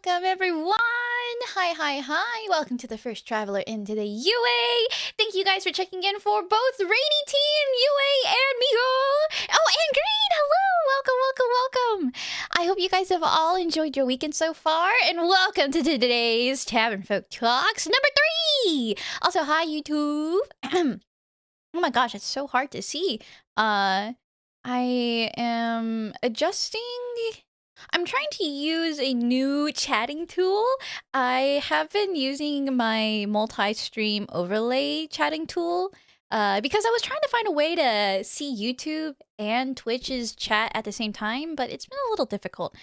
Welcome, everyone! Hi! Welcome to the first traveler into the UA! Thank you guys for checking in for both Rainy Team, UA, and Miko! Oh, and Green! Hello! Welcome! I hope you guys have all enjoyed your weekend so far, and welcome to today's Tavern Folk Talks number 3! Also, hi, YouTube! Oh my gosh, it's so hard to see. I am adjusting. I'm trying to use a new chatting tool. I have been using my multi-stream overlay chatting tool because I was trying to find a way to see YouTube and Twitch's chat at the same time, but it's been a little difficult.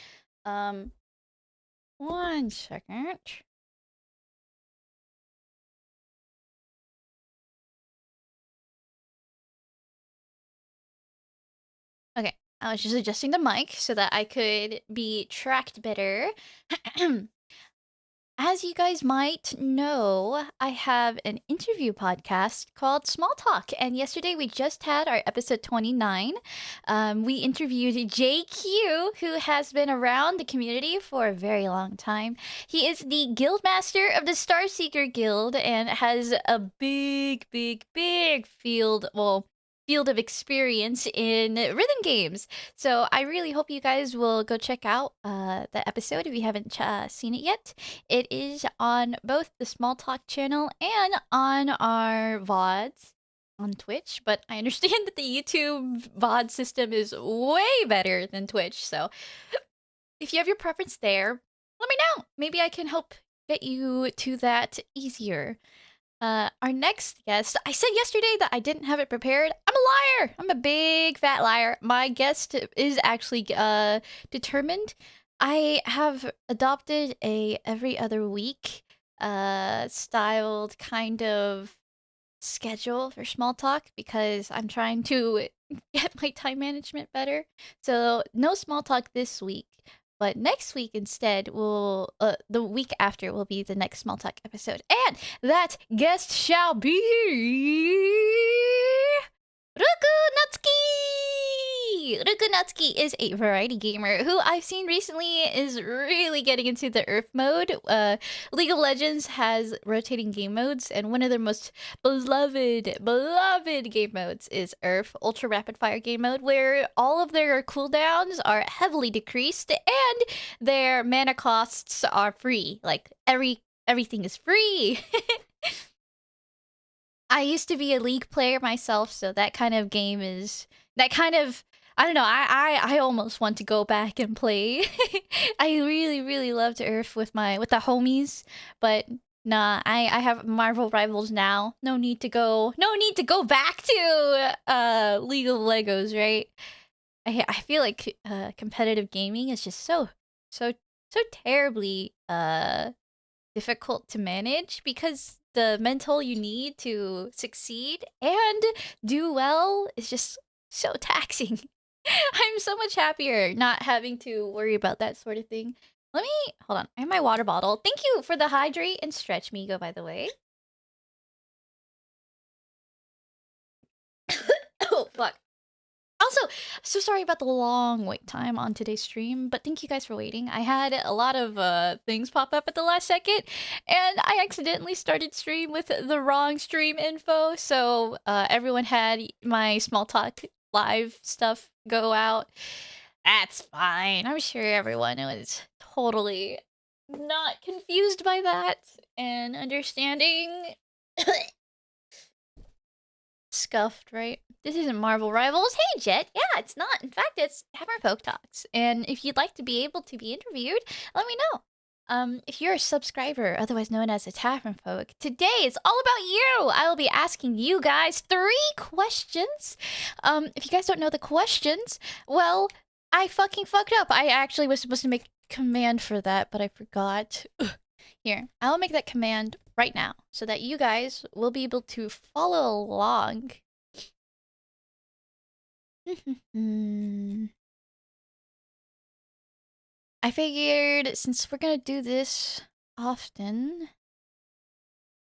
One second. Okay, I was just adjusting the mic so that I could be tracked better. As you guys might know, I have an interview podcast called Small Talk, and yesterday we just had our episode 29. We interviewed JQ, who has been around the community for a very long time. He is the guild master of the Starseeker Guild and has a big field, field of experience in rhythm games. So I really hope you guys will go check out the episode if you haven't seen it yet. It is on both the Small Talk channel and on our VODs on Twitch, but I understand that the YouTube VOD system is way better than Twitch, so if you have your preference there, let me know. Maybe I can help get you to that easier. Our next guest, I said yesterday that I didn't have it prepared. I'm a liar. I'm a big fat liar. My guest is actually determined. I have adopted a every other week styled kind of schedule for small talk because I'm trying to get my time management better. So no small talk this week. But next week instead will the week after will be the next small talk episode. And that guest shall be Rukunatsuki is a variety gamer who I've seen recently is really getting into the Earth mode. League of Legends has rotating game modes, and one of their most beloved game modes is Earth, Ultra Rapid Fire game mode, where all of their cooldowns are heavily decreased and their mana costs are free. Like everything is free. I used to be a League player myself, so that kind of game is I don't know. I almost want to go back and play. I really loved Earth with the homies, but nah. I have Marvel Rivals now. No need to go back to League of Legos, right? I feel like competitive gaming is just so terribly difficult to manage because the mental you need to succeed and do well is just so taxing. I'm so much happier not having to worry about that sort of thing. Let me hold on. I have my water bottle. Thank you for the hydrate and stretch, Migo, by the way. Oh, fuck. Also, so sorry about the long wait time on today's stream, but thank you guys for waiting. I had a lot of things pop up at the last second, and I accidentally started stream with the wrong stream info, so everyone had my small talk live stuff go out. That's fine. I'm sure everyone was totally not confused by that and understanding. Scuffed, right? This isn't Marvel Rivals. Hey, Jet. Yeah, it's not. In fact, it's Tavernfolk Talks. And if you'd like to be able to be interviewed, let me know. If you're a subscriber, otherwise known as a Tavernfolk, today is all about you. I will be asking you guys 3 questions. If you guys don't know the questions, well, I fucking fucked up. I actually was supposed to make a command for that, but I forgot. Here, I'll make that command right now so that you guys will be able to follow along. I figured since we're gonna do this often,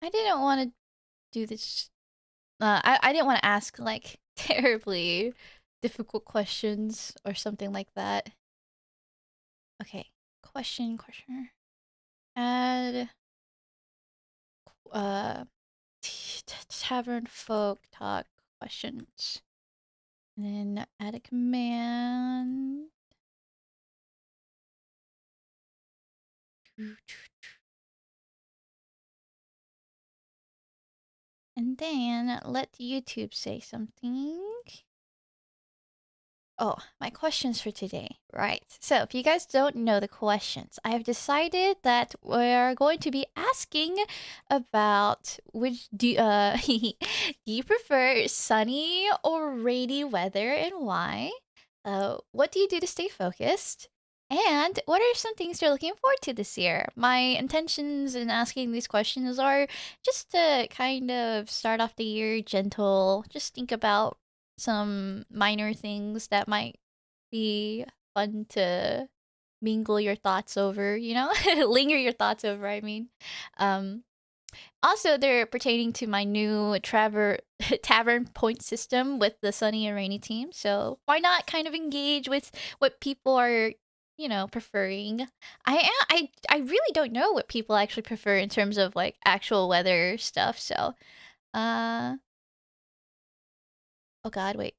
I didn't want to do this. I didn't want to ask like terribly difficult questions or something like that. Okay, question. Add uh tavern folk talk questions. And then add a command. And then let YouTube say something. Oh, my questions for today. Right. So, if you guys don't know the questions, I have decided that we're going to be asking about which do you prefer sunny or rainy weather and why? What do you do to stay focused? And what are some things you're looking forward to this year? My intentions in asking these questions are just to kind of start off the year gentle, just think about some minor things that might be fun to mingle your thoughts over, you know? Linger your thoughts over, I mean. Um, Also, they're pertaining to my new tavern point system with the sunny and rainy team. So why not kind of engage with what people are, preferring? I really don't know what people actually prefer in terms of like actual weather stuff. So, uh, oh God, wait.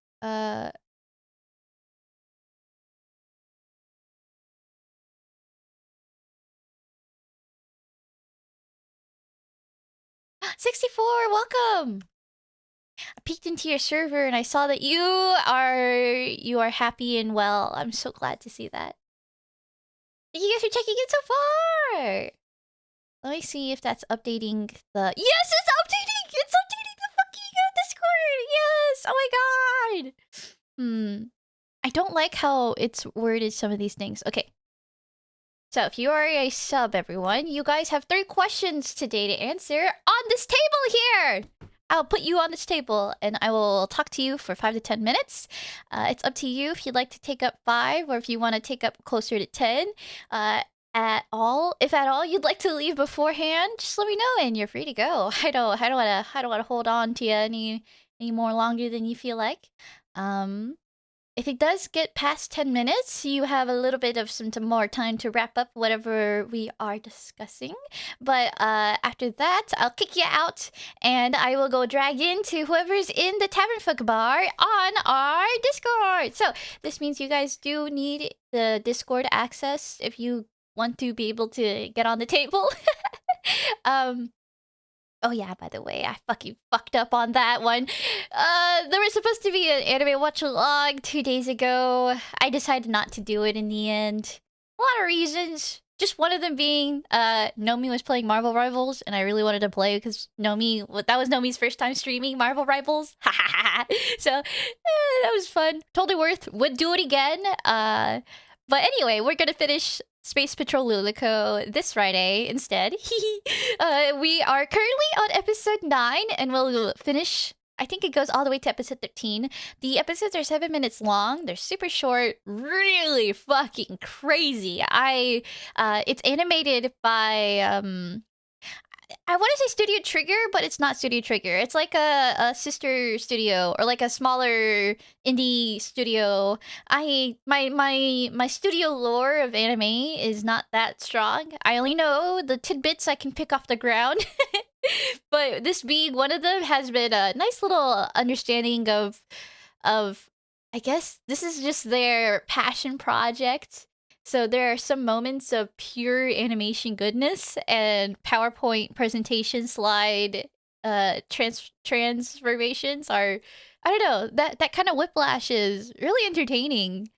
64, welcome. I peeked into your server and I saw that you are happy and well. I'm so glad to see that. Thank you guys for checking in so far. Let me see if that's updating the. Yes, it's updating. It's updating the fucking Discord. Yes. Oh my god. I don't like how it's worded some of these things. Okay. So if you are a sub, everyone, you guys have 3 questions today to answer on this table here. I'll put you on this table and I will talk to you for 5 to 10 minutes. It's up to you if you'd like to take up 5 or if you want to take up closer to 10. At all, if at all, you'd like to leave beforehand, just let me know and you're free to go. I don't wanna hold on to you any more longer than you feel like. If it does get past 10 minutes, you have a little bit of some more time to wrap up whatever we are discussing. But after that, I'll kick you out and I will go drag into whoever's in the Tavernfolk-Bar on our Discord. So this means you guys do need the Discord access if you want to be able to get on the table. um, Oh yeah, by the way, I fucking fucked up on that one. There was supposed to be an anime watch along 2 days ago. I decided not to do it in the end. A lot of reasons. Just one of them being, Nomi was playing Marvel Rivals, and I really wanted to play because that was Nomi's first time streaming Marvel Rivals. So, that was fun. Totally would do it again. But anyway, we're gonna finish Space Patrol Lulico this Friday instead. We are currently on episode 9 and we'll finish. I think it goes all the way to episode 13. The episodes are 7 minutes long. They're super short, really fucking crazy. It's animated by I want to say Studio Trigger, but it's not Studio Trigger. It's like a sister studio or like a smaller indie studio. My studio lore of anime is not that strong. I only know the tidbits I can pick off the ground. But this being one of them has been a nice little understanding of I guess this is just their passion project. So there are some moments of pure animation goodness and PowerPoint presentation slide transformations are I don't know, that kind of whiplash is really entertaining.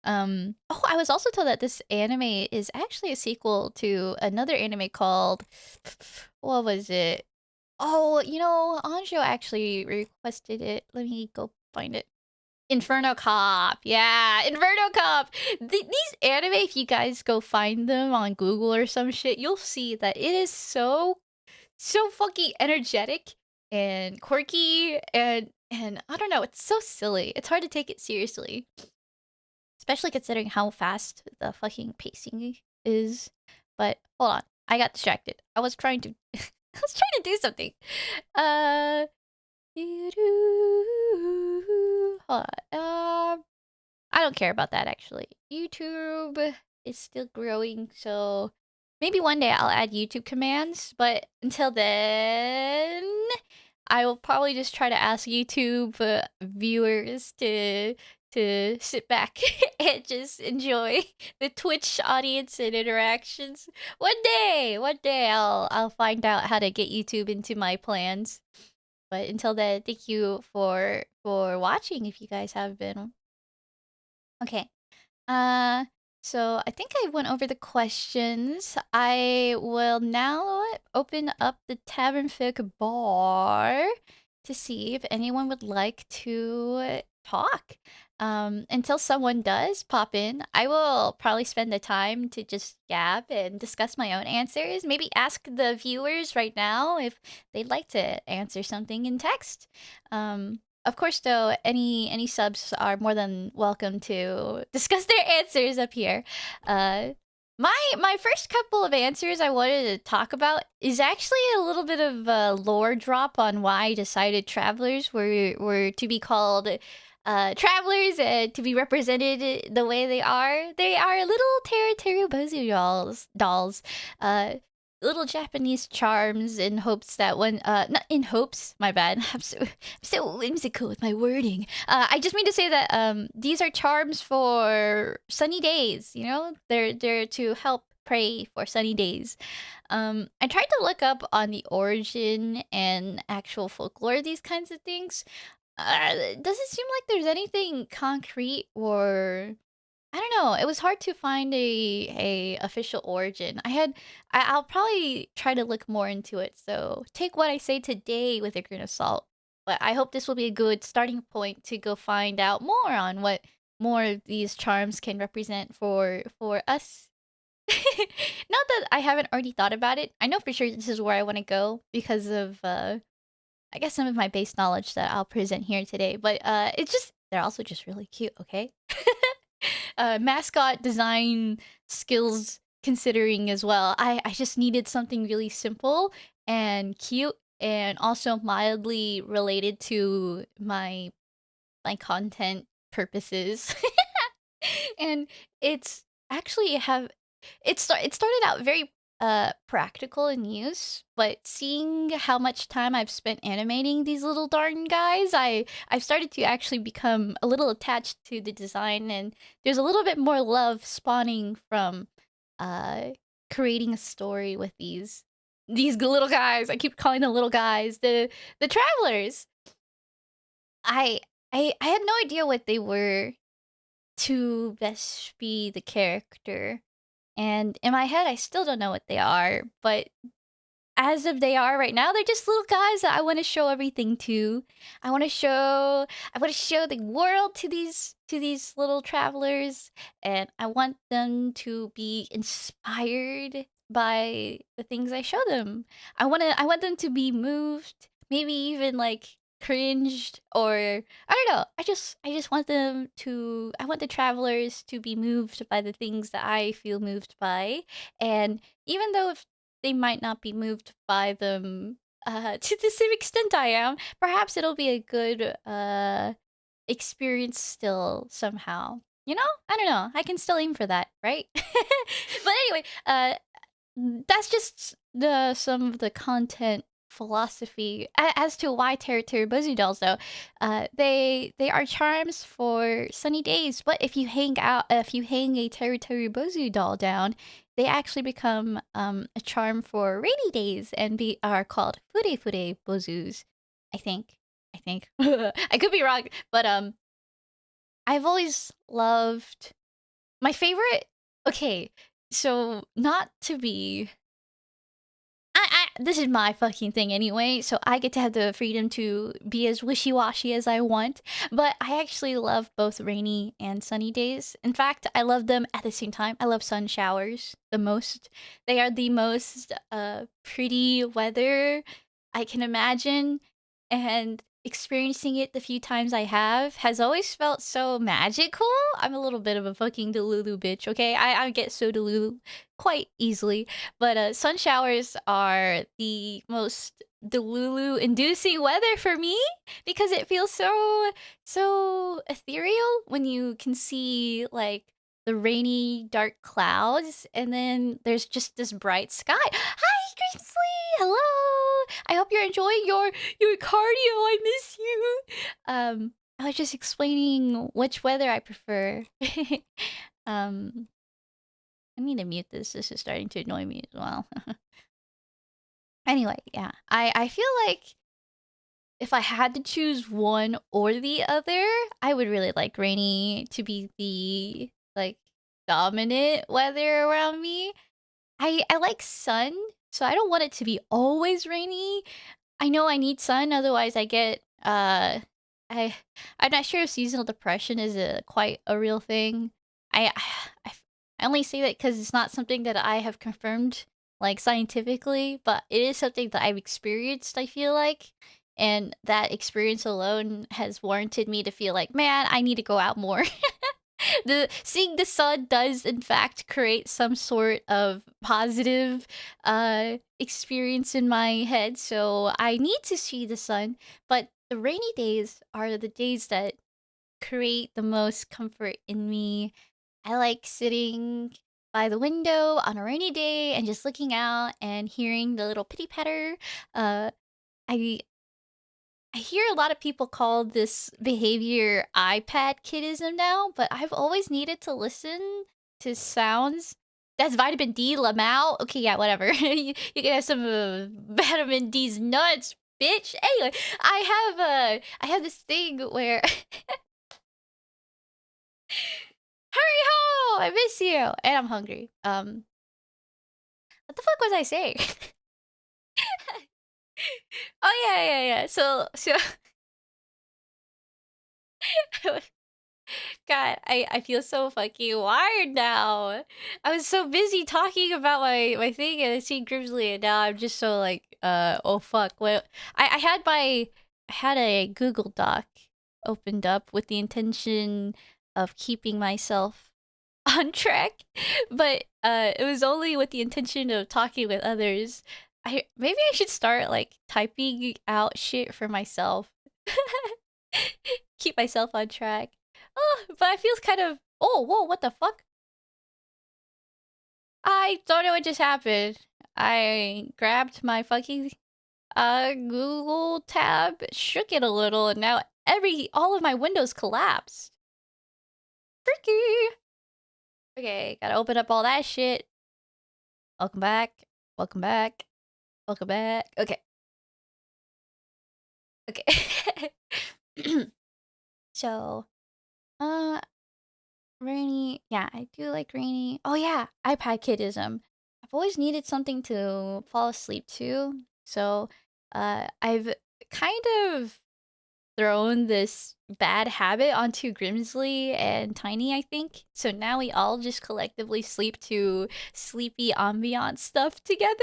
Oh, I was also told that this anime is actually a sequel to another anime called what was it? Oh, Anjo actually requested it. Let me go find it. Inferno Cop. Yeah, Inferno Cop. These anime, if you guys go find them on Google or some shit, you'll see that it is so fucking energetic and quirky and I don't know, it's so silly. It's hard to take it seriously, especially considering how fast the fucking pacing is. But hold on, I got distracted. I was trying to I was trying to do something. Uh Hold on. I don't care about that actually. YouTube is still growing, so maybe one day I'll add YouTube commands, but until then, I will probably just try to ask YouTube viewers to sit back and just enjoy the Twitch audience and interactions. One day I'll find out how to get YouTube into my plans. But until then, thank you for watching. If you guys have been okay. Uh, so I think I went over the questions. I will now open up the Tavernfolk-Bar to see if anyone would like to talk. Until someone does pop in, I will probably spend the time to just gab and discuss my own answers. Maybe ask the viewers right now if they'd like to answer something in text. Of course, though, any subs are more than welcome to discuss their answers up here. My first couple of answers I wanted to talk about is actually a little bit of a lore drop on why I decided travelers were to be called travelers to be represented the way they are. They are little Teru dolls. Little Japanese charms in hopes that when not in hopes, my bad. I'm so whimsical with my wording. I just mean to say that these are charms for sunny days, you know? They're to help pray for sunny days. I tried to look up on the origin and actual folklore of these kinds of things. Doesn't seem like there's anything concrete or I don't know. It was hard to find a official origin. I'll probably try to look more into it. So take what I say today with a grain of salt. But I hope this will be a good starting point to go find out more on what more of these charms can represent for us. Not that I haven't already thought about it. I know for sure this is where I want to go because of I guess some of my base knowledge that I'll present here today. But it's just they're also just really cute, okay? Mascot design skills considering as well. I just needed something really simple and cute and also mildly related to my content purposes. And it's actually it started out very practical in use, but seeing how much time I've spent animating these little darn guys, I've started to actually become a little attached to the design, and there's a little bit more love spawning from uh creating a story with these little guys. I keep calling them little guys, the travelers. I I had no idea what they were to Vespy the character. And in my head, I still don't know what they are, but as of they are right now, they're just little guys that I want to show everything to. I want to show the world to these little travelers, and I want them to be inspired by the things I show them. I want them to be moved, maybe even like cringed or I don't know. I just want them to I want the travelers to be moved by the things that I feel moved by. And even though if they might not be moved by them to the same extent I am. Perhaps it'll be a good experience still somehow. You know? I don't know. I can still aim for that, right? But anyway, that's just the some of the content philosophy as to why Teru Buzzy dolls though. They are charms for sunny days, but if you hang a Teru Buzzy doll down, they actually become a charm for rainy days and are called Fure Bozus. I think. I could be wrong, but I've always loved my favorite. Okay, so not to be this is my fucking thing anyway, so I get to have the freedom to be as wishy-washy as I want. But I actually love both rainy and sunny days. In fact, I love them at the same time. I love sun showers the most. They are the most pretty weather I can imagine, and experiencing it the few times I have has always felt so magical. I'm a little bit of a fucking Delulu bitch, okay? I get so Delulu quite easily. But sun showers are the most Delulu inducing weather for me because it feels so ethereal when you can see like the rainy, dark clouds, and then there's just this bright sky. Hi, Grizzly! Hello! I hope you're enjoying your cardio. I miss you. I was just explaining which weather I prefer. um, I need to mute this. This is starting to annoy me as well. Anyway, yeah, I feel like if I had to choose one or the other, I would really like rainy to be the like dominant weather around me. I like sun, so I don't want it to be always rainy. I know I need sun, otherwise I get I I'm not sure if seasonal depression is a quite a real thing. I I, I only say that because it's not something that I have confirmed like scientifically, but it is something that I've experienced. I feel like, and that experience alone has warranted me to feel like, man, I need to go out more. The seeing the sun does in fact create some sort of positive experience in my head, so I need to see the sun, but the rainy days are the days that create the most comfort in me. I like sitting by the window on a rainy day and just looking out and hearing the little pitty patter. I I hear a lot of people call this behavior iPad kidism now, but I've always needed to listen to sounds. That's vitamin D, Lamau. Okay, yeah, whatever. You can have some vitamin D's nuts, bitch. Anyway, I have this thing where hurry home, I miss you, and I'm hungry. What the fuck was I saying? Oh yeah. So God, I feel so fucking wired now. I was so busy talking about my thing and I see Grimsley and now I'm just so like oh fuck. Well, I had a Google Doc opened up with the intention of keeping myself on track, but it was only with the intention of talking with others. I maybe I should start like typing out shit for myself. Keep myself on track. Oh, but I feel kind of. Oh, whoa! What the fuck? I don't know what just happened. I grabbed my fucking Google tab, shook it a little, and now all of my windows collapsed. Freaky. Okay, gotta open up all that shit. Welcome back. Welcome back. Welcome back. Okay. Okay. So, uh, rainy. Yeah, I do like rainy. Oh yeah, iPad kidism. I've always needed something to fall asleep to. So, I've kind of thrown this bad habit onto Grimsley and Tiny, I think. So now we all just collectively sleep to sleepy ambiance stuff together.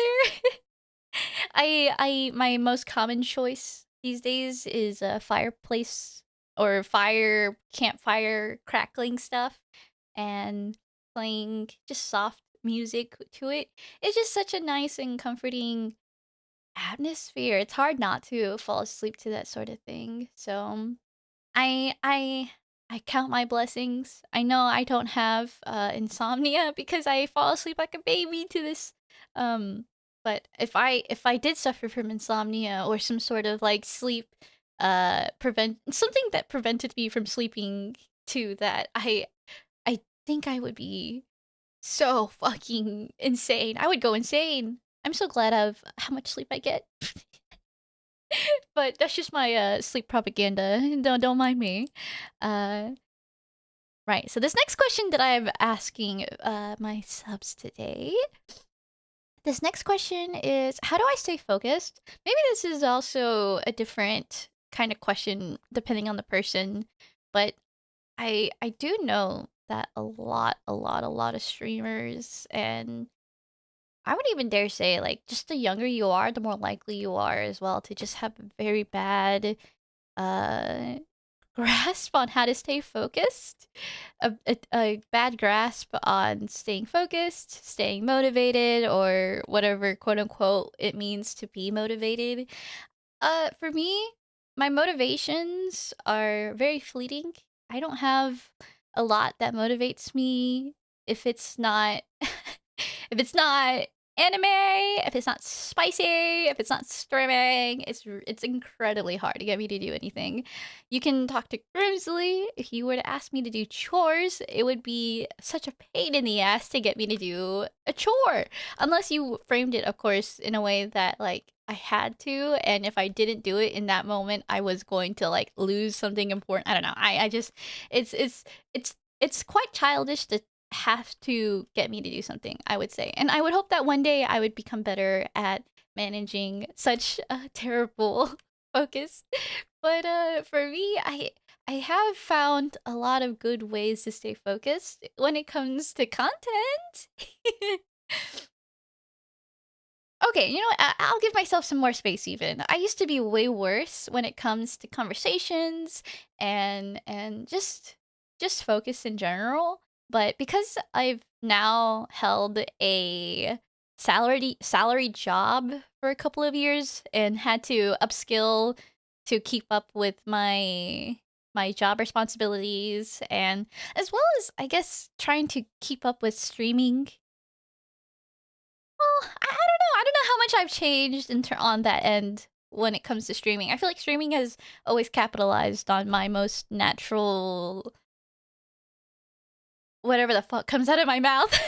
My most common choice these days is a fireplace or fire campfire crackling stuff and playing just soft music to it. It's just such a nice and comforting atmosphere. It's hard not to fall asleep to that sort of thing. So I I I count my blessings. I know I don't have insomnia because I fall asleep like a baby to this. Um, but if I did suffer from insomnia or some sort of like sleep prevent something that prevented me from sleeping to that, I think I would be so fucking insane. I would go insane. I'm so glad of how much sleep I get. But that's just my sleep propaganda. Don't mind me. Uh, right. So this next question that I'm asking my subs today. This next question is, how do I stay focused? Maybe this is also a different kind of question depending on the person, but I do know that a lot of streamers, and I would even dare say like just the younger you are, the more likely you are as well to just have a very bad uh grasp on how to stay focused, a bad grasp on staying focused, staying motivated, or whatever quote unquote it means to be motivated. For me, my motivations are very fleeting. I don't have a lot that motivates me. If it's not if it's not anime, if it's not spicy, if it's not streaming, it's incredibly hard to get me to do anything. You can talk to Grimsley. If you were to ask me to do chores, it would be such a pain in the ass to get me to do a chore. Unless you framed it, of course, in a way that like I had to, and if I didn't do it in that moment, I was going to like lose something important. I don't know. I just it's quite childish to have to get me to do something, I would say. And I would hope that one day I would become better at managing such a terrible focus. But for me, I have found a lot of good ways to stay focused when it comes to content. Okay, you know what? I'll give myself some more space even. I used to be way worse when it comes to conversations and just focus in general, but because I've now held a salary job for a couple of years and had to upskill to keep up with my job responsibilities, and as well as I guess trying to keep up with streaming. Well, I don't know. I don't know how much I've changed on that end when it comes to streaming. I feel like streaming has always capitalized on my most natural whatever the fuck comes out of my mouth.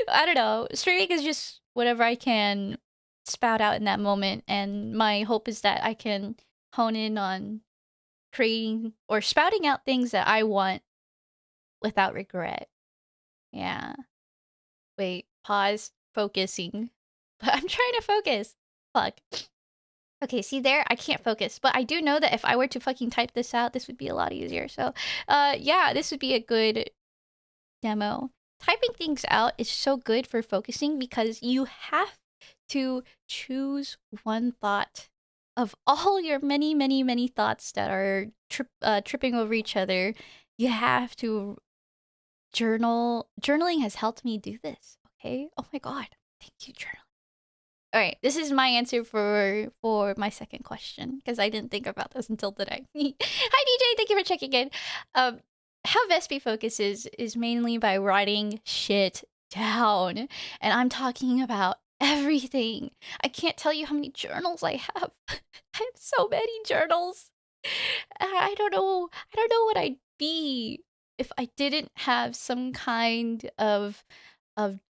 I don't know. Streaming is just whatever I can spout out in that moment, and my hope is that I can hone in on creating or spouting out things that I want without regret. Yeah. Wait, pause, focusing. But I'm trying to focus. Fuck. Okay, see there? I can't focus. But I do know that if I were to fucking type this out, this would be a lot easier. So, yeah, this would be a good demo. Typing things out is so good for focusing because you have to choose one thought of all your many, many, many thoughts that are tripping over each other. You have to journal. Journaling has helped me do this. Okay. Oh my god. Thank you, journal. All right, this is my answer for my second question because I didn't think about this until today. Hi DJ, thank you for checking in. How Vespy focuses is mainly by writing shit down, and I'm talking about everything. I can't tell you how many journals I have. I have so many journals. I don't know. I don't know what I'd be if I didn't have some kind of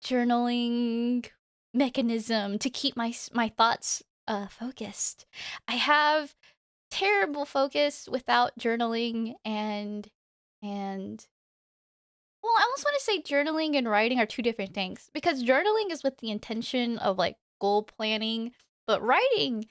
journaling mechanism to keep my thoughts focused. I have terrible focus without journaling, and well, I almost want to say journaling and writing are two different things because journaling is with the intention of like goal planning, but writing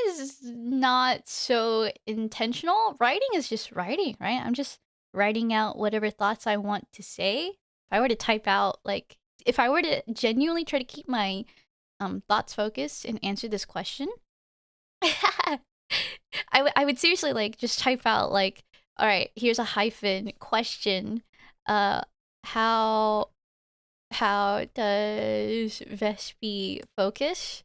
is not so intentional. Writing is just writing, right? I'm just writing out whatever thoughts I want to say. If I were to type out, like, if I were to genuinely try to keep my thoughts focused and answer this question, I would seriously like just type out like, all right, here's a hyphen question. Uh, how does Vespy focus?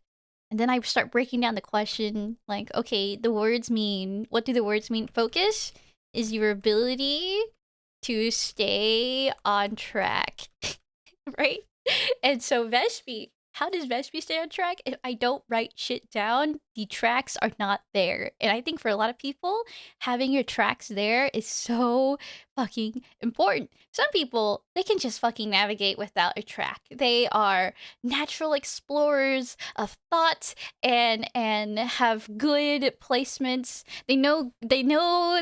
And then I start breaking down the question like, okay, the words mean, what do the words mean? Focus is your ability to stay on track, right? And so Vespy, how does Vespy stay on track? If I don't write shit down, the tracks are not there. And I think for a lot of people, having your tracks there is so fucking important. Some people, they can just fucking navigate without a track. They are natural explorers of thought and have good placements. They know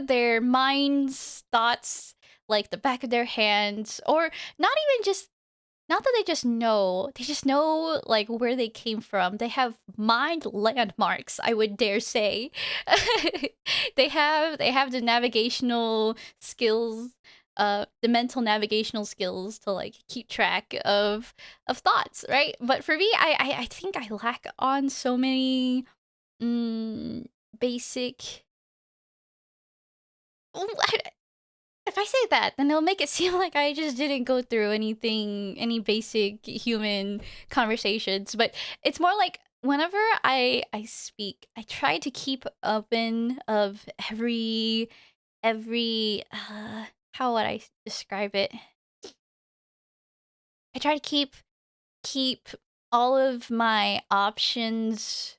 their mind's thoughts like the back of their hands, or not even just, not that they just know like where they came from. They have mind landmarks, I would dare say. They have the navigational skills, the mental navigational skills to like keep track of thoughts, right? But for me, I think I lack on so many basic. If I say that, then it'll make it seem like I just didn't go through any basic human conversations. But it's more like whenever I speak, I try to keep open of every every how would I describe it? I try to keep all of my options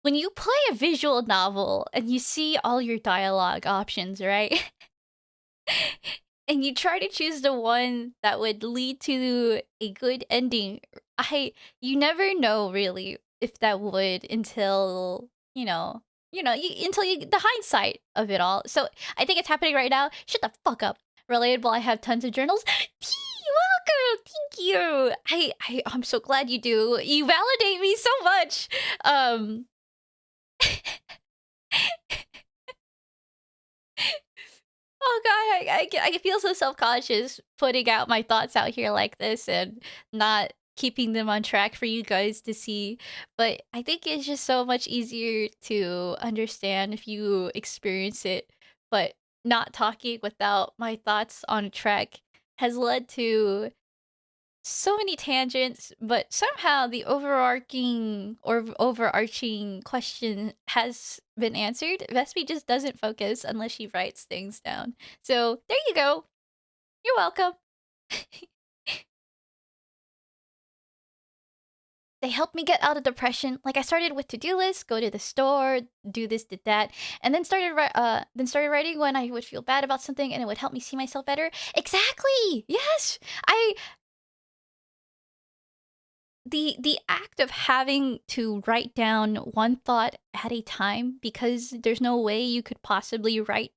when you play a visual novel and you see all your dialogue options, right? And you try to choose the one that would lead to a good ending. I You never know really if that would until, until you the hindsight of it all. So I think it's happening right now. Shut the fuck up. Relatable, I have tons of journals. Welcome. Thank you. I'm so glad you do. You validate me so much. Oh god, I feel so self-conscious putting out my thoughts out here like this and not keeping them on track for you guys to see. But I think it's just so much easier to understand if you experience it. But not talking without my thoughts on track has led to so many tangents, but somehow the overarching question has been answered. Vespy just doesn't focus unless she writes things down. So there you go. You're welcome. They helped me get out of depression. Like I started with to-do lists, go to the store, do this, did that, and then started writing when I would feel bad about something, and it would help me see myself better. Exactly. Yes. I the act of having to write down one thought at a time, because there's no way you could possibly write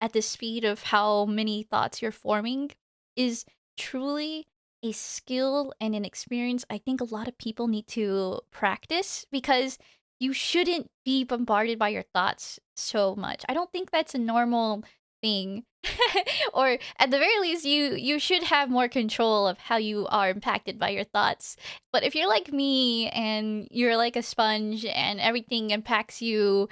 at the speed of how many thoughts you're forming, is truly a skill and an experience I think a lot of people need to practice, because you shouldn't be bombarded by your thoughts so much. I don't think that's a normal thing. Or at the very least, you should have more control of how you are impacted by your thoughts. But if you're like me and you're like a sponge and everything impacts you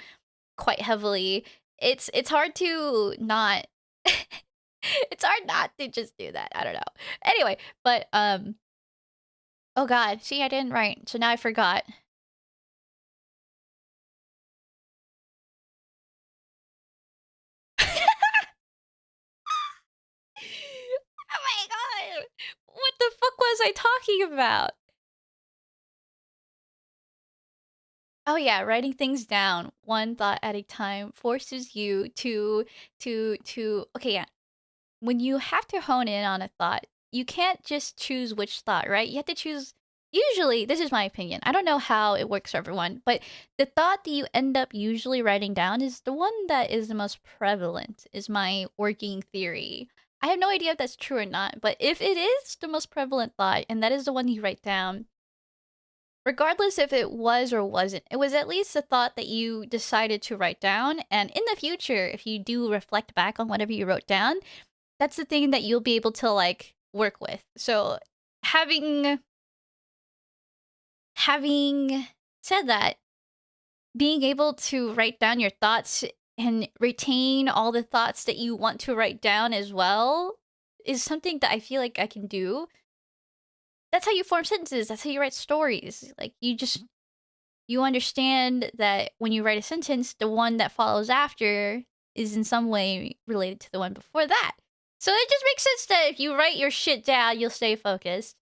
quite heavily, it's hard to not it's hard not to just do that. I don't know. Anyway, but oh god, see, I didn't write, so now I forgot. Oh my god! What the fuck was I talking about? Oh yeah, writing things down one thought at a time forces you to okay, yeah. When you have to hone in on a thought, you can't just choose which thought, right? You have to choose, usually, this is my opinion. I don't know how it works for everyone, but the thought that you end up usually writing down is the one that is the most prevalent, is my working theory. I have no idea if that's true or not, but if it is the most prevalent thought and that is the one you write down, regardless if it was or wasn't, it was at least a thought that you decided to write down. And in the future, if you do reflect back on whatever you wrote down, that's the thing that you'll be able to like work with. So having said that, being able to write down your thoughts and retain all the thoughts that you want to write down as well is something that I feel like I can do. That's how you form sentences. That's how you write stories. Like you understand that when you write a sentence, the one that follows after is in some way related to the one before that. So it just makes sense that if you write your shit down, you'll stay focused.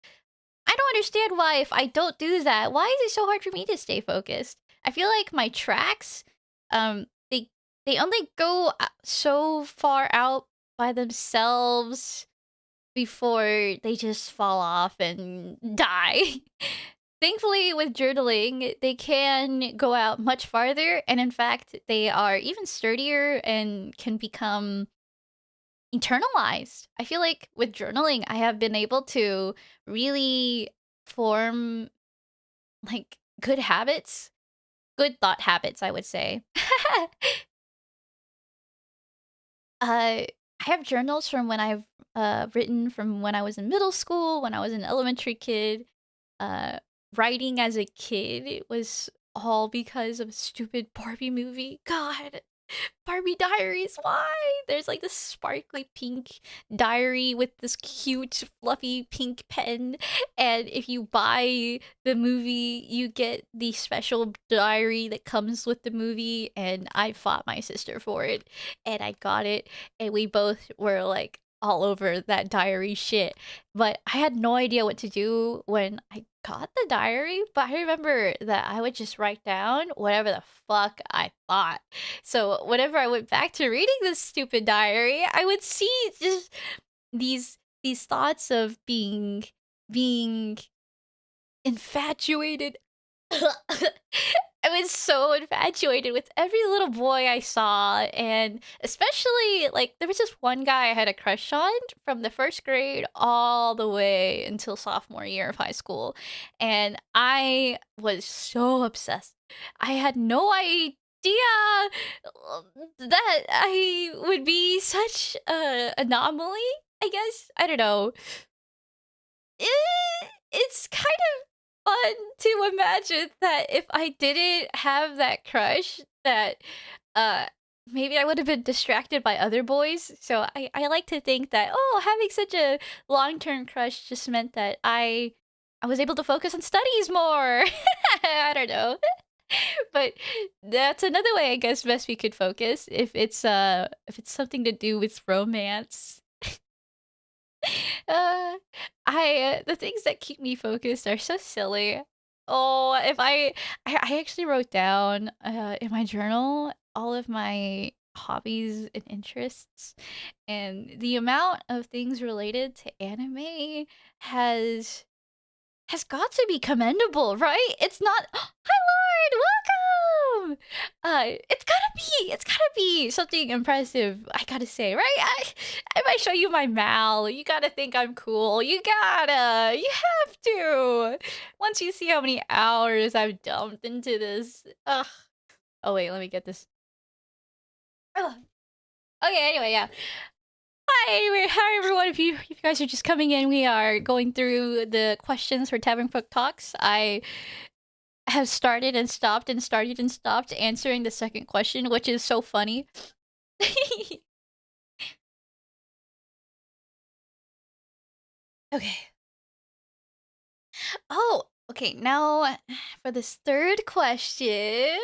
I don't understand why, if I don't do that, why is it so hard for me to stay focused? I feel like my tracks, they only go so far out by themselves before they just fall off and die. Thankfully, with journaling, they can go out much farther, and in fact, they are even sturdier and can become internalized. I feel like with journaling, I have been able to really form like good habits, good thought habits, I would say. I have journals from when I've written from when I was in middle school, when I was an elementary kid. Uh, Writing as a kid, it was all because of a stupid Barbie movie. God. Barbie diaries, why? There's like this sparkly pink diary with this cute fluffy pink pen, and if you buy the movie you get the special diary that comes with the movie, and I fought my sister for it and I got it, and we both were like all over that diary shit. But I had no idea what to do when I got the diary, but I remember that I would just write down whatever the fuck I thought. So whenever I went back to reading this stupid diary, I would see just these thoughts of being infatuated. I was so infatuated with every little boy I saw, and especially like there was this one guy I had a crush on from the first grade all the way until sophomore year of high school, and I was so obsessed. I had no idea that I would be such a anomaly. I guess I don't know. It's kind of fun to imagine that if I didn't have that crush, that uh maybe I would have been distracted by other boys. So I like to think that, oh, having such a long-term crush just meant that I was able to focus on studies more. I don't know. But that's another way I guess Vespy could focus if it's something to do with romance. Uh, the things that keep me focused are so silly. Oh, if I actually wrote down in my journal all of my hobbies and interests, and the amount of things related to anime has has got to be commendable, right? It's not, hi Lord, welcome. It's gotta be something impressive. I gotta say, right? I might show you my mal. You gotta think I'm cool. You have to. Once you see how many hours I've dumped into this, ugh. Oh wait, let me get this. Ugh. Okay, anyway, yeah. Hi everyone. If you guys are just coming in, we are going through the questions for Tavernfolk Talks. I have started and stopped and started and stopped answering the second question, which is so funny. Okay. Oh, okay. Now for this third question.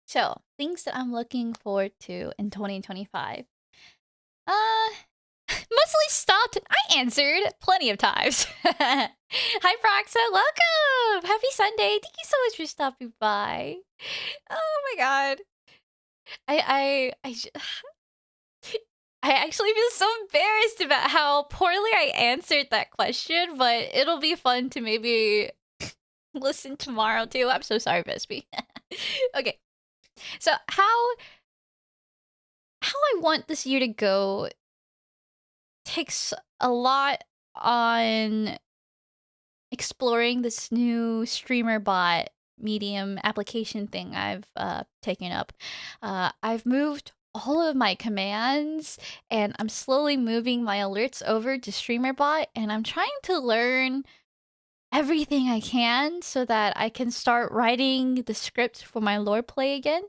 So, things that I'm looking forward to in 2025. Uh, mostly stopped. I answered plenty of times. Hi, Proxa. Welcome. Happy Sunday. Thank you so much for stopping by. Oh my god. I I actually feel so embarrassed about how poorly I answered that question, but it'll be fun to maybe listen tomorrow too. I'm so sorry, Vespy. Okay. So how I want this year to go takes a lot on exploring this new streamer bot medium application thing I've taken up. I've moved all of my commands and I'm slowly moving my alerts over to streamerbot, and I'm trying to learn everything I can so that I can start writing the script for my lore play again.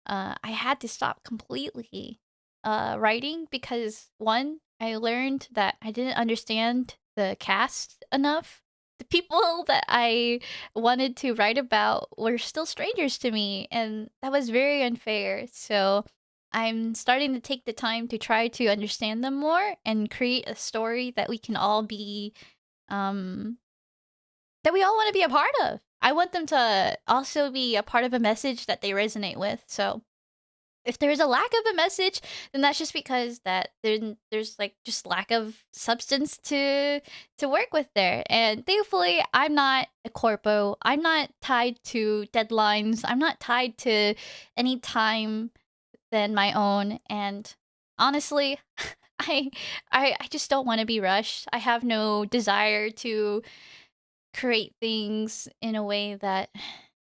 I had to stop completely writing because one, I learned that I didn't understand the cast enough. The people that I wanted to write about were still strangers to me, and that was very unfair. So I'm starting to take the time to try to understand them more and create a story that we can all be um that we all want to be a part of. I want them to also be a part of a message that they resonate with. So if there's a lack of a message, then that's just because that there's like just lack of substance to work with there. And thankfully, I'm not a corpo. I'm not tied to deadlines. I'm not tied to any time than my own. And honestly, I I just don't want to be rushed. I have no desire to create things in a way that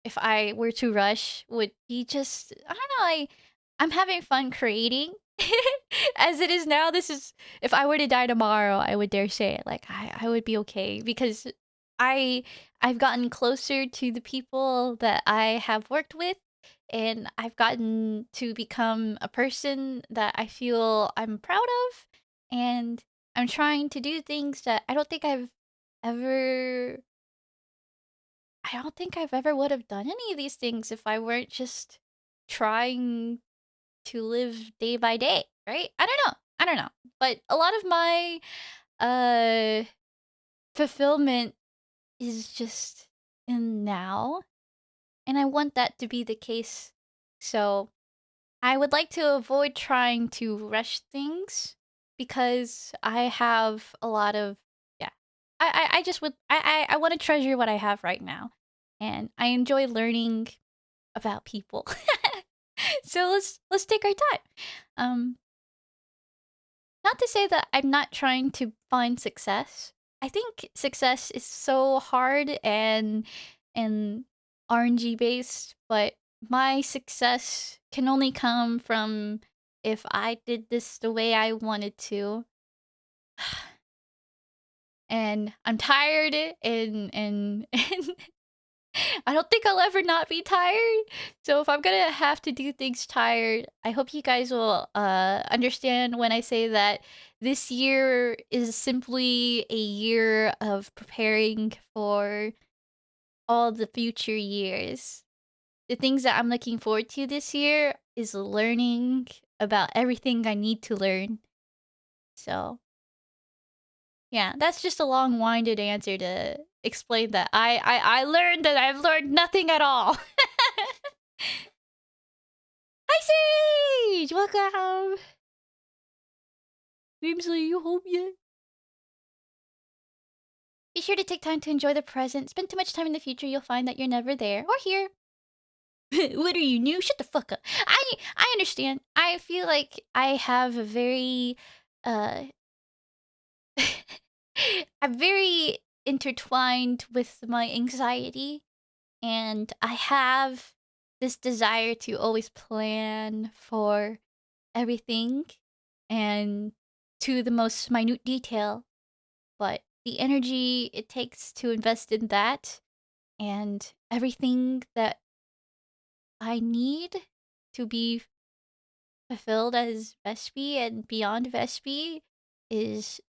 if I were to rush would be just, I don't know, I'm having fun creating. As it is now, this is, if I were to die tomorrow, I would dare say it. Like I would be okay because I've gotten closer to the people that I have worked with, and I've gotten to become a person that I feel I'm proud of, and I'm trying to do things that ever I don't think I've ever would have done any of these things if I weren't just trying to live day by day, right? I don't know. I don't know. But a lot of my uh fulfillment is just in now, and I want that to be the case. So, I would like to avoid trying to rush things because I have a lot of yeah. I just would I want to treasure what I have right now. And I enjoy learning about people. So let's take our time. Um Not to say that I'm not trying to find success. I think success is so hard and RNG based, but my success can only come from if I did this the way I wanted to. And I'm tired and I don't think I'll ever not be tired. So if I'm gonna have to do things tired, I hope you guys will understand when I say that this year is simply a year of preparing for all the future years. The things that I'm looking forward to this year is learning about everything I need to learn. So yeah, that's just a long-winded answer to explain that I learned that I've learned nothing at all. Hi, Sage! Welcome! Beamsley, you home yet? Be sure to take time to enjoy the present. Spend too much time in the future, you'll find that you're never there or here. What are you, new? Shut the fuck up. I understand. I feel like I have a very uh I'm very intertwined with my anxiety, and I have this desire to always plan for everything and to the most minute detail, but the energy it takes to invest in that and everything that I need to be fulfilled as Vespy and beyond Vespy is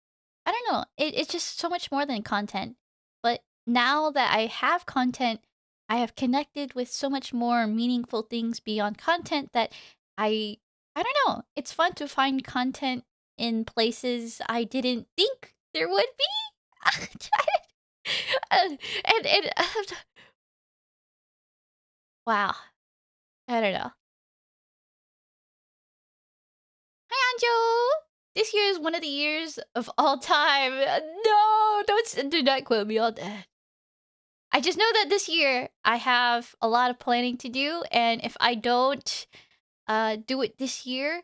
I don't know. It's just so much more than content. But now that I have content, I have connected with so much more meaningful things beyond content that I I don't know. It's fun to find content in places I didn't think there would be. And wow. I don't know. Hi, Anjo. This year is one of the years of all time. No, do not quote me on that. I just know that this year I have a lot of planning to do, and if I don't do it this year,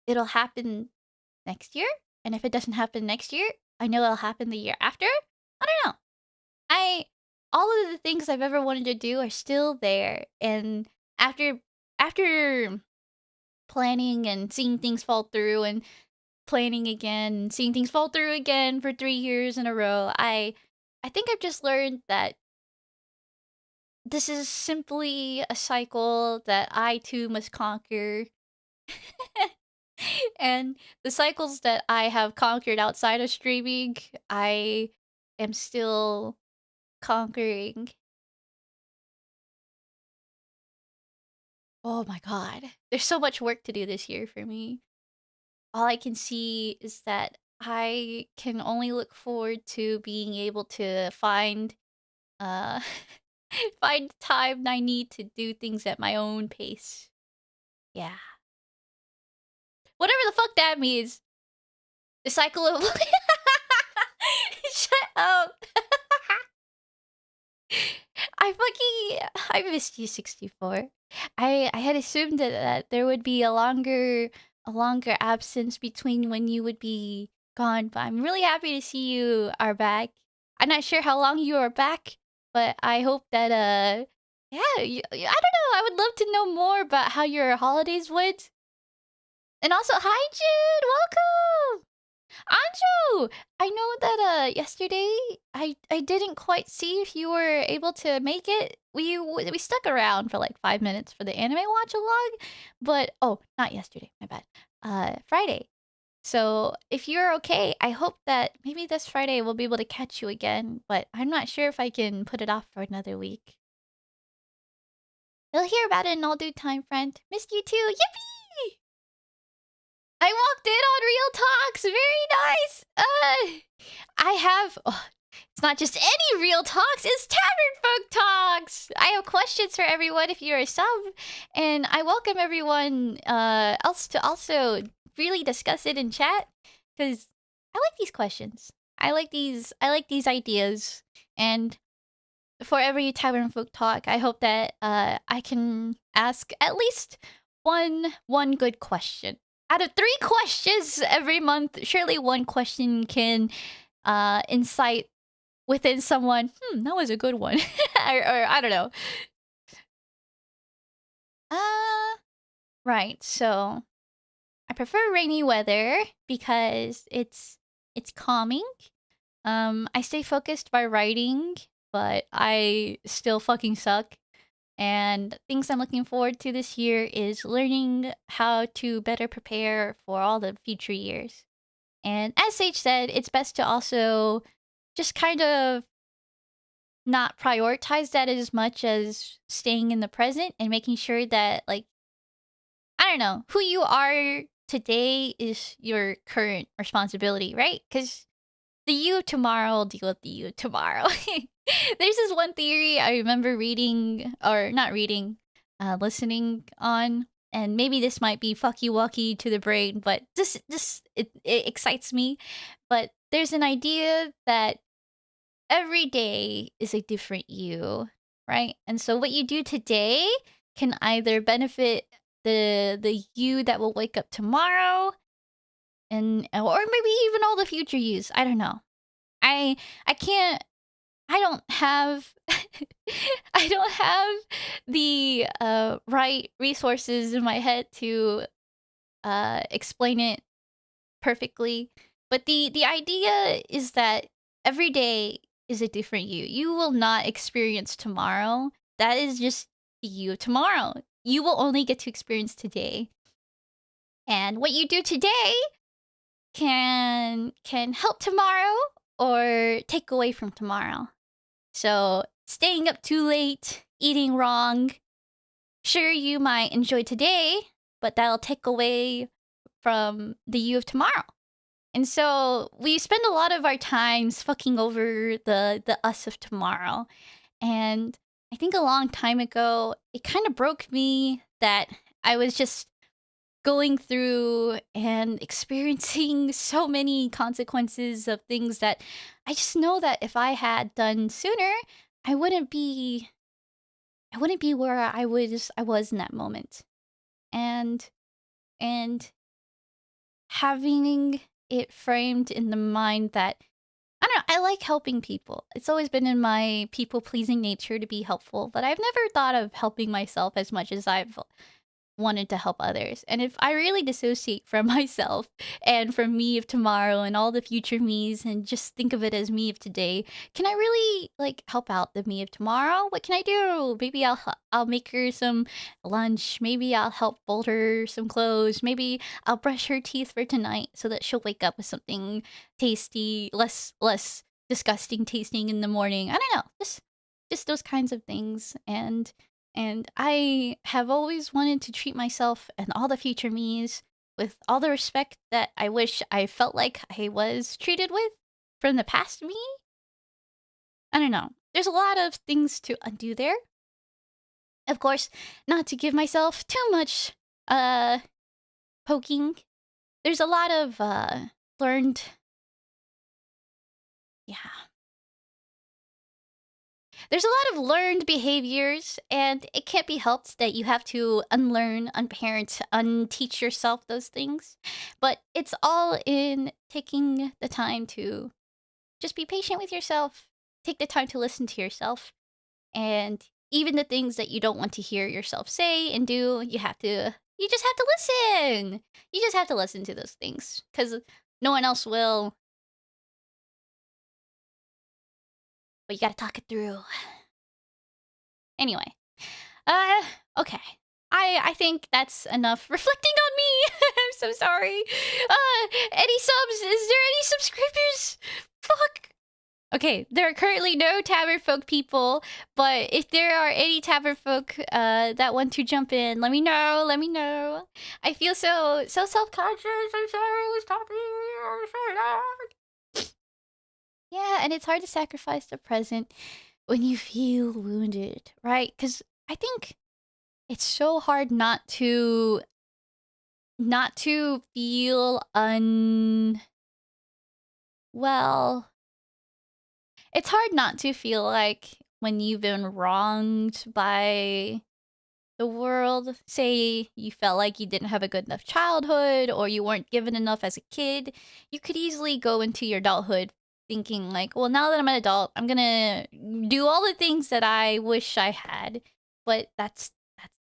it'll happen next year. And if it doesn't happen next year, I know it'll happen the year after. I don't know. I all of the things I've ever wanted to do are still there, and after after planning and seeing things fall through and planning again, seeing things fall through again for 3 years in a row, I think I've just learned that this is simply a cycle that I too must conquer. And the cycles that I have conquered outside of streaming, I am still conquering. Oh my god. There's so much work to do this year for me. All I can see is that I can only look forward to being able to find uh find time I need to do things at my own pace. Yeah. Whatever the fuck that means. The cycle of shut up. I missed you 64. I had assumed that there would be a longer absence between when you would be gone, but I'm really happy to see you are back. I'm not sure how long you are back, but I hope that yeah, I don't know. I would love to know more about how your holidays went. And also, hi Jude, welcome. Anju, I know that yesterday I didn't quite see if you were able to make it. We stuck around for like 5 minutes for the anime watch along, but oh, not yesterday. My bad. Friday. So if you're okay, I hope that maybe this Friday we'll be able to catch you again. But I'm not sure if I can put it off for another week. You'll hear about it in all due time, friend. Missed you too. Yippee! I walked in on Real Talks. Very nice. I have. Oh, it's not just any Real Talks. It's Tavern Folk Talks. I have questions for everyone if you're a sub, and I welcome everyone else to also really discuss it in chat because I like these questions. I like these. I like these ideas, and for every Tavern Folk Talk, I hope that I can ask at least one good question. Out of 3 questions every month, surely one question can incite within someone, that was a good one. or I don't know. Right. So I prefer rainy weather because it's calming. I stay focused by writing, but I still fucking suck. And things I'm looking forward to this year is learning how to better prepare for all the future years. And as Sage said, it's best to also just kind of not prioritize that as much as staying in the present and making sure that, like, I don't know, who you are today is your current responsibility, right? Because the you tomorrow will deal with the you tomorrow. There's this one theory I remember reading, or not reading, listening on, and maybe this might be fucky wucky to the brain, but it excites me. But there's an idea that every day is a different you, right? And so what you do today can either benefit the you that will wake up tomorrow, and or maybe even all the future yous. I don't know. I can't. I don't have. I don't have the right resources in my head to explain it perfectly. But the idea is that every day is a different you. You will not experience tomorrow. That is just you of tomorrow. You will only get to experience today. And what you do today can help tomorrow or take away from tomorrow. So, staying up too late, eating wrong, sure you might enjoy today, but that'll take away from the you of tomorrow. And so we spend a lot of our times fucking over the us of tomorrow. And I think a long time ago, it kind of broke me that I was just going through and experiencing so many consequences of things that I just know that if I had done sooner, I wouldn't be where I was in that moment. And having it framed in the mind that I don't know, I like helping people. It's always been in my people-pleasing nature to be helpful, but I've never thought of helping myself as much as I've wanted to help others. And if I really dissociate from myself and from me of tomorrow and all the future me's and just think of it as me of today, can I really like help out the me of tomorrow? What can I do? Maybe I'll make her some lunch. Maybe I'll help fold her some clothes. Maybe I'll brush her teeth for tonight so that she'll wake up with something tasty, less disgusting tasting in the morning. I don't know. Just those kinds of things. And I have always wanted to treat myself and all the future me's with all the respect that I wish I felt like I was treated with from the past me. I don't know. There's a lot of things to undo there. Of course, not to give myself too much poking. There's a lot of learned, yeah, there's a lot of learned behaviors, and it can't be helped that you have to unlearn, unparent, unteach yourself those things. But it's all in taking the time to just be patient with yourself, take the time to listen to yourself, and even the things that you don't want to hear yourself say and do, you just have to listen. You just have to listen to those things because No one else will. But you gotta talk it through. Anyway. Uh, okay. I think that's enough reflecting on me. I'm so sorry. Any subs? Is there any subscribers? Fuck. Okay, there are currently no Tavern Folk people, but if there are any Tavern Folk that want to jump in, let me know. Let me know. I feel so self-conscious. I'm sorry I was talking. I'm sorry. Yeah, and it's hard to sacrifice the present when you feel wounded, right? Because I think it's so hard not to feel well, it's hard not to feel like when you've been wronged by the world, say you felt like you didn't have a good enough childhood or you weren't given enough as a kid, you could easily go into your adulthood thinking like, well, now that I'm an adult, I'm gonna do all the things that I wish I had. But that's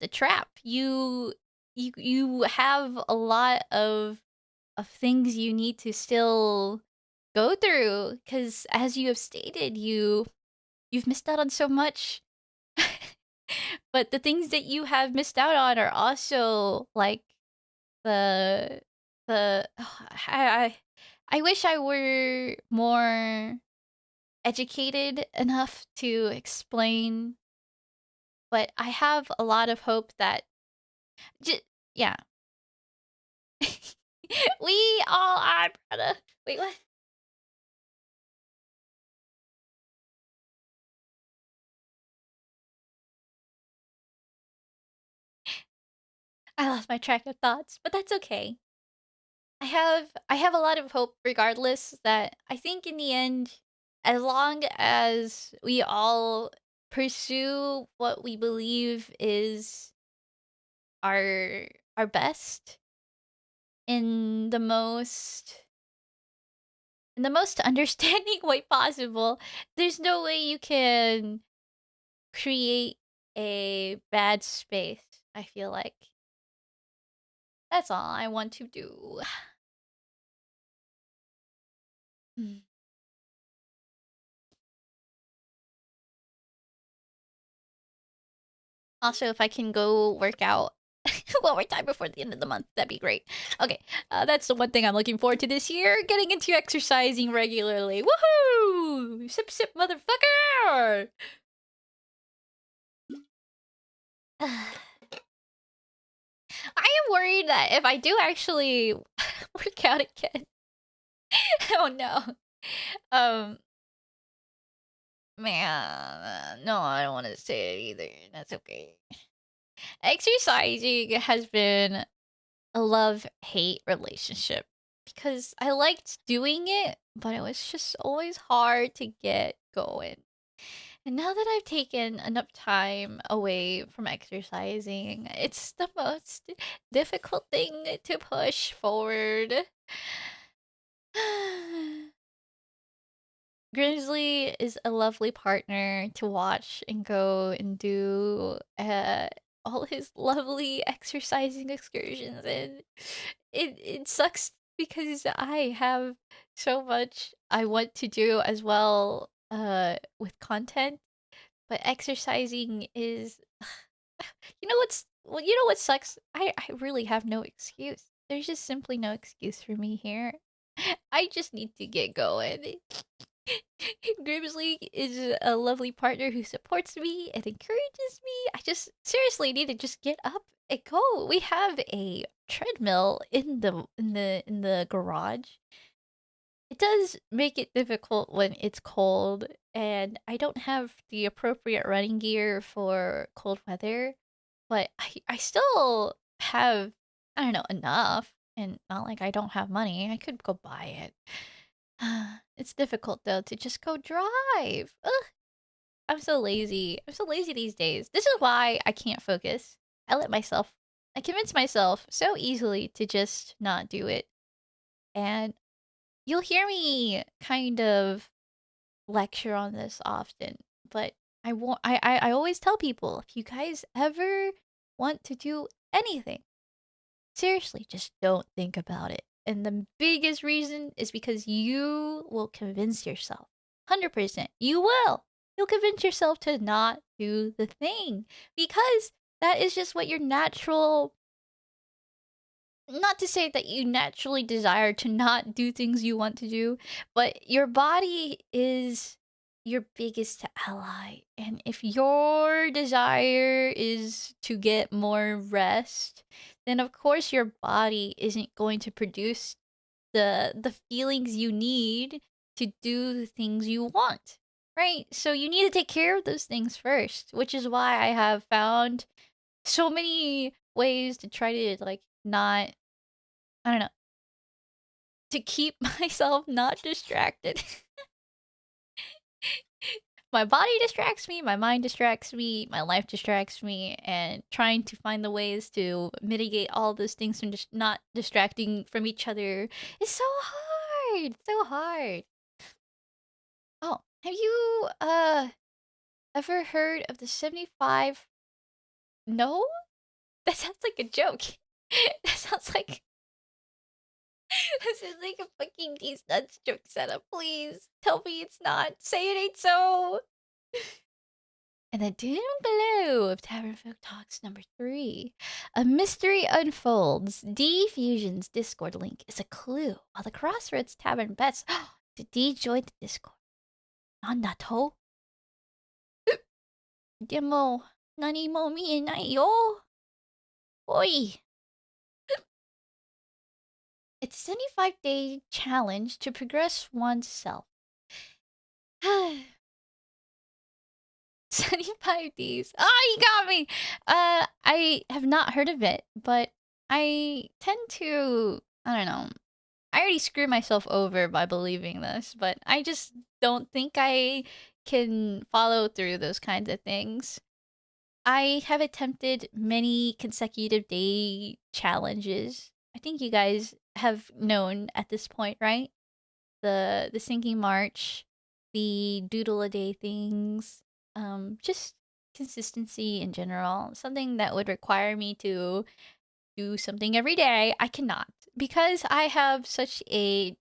the trap. You have a lot of things you need to still go through because as you have stated, you've missed out on so much. But the things that you have missed out on are also like the I wish I were more educated enough to explain, but I have a lot of hope that yeah. We all are, brother. Wait, what? I lost my track of thoughts, but that's okay. I have a lot of hope regardless that I think in the end, as long as we all pursue what we believe is our our best in the most understanding way possible, there's no way you can create a bad space, I feel like. That's all I want to do. Also, if I can go work out one more time before the end of the month, that'd be great. Okay, that's the one thing I'm looking forward to this year, getting into exercising regularly. Woohoo! Sip, sip, motherfucker! I am worried that if I do actually work out again, oh no. Um, man, no, I don't want to say it either. That's okay. Exercising has been a love-hate relationship because I liked doing it, but it was just always hard to get going. And now that I've taken enough time away from exercising, it's the most difficult thing to push forward. Grizzly is a lovely partner to watch and go and do all his lovely exercising excursions, and it sucks because I have so much I want to do as well with content, but exercising is you know what sucks? I really have no excuse. There's just simply no excuse for me here. I just need to get going. Grimsley is a lovely partner who supports me and encourages me. I just seriously need to just get up and go. We have a treadmill in the garage. It does make it difficult when it's cold, and I don't have the appropriate running gear for cold weather, but I still have, I don't know, enough, and not like I don't have money. I could go buy it. It's difficult though to just go drive. Ugh, I'm so lazy. I'm so lazy these days. This is why I can't focus. I convince myself so easily to just not do it. And you'll hear me kind of lecture on this often, but I always tell people, if you guys ever want to do anything, seriously, just don't think about it. And the biggest reason is because you will convince yourself. 100%. You will. You'll convince yourself to not do the thing because that is just what your natural, not to say that you naturally desire to not do things you want to do, but your body is your biggest ally. And if your desire is to get more rest, then of course your body isn't going to produce the feelings you need to do the things you want. Right? So you need to take care of those things first, which is why I have found so many ways to try to like not, I don't know, to keep myself not distracted. My body distracts me, my mind distracts me, my life distracts me, and trying to find the ways to mitigate all those things from just not distracting from each other is so hard. So hard. Oh, have you ever heard of the 75? No? That sounds like a joke. That sounds like this is like a fucking these nuts joke setup, please. Tell me it's not. Say it ain't so. And then down below of Tavernfolk Talks number 3, a mystery unfolds. D Fusion's Discord link is a clue, while the Crossroads Tavern bets to D join the Discord. Nandato? でも、何も見えないよ。おい。It's a 75-day challenge to progress oneself. 75 days. Oh, you got me! I have not heard of it, but I tend to, I don't know. I already screwed myself over by believing this, but I just don't think I can follow through those kinds of things. I have attempted many consecutive day challenges. I think you guys have known at this point, right? The sinking march, the doodle a day things, just consistency in general. Something that would require me to do something every day. I cannot because I have such a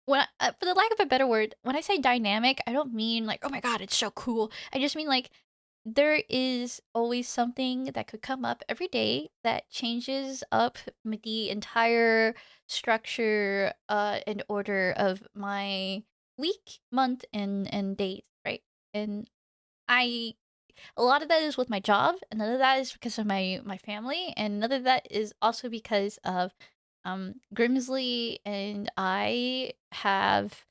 for the lack of a better word, when I say dynamic, I don't mean like, oh my god, it's so cool. I just mean like there is always something that could come up every day that changes up the entire structure and order of my week, month, and days, right? And I a lot of that is with my job, and none of that is because of my family, and none of that is also because of Grimsley and I have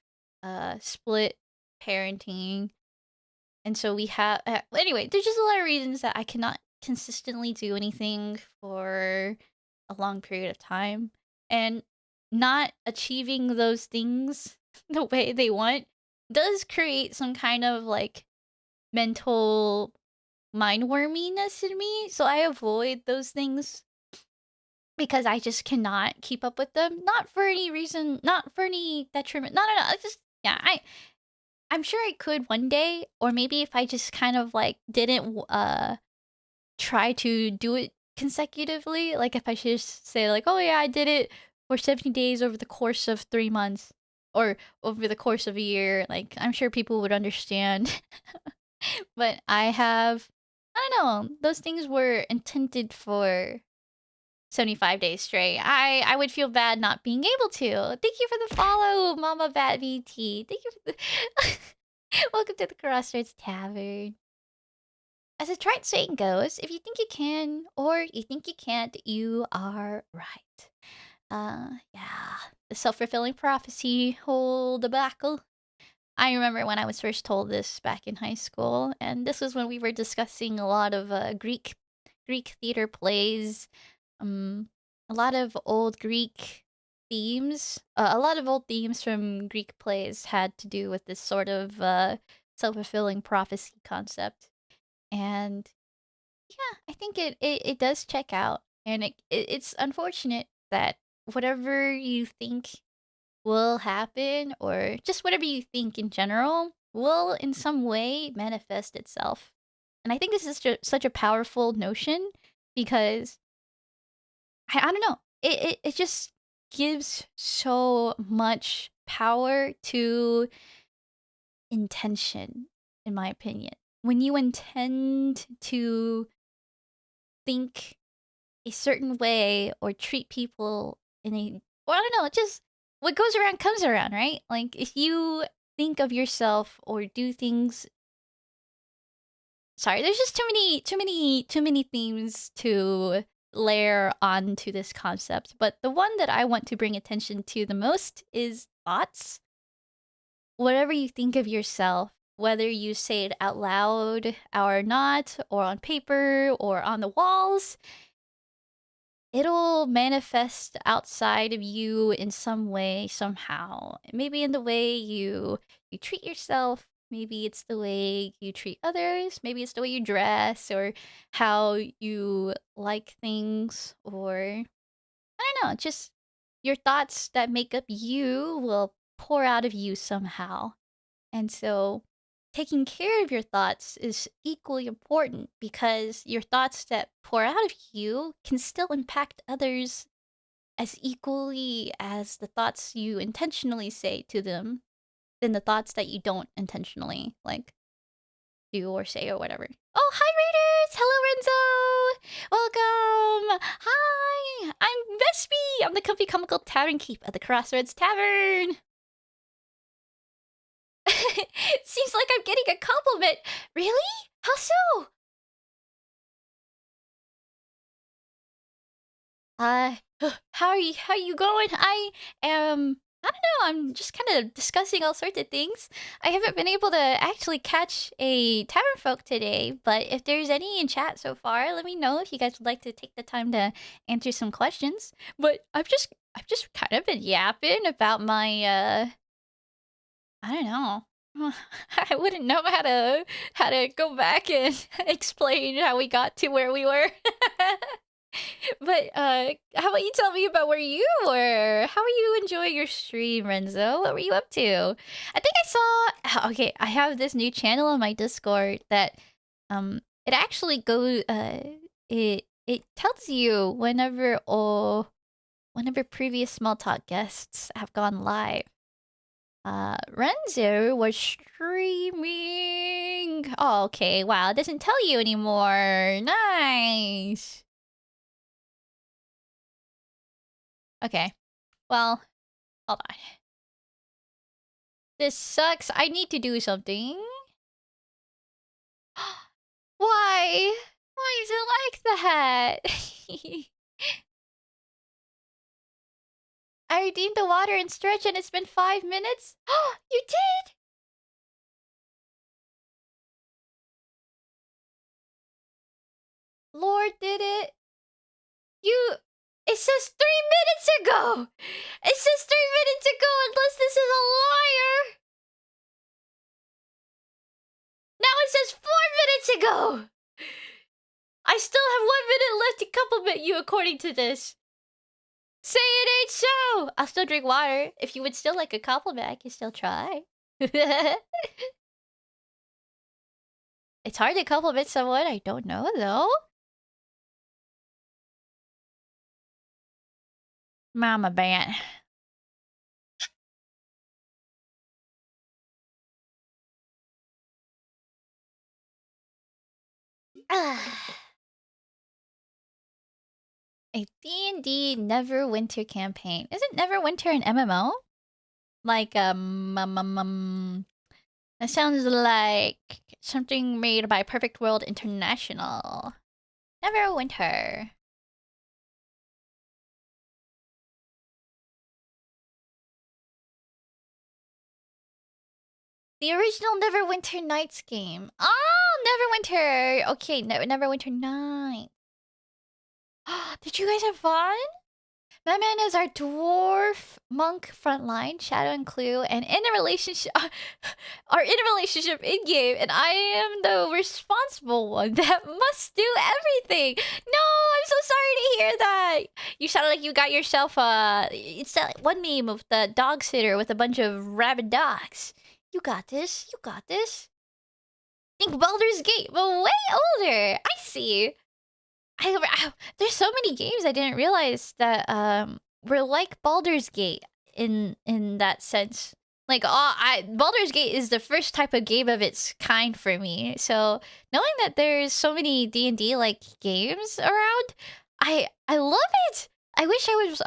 split parenting, and so we have anyway, there's just a lot of reasons that I cannot consistently do anything for a long period of time, and not achieving those things the way they want does create some kind of like mental mind worminess in me, so I avoid those things because I just cannot keep up with them. Not for any reason, not for any detriment. No, no, no. I just yeah, I'm sure I could one day, or maybe if I just kind of like didn't try to do it consecutively, like if I should just say like, oh yeah, I did it for 70 days over the course of 3 months or over the course of a year, like I'm sure people would understand. But I have, I don't know, those things were intended for 75 days straight. I would feel bad not being able to. Thank you for the follow, Mama Bat VT. Thank you for the welcome to the Crossroads Tavern. As a trite saying goes, if you think you can or you think you can't, you are right. Yeah, the self-fulfilling prophecy, whole debacle. I remember when I was first told this back in high school, and this was when we were discussing a lot of Greek theater plays, a lot of old Greek themes. A lot of old themes from Greek plays had to do with this sort of self-fulfilling prophecy concept, and yeah, I think it does check out, and it's unfortunate that whatever you think will happen, or just whatever you think in general, will in some way manifest itself. And I think this is such a powerful notion because I don't know. It just gives so much power to intention, in my opinion. When you intend to think a certain way or treat people in a, well, I don't know, just what goes around comes around, right? Like if you think of yourself or do things, sorry, there's just too many themes to layer onto this concept, but the one that I want to bring attention to the most is thoughts. Whatever you think of yourself, whether you say it out loud or not, or on paper or on the walls, it'll manifest outside of you in some way, somehow. Maybe in the way you treat yourself. Maybe it's the way you treat others. Maybe it's the way you dress or how you like things, or I don't know, just your thoughts that make up you will pour out of you somehow. And so taking care of your thoughts is equally important because your thoughts that pour out of you can still impact others as equally as the thoughts you intentionally say to them than the thoughts that you don't intentionally like do or say or whatever. Oh, hi Raiders! Hello Renzo! Welcome! Hi! I'm Vespy! I'm the comfy comical Tavern Keep at the Crossroads Tavern! Seems like I'm getting a compliment. Really? How so? Uh, how are you going? I don't know, I'm just kind of discussing all sorts of things. I haven't been able to actually catch a tavern folk today, but if there's any in chat so far, let me know if you guys would like to take the time to answer some questions. But I've just kind of been yapping about my I don't know. I wouldn't know how to go back and explain how we got to where we were. But how about you tell me about where you were? How are you enjoying your stream, Renzo? What were you up to? I think I saw. Okay, I have this new channel on my Discord that it actually goes it tells you whenever previous small talk guests have gone live. Renzo was streaming. Oh, okay. Wow, it doesn't tell you anymore. Nice. Okay. Well, hold on. This sucks. I need to do something. Why? Why is it like that? I redeemed the water and stretch and it's been 5 minutes? You did? Lord did it. You... It says 3 minutes ago! It says 3 minutes ago unless this is a liar! Now it says 4 minutes ago! I still have 1 minute left to compliment you according to this. Say it ain't so! I'll still drink water. If you would still like a compliment, I can still try. It's hard to compliment someone I don't know, though. Mama Bant. A D&D Neverwinter campaign. Isn't Neverwinter an MMO? Like, that sounds like something made by Perfect World International. Neverwinter. The original Neverwinter Nights game. Oh, Neverwinter! Okay, Neverwinter Nights. Did you guys have fun? Batman is our dwarf monk frontline, Shadow and Clue, and in a relationship, are in a relationship in game, and I am the responsible one that must do everything. No, I'm so sorry to hear that. You sounded like you got yourself it's that one meme of the dog sitter with a bunch of rabid dogs. You got this. You got this. Think Baldur's Gate, but way older. I see. There's so many games I didn't realize that we're like Baldur's Gate in that sense. Like, Baldur's Gate is the first type of game of its kind for me. So knowing that there's so many D&D like games around, I love it. I wish I was.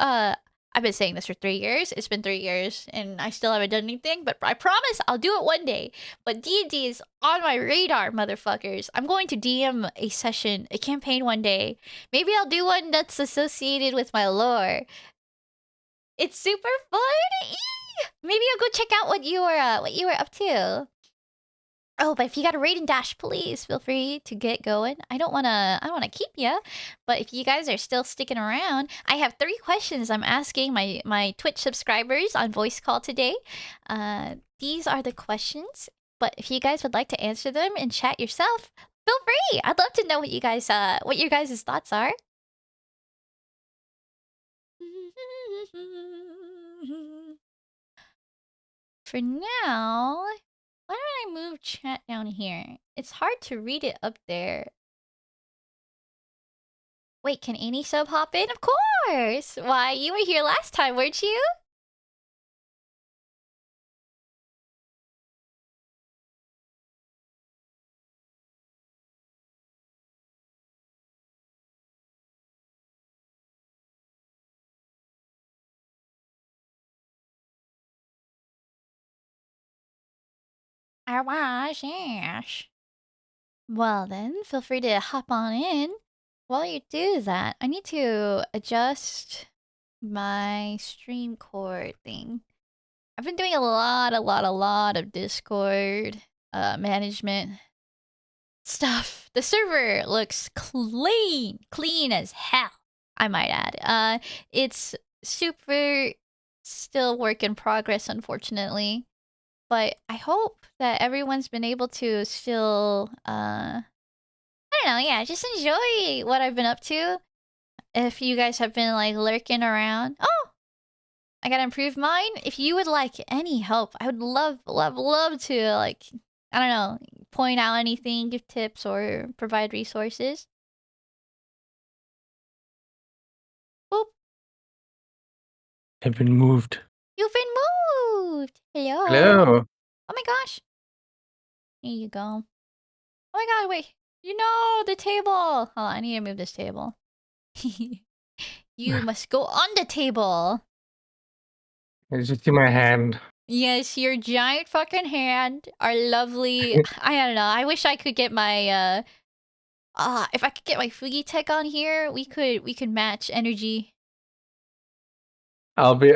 I've been saying this for 3 years. It's been 3 years, and I still haven't done anything. But I promise I'll do it one day. But D&D is on my radar, motherfuckers. I'm going to DM a session, a campaign one day. Maybe I'll do one that's associated with my lore. It's super fun. Eee! Maybe I'll go check out what you were up to. Oh, but if you got a raid and dash, please feel free to get going. I don't wanna keep you, but if you guys are still sticking around, I have 3 questions I'm asking my Twitch subscribers on voice call today. These are the questions, but if you guys would like to answer them in chat yourself, feel free. I'd love to know what your guys' thoughts are. For now, why don't I move chat down here? It's hard to read it up there. Wait, can any sub hop in? Of course! Why, you were here last time, weren't you? I was, yes. Well then, feel free to hop on in. While you do that, I need to adjust my stream cord thing. I've been doing a lot of Discord management stuff. The server looks clean as hell, I might add. It's super still work in progress, unfortunately. But I hope that everyone's been able to still, I don't know, yeah, just enjoy what I've been up to. If you guys have been, like, lurking around. Oh! I gotta improve mine. If you would like any help, I would love to, like, I don't know, point out anything, give tips, or provide resources. Boop. I've been moved. You've been moved! Hello? Hello. Oh my gosh. Here you go. Oh my god, wait. You know, the table! Hold on, I need to move this table. You must go on the table! It's just in my hand. Yes, your giant fucking hand, our lovely... I don't know, I wish I could get my, if I could get my Fugi tech on here, we could match energy. I'll be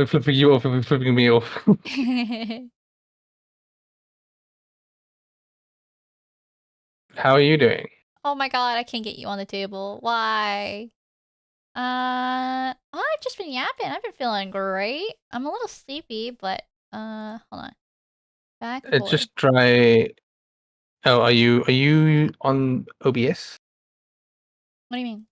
flipping you off and be flipping me off. How are you doing? Oh my god, I can't get you on the table. Why? I've just been yapping. I've been feeling great. I'm a little sleepy, but hold on. Backboard. Just try. Oh, are you on OBS What do you mean?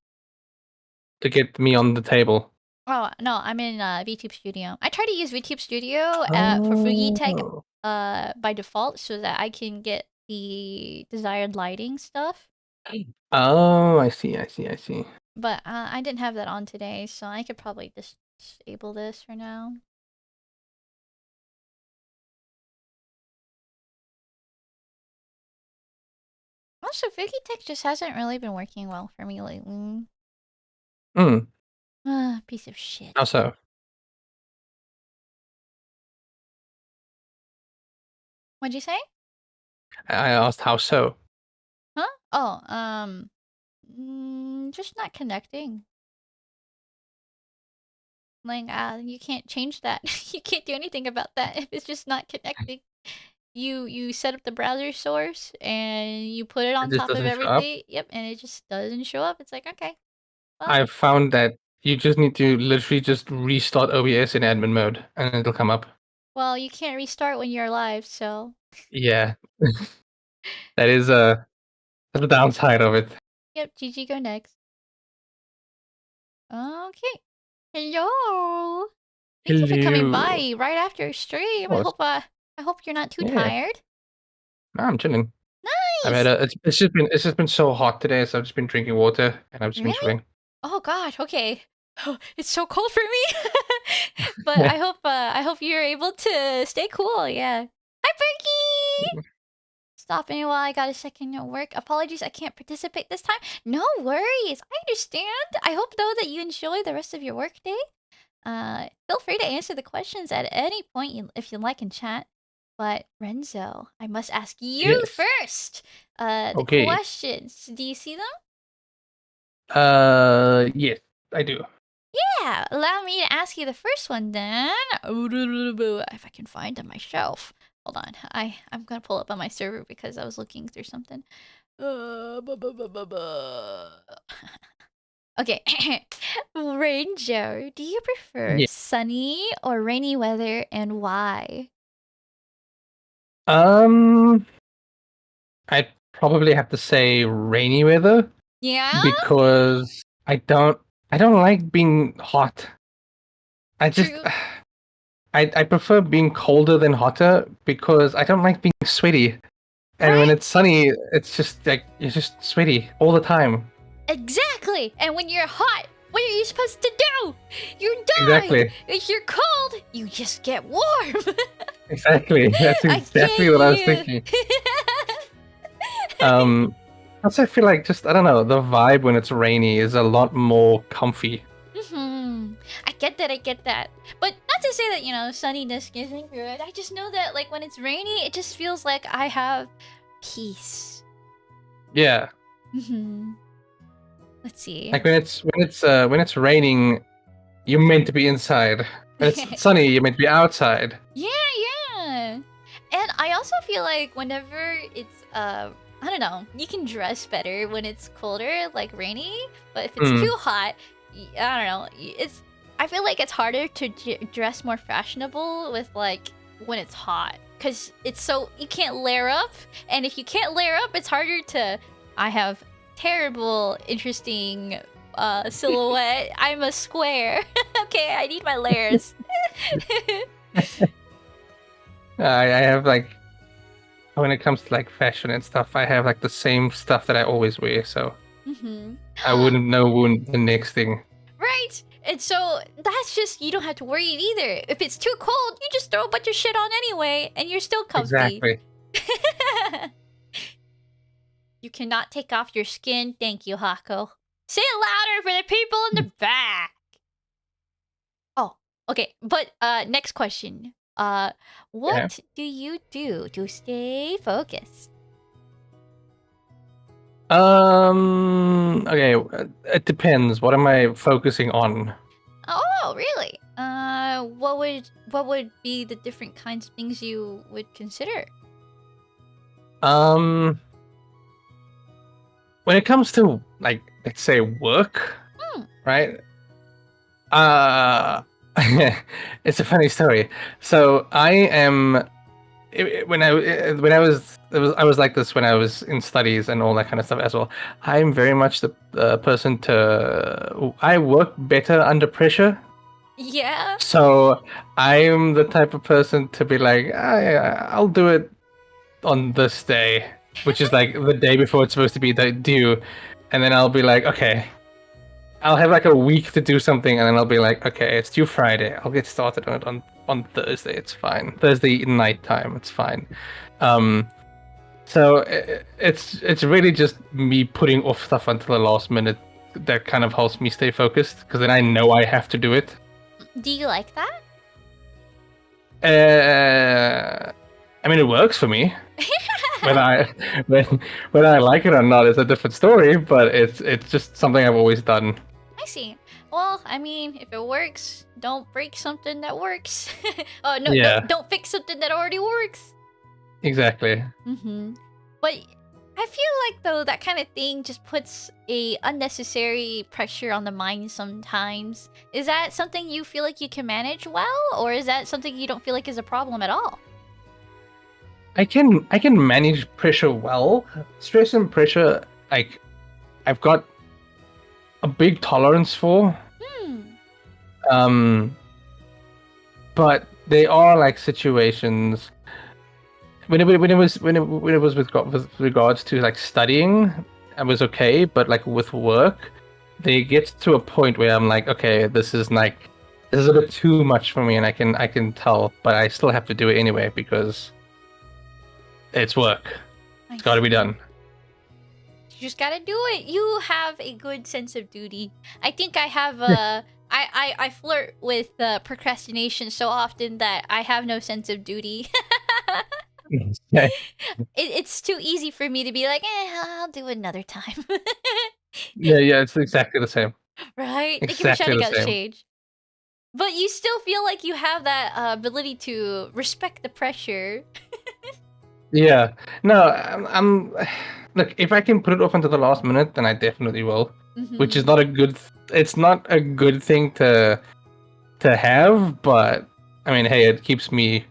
to get me on the table? Oh no, I'm in VTube Studio. I try to use VTube Studio for Fugi Tech by default so that I can get the desired lighting stuff. Oh, I see. But I didn't have that on today, so I could probably just disable this for now. Also, Fugi Tech just hasn't really been working well for me lately. Piece of shit. How so? What'd you say? I asked how so. Huh? Oh, just not connecting. Like, you can't change that. You can't do anything about that if it's just not connecting. You set up the browser source and you put it on top of everything. Yep, and it just doesn't show up. It's like, okay. Well, I've found that you just need to literally just restart OBS in admin mode and it'll come up. well, you can't restart when you're live, so. Yeah. That is the downside of it. Yep, GG, go next. Okay. Hello. Thank you for coming by right after stream. I hope you're not too tired. No, I'm chilling. Nice. I've had it's just been so hot today, so I've just been drinking water and I've just been chilling. Oh gosh, okay. It's so cold for me. But I hope you're able to stay cool. Yeah. Hi, Berkey. Stopping while I got a second at work. Apologies, I can't participate this time. No worries. I understand. I hope though that you enjoy the rest of your workday. Feel free to answer the questions at any point if you like in chat. But Renzo, I must ask you Yes. first. The Okay. questions. Do you see them? Yes, I do. Yeah, allow me to ask you the first one then. If I can find on my shelf. Hold on. I'm gonna pull up on my server because I was looking through something. Okay. Ranger, do you prefer Yeah. sunny or rainy weather and why? I'd probably have to say rainy weather Yeah? because I don't like being hot. I just True. I prefer being colder than hotter because I don't like being sweaty. And when Right? it's sunny, it's just like you're just sweaty all the time. Exactly. And when you're hot, what are you supposed to do? You die. Exactly. If you're cold, you just get warm. Exactly. That's I exactly what I was get thinking. you. Also, I feel like just I don't know, the vibe when it's rainy is a lot more comfy. I get that, I get that. But not to say that, sunniness isn't good. I just know that, like, when it's rainy, it just feels like I have peace. Yeah. Let's see. Like when it's raining, you're meant to be inside. When it's sunny, you're meant to be outside. Yeah, yeah. And I also feel like whenever it's I don't know, you can dress better when it's colder, like rainy, but if it's too hot, I don't know, I feel like it's harder to dress more fashionable with like when it's hot cuz it's so you can't layer up, and if you can't layer up, it's harder to I have terrible interesting silhouette. I'm a square. Okay, I need my layers. I have like when it comes to like fashion and stuff, I have like the same stuff that I always wear, so I wouldn't know the next thing. Right. And so that's just you don't have to worry either. If it's too cold, you just throw a bunch of shit on anyway, and you're still comfy. Exactly. You cannot take off your skin. Thank you, Hako. Say it louder for the people in the back. Oh, okay. But next question. What do you do to stay focused? Okay, it depends. What am I focusing on? Oh, really? What would be the different kinds of things you would consider? When it comes to like let's say work, right? It's a funny story. So I am when I was like this when I was in studies and all that kind of stuff as well. I'm very much the person I work better under pressure. Yeah. So I'm the type of person to be like, I'll do it on this day, which is like the day before it's supposed to be due, and then I'll be like, okay, I'll have like a week to do something, and then I'll be like, okay, it's due Friday. I'll get started on it on Thursday. It's fine. Thursday nighttime. It's fine. So it's really just me putting off stuff until the last minute that kind of helps me stay focused because then I know I have to do it. Do you like that? I mean, it works for me. When I like it or not is a different story, but it's just something I've always done. I see. Well, I mean, if it works, don't break something that works. Oh no, Yeah. don't fix something that already works. Exactly. But I feel like though that kind of thing just puts a unnecessary pressure on the mind sometimes. Is that something you feel like you can manage well, or is that something you don't feel like is a problem at all? I can manage pressure well. Stress and pressure, like I've got a big tolerance for. But there are like situations when it was with regards to like studying, I was okay, but like with work, they get to a point where I'm like, okay, this is a bit too much for me, and I can tell, but I still have to do it anyway because it's work. I It's got to be see. done. You just gotta do it. You have a good sense of duty. I think I have a. I flirt with procrastination so often that I have no sense of duty. Yeah, It's too easy for me to be like, I'll do it another time. yeah, it's exactly the same. Right? Thank you for Exactly shouting the out same. Shade. But you still feel like you have that ability to respect the pressure. Yeah. No, look, if I can put it off until the last minute, then I definitely will. Which is Mm-hmm. not a good. It's not a good thing to have, but I mean, hey, it keeps me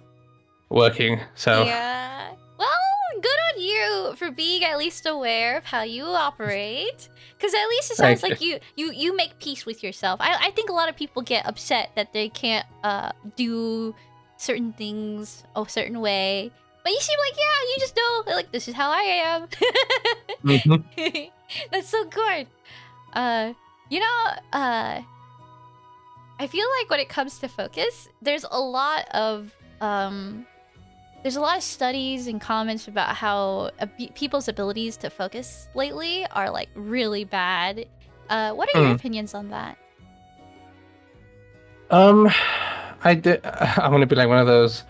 working. So Yeah. Well, good on you for being at least aware of how you operate. Because at least it sounds thank you. like you make peace with yourself. I think a lot of people get upset that they can't do certain things a certain way. But you seem like, yeah, you just know, like, this is how I am. Hmm. That's so good. Uh, you know, I feel like when it comes to focus, there's a lot of studies and comments about how people's abilities to focus lately are like really bad. What are your Mm. opinions on that? Um, I did. I want to be like one of those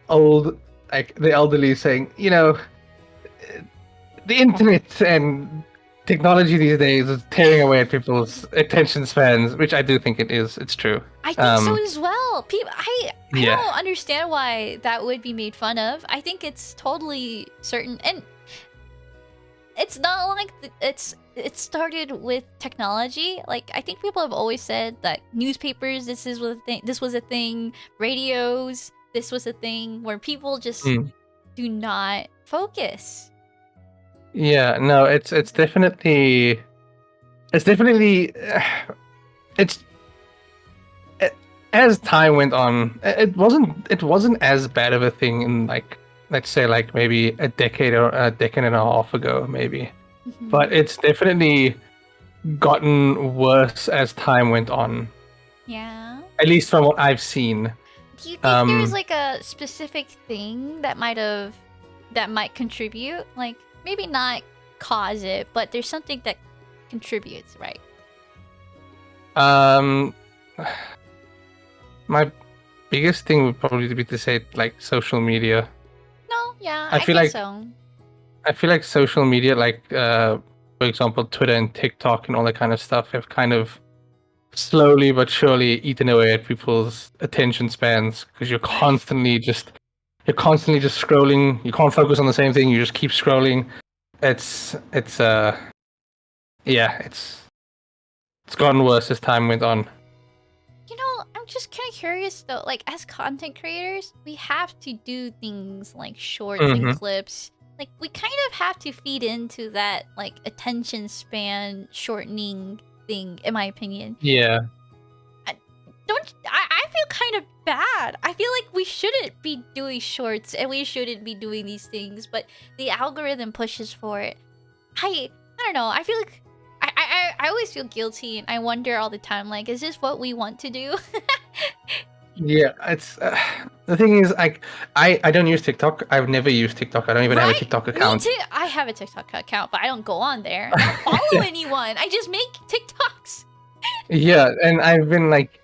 old, like the elderly saying, the internet and technology these days is tearing away at people's attention spans, which I do think it is. It's true. I think so as well. I Yeah. don't understand why that would be made fun of. I think it's totally certain, and it's not like it started with technology. Like I think people have always said that newspapers, this was a thing, radios, this was a thing where people just Mm. do not focus. Yeah. No, it's definitely it's definitely it's it, as time went on, it wasn't as bad of a thing in like, let's say, like maybe a decade or a decade and a half ago, maybe. But Mhm. it's definitely gotten worse as time went on. Yeah. At least from what I've seen. Do you think there's Um, like a specific thing that might contribute? Like maybe not cause it, but there's something that contributes, right? um, my biggest thing would probably be to say like social media. No, yeah, I I feel guess like so. social media, like for example, Twitter and TikTok and all that kind of stuff, have kind of slowly but surely eaten away at people's attention spans because Right. you're constantly just scrolling. You can't focus on the same thing. You just keep scrolling. It's yeah, it's gotten worse as time went on. You know, I'm just kind of curious though. Like, as content creators, we have to do things like shorts and Hmm. clips. Like, we kind of have to feed into that, like, attention span shortening thing, in my opinion. Yeah. I, I feel kind of bad. I feel like we shouldn't be doing shorts and we shouldn't be doing these things, but the algorithm pushes for it. I don't know. I feel like I always feel guilty and I wonder all the time, like, is this what we want to do? Yeah, it's the thing is, I don't use TikTok. I've never used TikTok. I don't even have a Right? TikTok Me account. too. I have a TikTok account, but I don't go on there. I don't follow anyone. I just make TikToks. Yeah, and I've been like,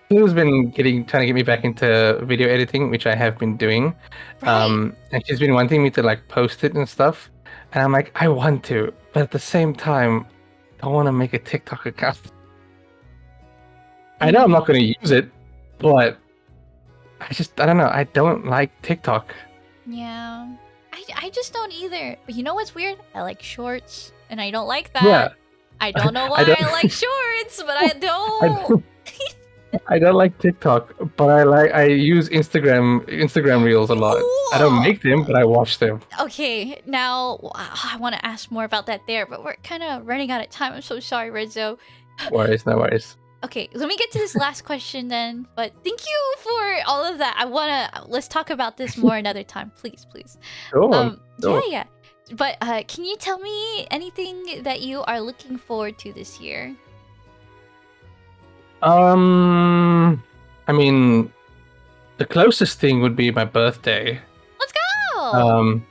Clue's been trying to get me back into video editing, which I have been doing. Right. And she's been wanting me to like post it and stuff, and I'm like, I want to, but at the same time, I don't want to make a TikTok account. I know I'm not Mm, going to use it, but I don't know. I don't like TikTok. yeah. I just don't either. But you know what's weird? I like shorts, and I don't like Yeah, that. I don't know I why don't. I like shorts, but I I don't. don't. I don't like TikTok, but I use Instagram Reels a lot. I don't Ooh. make them, but I watch them. Okay, now I want to ask more about that there, but we're kind of running out of time. I'm so sorry, Rizzo. No worries, no worries. Okay, let me get to this last question then. But thank you for all of that. Let's talk about this more another time, please, please. Sure, Yeah, sure. yeah. But can you tell me anything that you are looking forward to this year? I mean, the closest thing would be my birthday. Let's go! Um,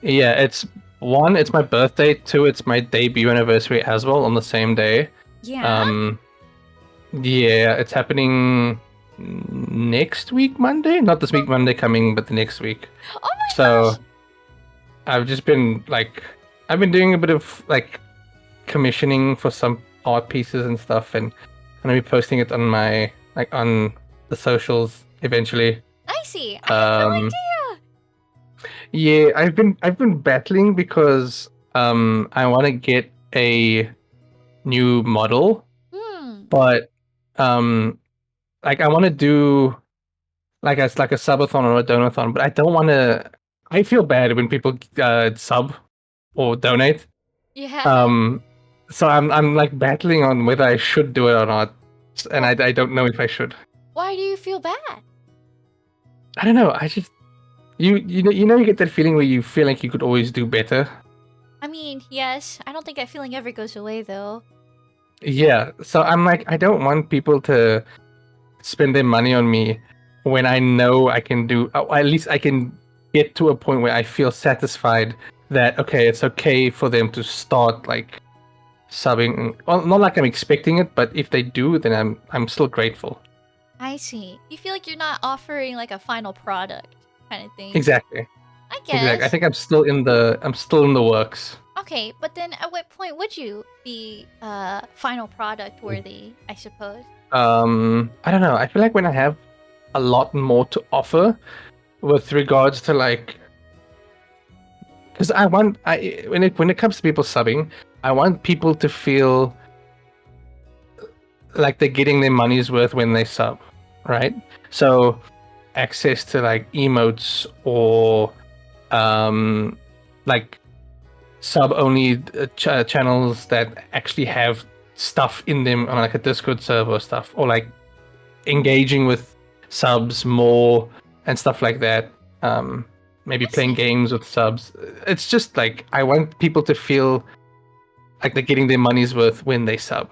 yeah, it's my birthday. Two, it's my debut anniversary as well on the same day. Yeah? Um, yeah, it's happening next week, Monday. Not this week, Monday coming, but the next week. Oh my So gosh! I've just been like, I've been doing a bit of like commissioning for some art pieces and stuff, and I'm gonna be posting it on my on the socials eventually. I see. I had no idea. Yeah, I've been battling because I want to get a new model, but um like I want to do like a subathon or a donathon, but I don't want to. I feel bad when people sub or donate. Yeah. Um, so I'm like battling on whether I should do it or not, and I don't know if I should. Why do you feel bad? I don't know. I just you get that feeling where you feel like you could always do better. I mean, yes. I don't think that feeling ever goes away, though. Yeah, so I'm like, I don't want people to spend their money on me when I know I can do, or at least I can get to a point where I feel satisfied that, okay, it's okay for them to start like subbing. Well, not like I'm expecting it, but if they do, then I'm still grateful. I see. You feel like you're not offering like a final product kind of thing. Exactly. I Exactly. I guess. think I'm still in the works. Okay, but then at what point would you be final product worthy, I suppose? I don't know. I feel like when I have a lot more to offer with regards to like, because when it comes to people subbing, I want people to feel like they're getting their money's worth when they sub, right? So access to like emotes or like sub only channels that actually have stuff in them on like a Discord server or stuff, or like engaging with subs more and stuff like that. Maybe I playing see. games with subs. It's just like I want people to feel like they're getting their money's worth when they sub.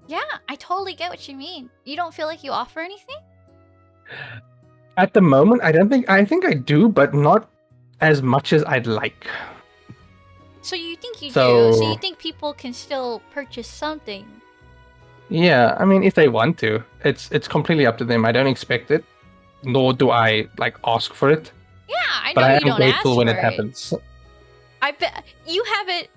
Yeah, I totally get what you mean. You don't feel like you offer anything? At the moment, I think I do, but not as much as I'd like. So you think you do? So you So think people can still purchase something? yeah, I mean, if they want to, it's completely up to them. I don't expect it, nor do I like ask for it. Yeah, I But know I you am don't grateful ask when for it it. happens. I bet you haven't.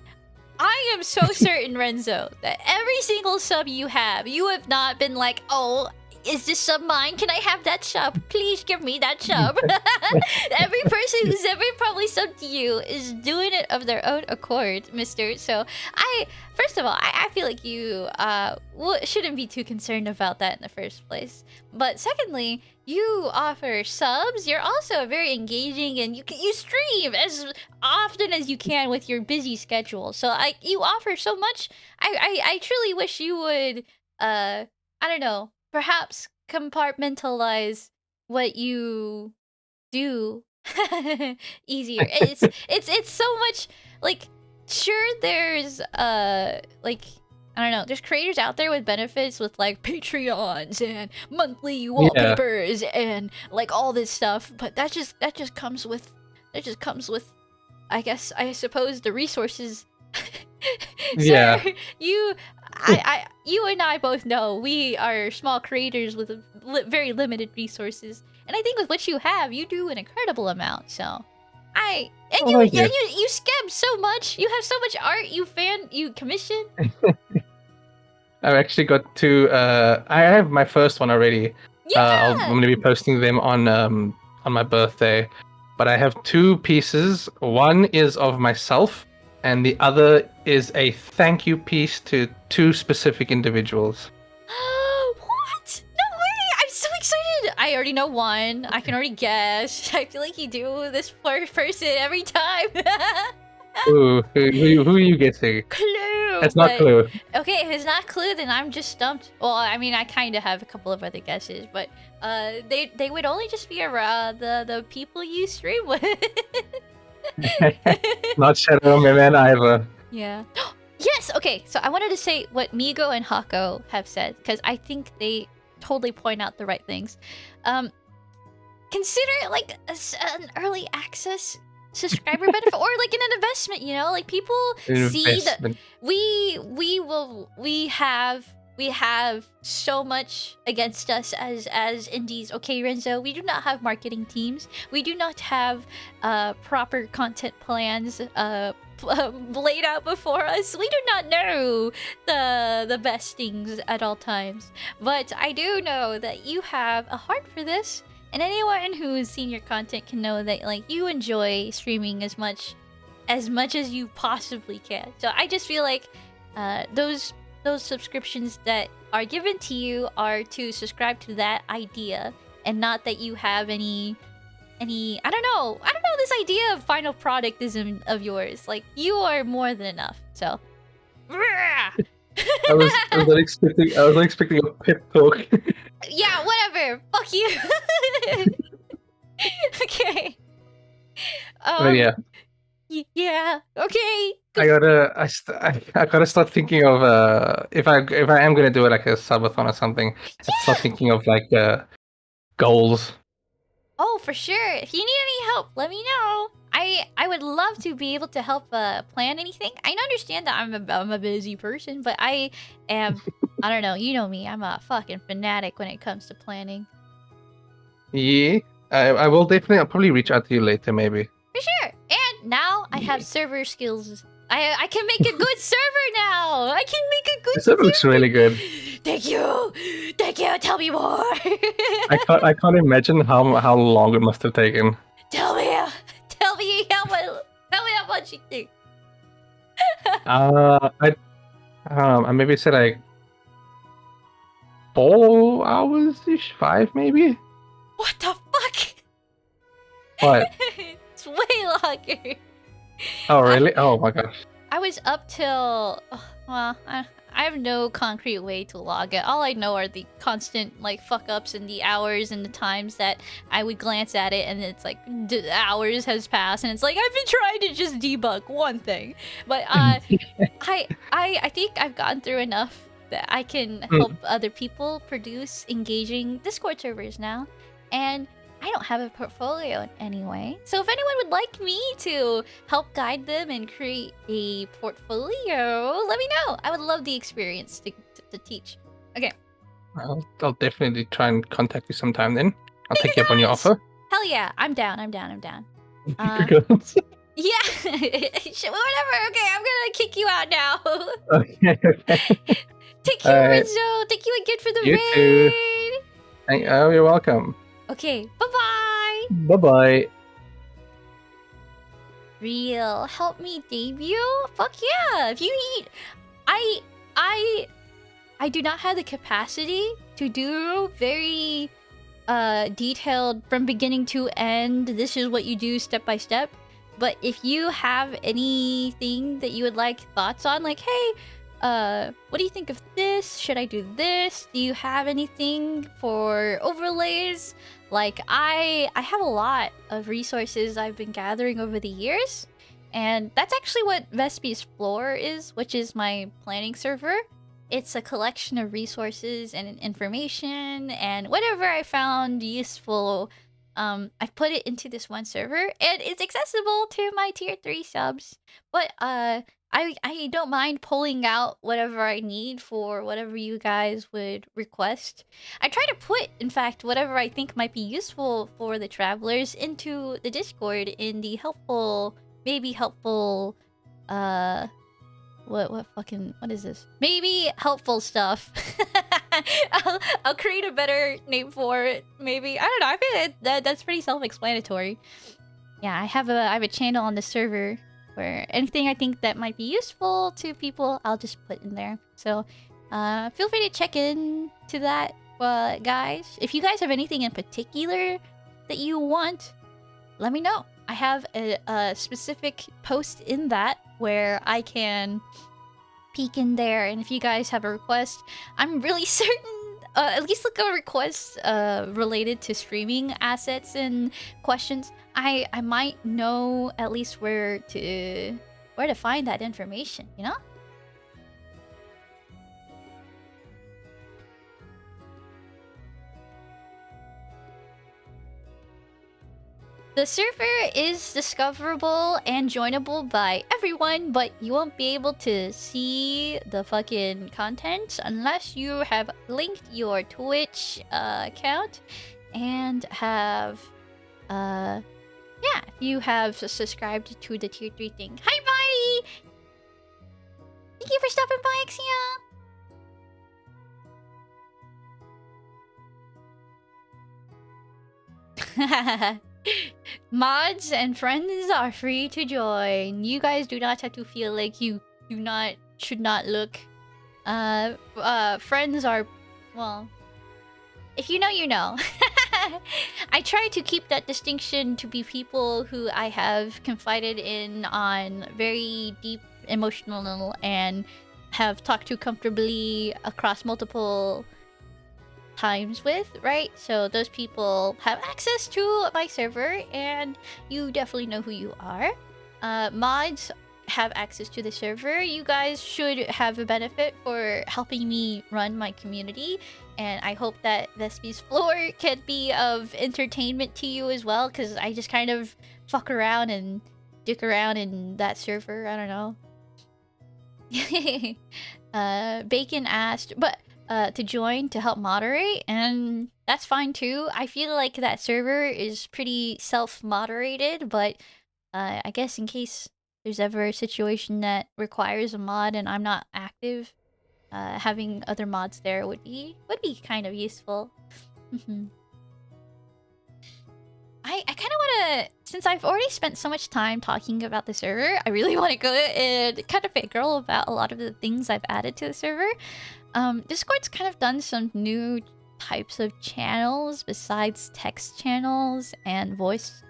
I am so certain, Renzo, that every single sub you have not been like, oh, is this sub mine? Can I have that sub? Please give me that sub. Every person who's ever probably subbed to you is doing it of their own accord, mister. So first of all, I feel like you shouldn't be too concerned about that in the first place. But secondly, you offer subs. You're also very engaging, and you stream as often as you can with your busy schedule. So you offer so much. I truly wish you would I don't know, perhaps compartmentalize what you do easier. It's so much like sure there's like I don't know, there's creators out there with benefits with like Patreons and monthly Yeah, wallpapers and like all this stuff, but that just comes with I suppose the resources. Sir, yeah. you you and I both know we are small creators with very limited resources, and I think with what you have, you do an incredible amount. So, Oh, thank you. you scam so much. You have so much art. You commission. I've actually got two. I have my first one already. I'm Yeah. going to be posting them on my birthday. But I have two pieces. One is of myself, and the other is a thank you piece to two specific individuals. What? No way! I'm so excited. I already know one. I can already guess. I feel like you do this first person every time. Who are you guessing? Clue, It's not but Clue. okay, if it's not Clue, then I'm just stumped. Well, I mean, I kind of have a couple of other guesses, but they would only just be around the people you stream with. Not Shadow Man either. Yeah. Yes. Okay. So I wanted to say what Migo and Hako have said because I think they totally point out the right things. Consider it like an early access subscriber benefit or like an investment. You know, like people see that Investment. we have so much against us as indies. Okay, Renzo, we do not have marketing teams. We do not have proper content plans laid out before us. We do not know the best things at all times. But I do know that you have a heart for this, and anyone who has seen your content can know that like you enjoy streaming as much as you possibly can. So I just feel like those subscriptions that are given to you are to subscribe to that idea and not that you have any I don't know this idea of final productism of yours. Like you are more than enough. So I was not expecting a pep talk. yeah, whatever. Fuck you. Okay. But yeah, Yeah. Okay. I gotta start thinking of if I am gonna do it like a subathon or something, I have to start thinking of like goals. Oh, for sure. If you need any help, let me know. I would love to be able to help plan anything. I understand that I'm a busy person, but I am I don't know, you know me. I'm a fucking fanatic when it comes to planning. Yeah, I will definitely. I'll probably reach out to you later, maybe. For sure. And now I have server skills. I can make a good server now. I can make a good The server looks really good. Thank you. Thank you. Tell me more. I can't imagine how long it must have taken. Tell me how much you think. I maybe said like 4 hours ish, 5 maybe. What the fuck? What? It's way longer. Oh really? Oh my gosh. I was up till well, I have no concrete way to log it. All I know are the constant like fuck ups and the hours and the times that I would glance at it and it's like hours has passed and it's like I've been trying to just debug one thing, but I think I've gotten through enough that I can help other people produce engaging Discord servers now, and I don't have a portfolio anyway. So if anyone would like me to help guide them and create a portfolio, let me know. I would love the experience to teach. Okay. I'll definitely try and contact you sometime then. I'll take you up on your offer. Hell yeah, I'm down. Girls. Yeah, whatever. Okay, I'm gonna kick you out now. Okay. Take care, Renzo. Thank you again for the You raid. too. Oh, you're welcome. Okay, bye-bye. Bye-bye. Real, help me debut? Fuck yeah! If you need, I do not have the capacity to do very detailed from beginning to end. This is what you do step by step. But if you have anything that you would like thoughts on, like, hey, what do you think of this? Should I do this? Do you have anything for overlays? Like, I have a lot of resources I've been gathering over the years, and that's actually what Vespy's Floor is, which is my planning server. It's a collection of resources and information, and whatever I found useful, I've put it into this one server, and it's accessible to my tier 3 subs. But I don't mind pulling out whatever I need for whatever you guys would request. I try to put, in fact, whatever I think might be useful for the travelers into the Discord in the maybe helpful, what is this? Maybe helpful stuff. I'll create a better name for it. Maybe, I don't know. I feel that's pretty self-explanatory. Yeah, I have a channel on the server where anything I think that might be useful to people, I'll just put in there. So, feel free to check in to that, guys. If you guys have anything in particular that you want, let me know. I have a specific post in that where I can peek in there, and if you guys have a request, I'm really certain at least like a request related to streaming assets and questions, I might know at least where to find that information, you know? The server is discoverable and joinable by everyone, but you won't be able to see the fucking content unless you have linked your Twitch account and have yeah, if you have subscribed to the tier 3 thing. Hi buddy! Thank you for stopping by, Exia! Mods and friends are free to join. You guys do not have to feel like you should not look. Friends are, well, if you know, you know. I try to keep that distinction to be people who I have confided in on very deep emotional and have talked to comfortably across multiple times with, right? So those people have access to my server and you definitely know who you are. Mods have access to the server. You guys should have a benefit for helping me run my community, and I hope that Vespy's floor can be of entertainment to you as well, because I just kind of fuck around and dick around in that server. I don't know. Bacon asked, but to join to help moderate, and that's fine too. I feel like that server is pretty self-moderated, but I guess in case there's ever a situation that requires a mod and I'm not active, having other mods there would be kind of useful. I kind of want to, since I've already spent so much time talking about the server, I really want to go and kind of fangirl about a lot of the things I've added to the server. Discord's kind of done some new types of channels besides text channels and voice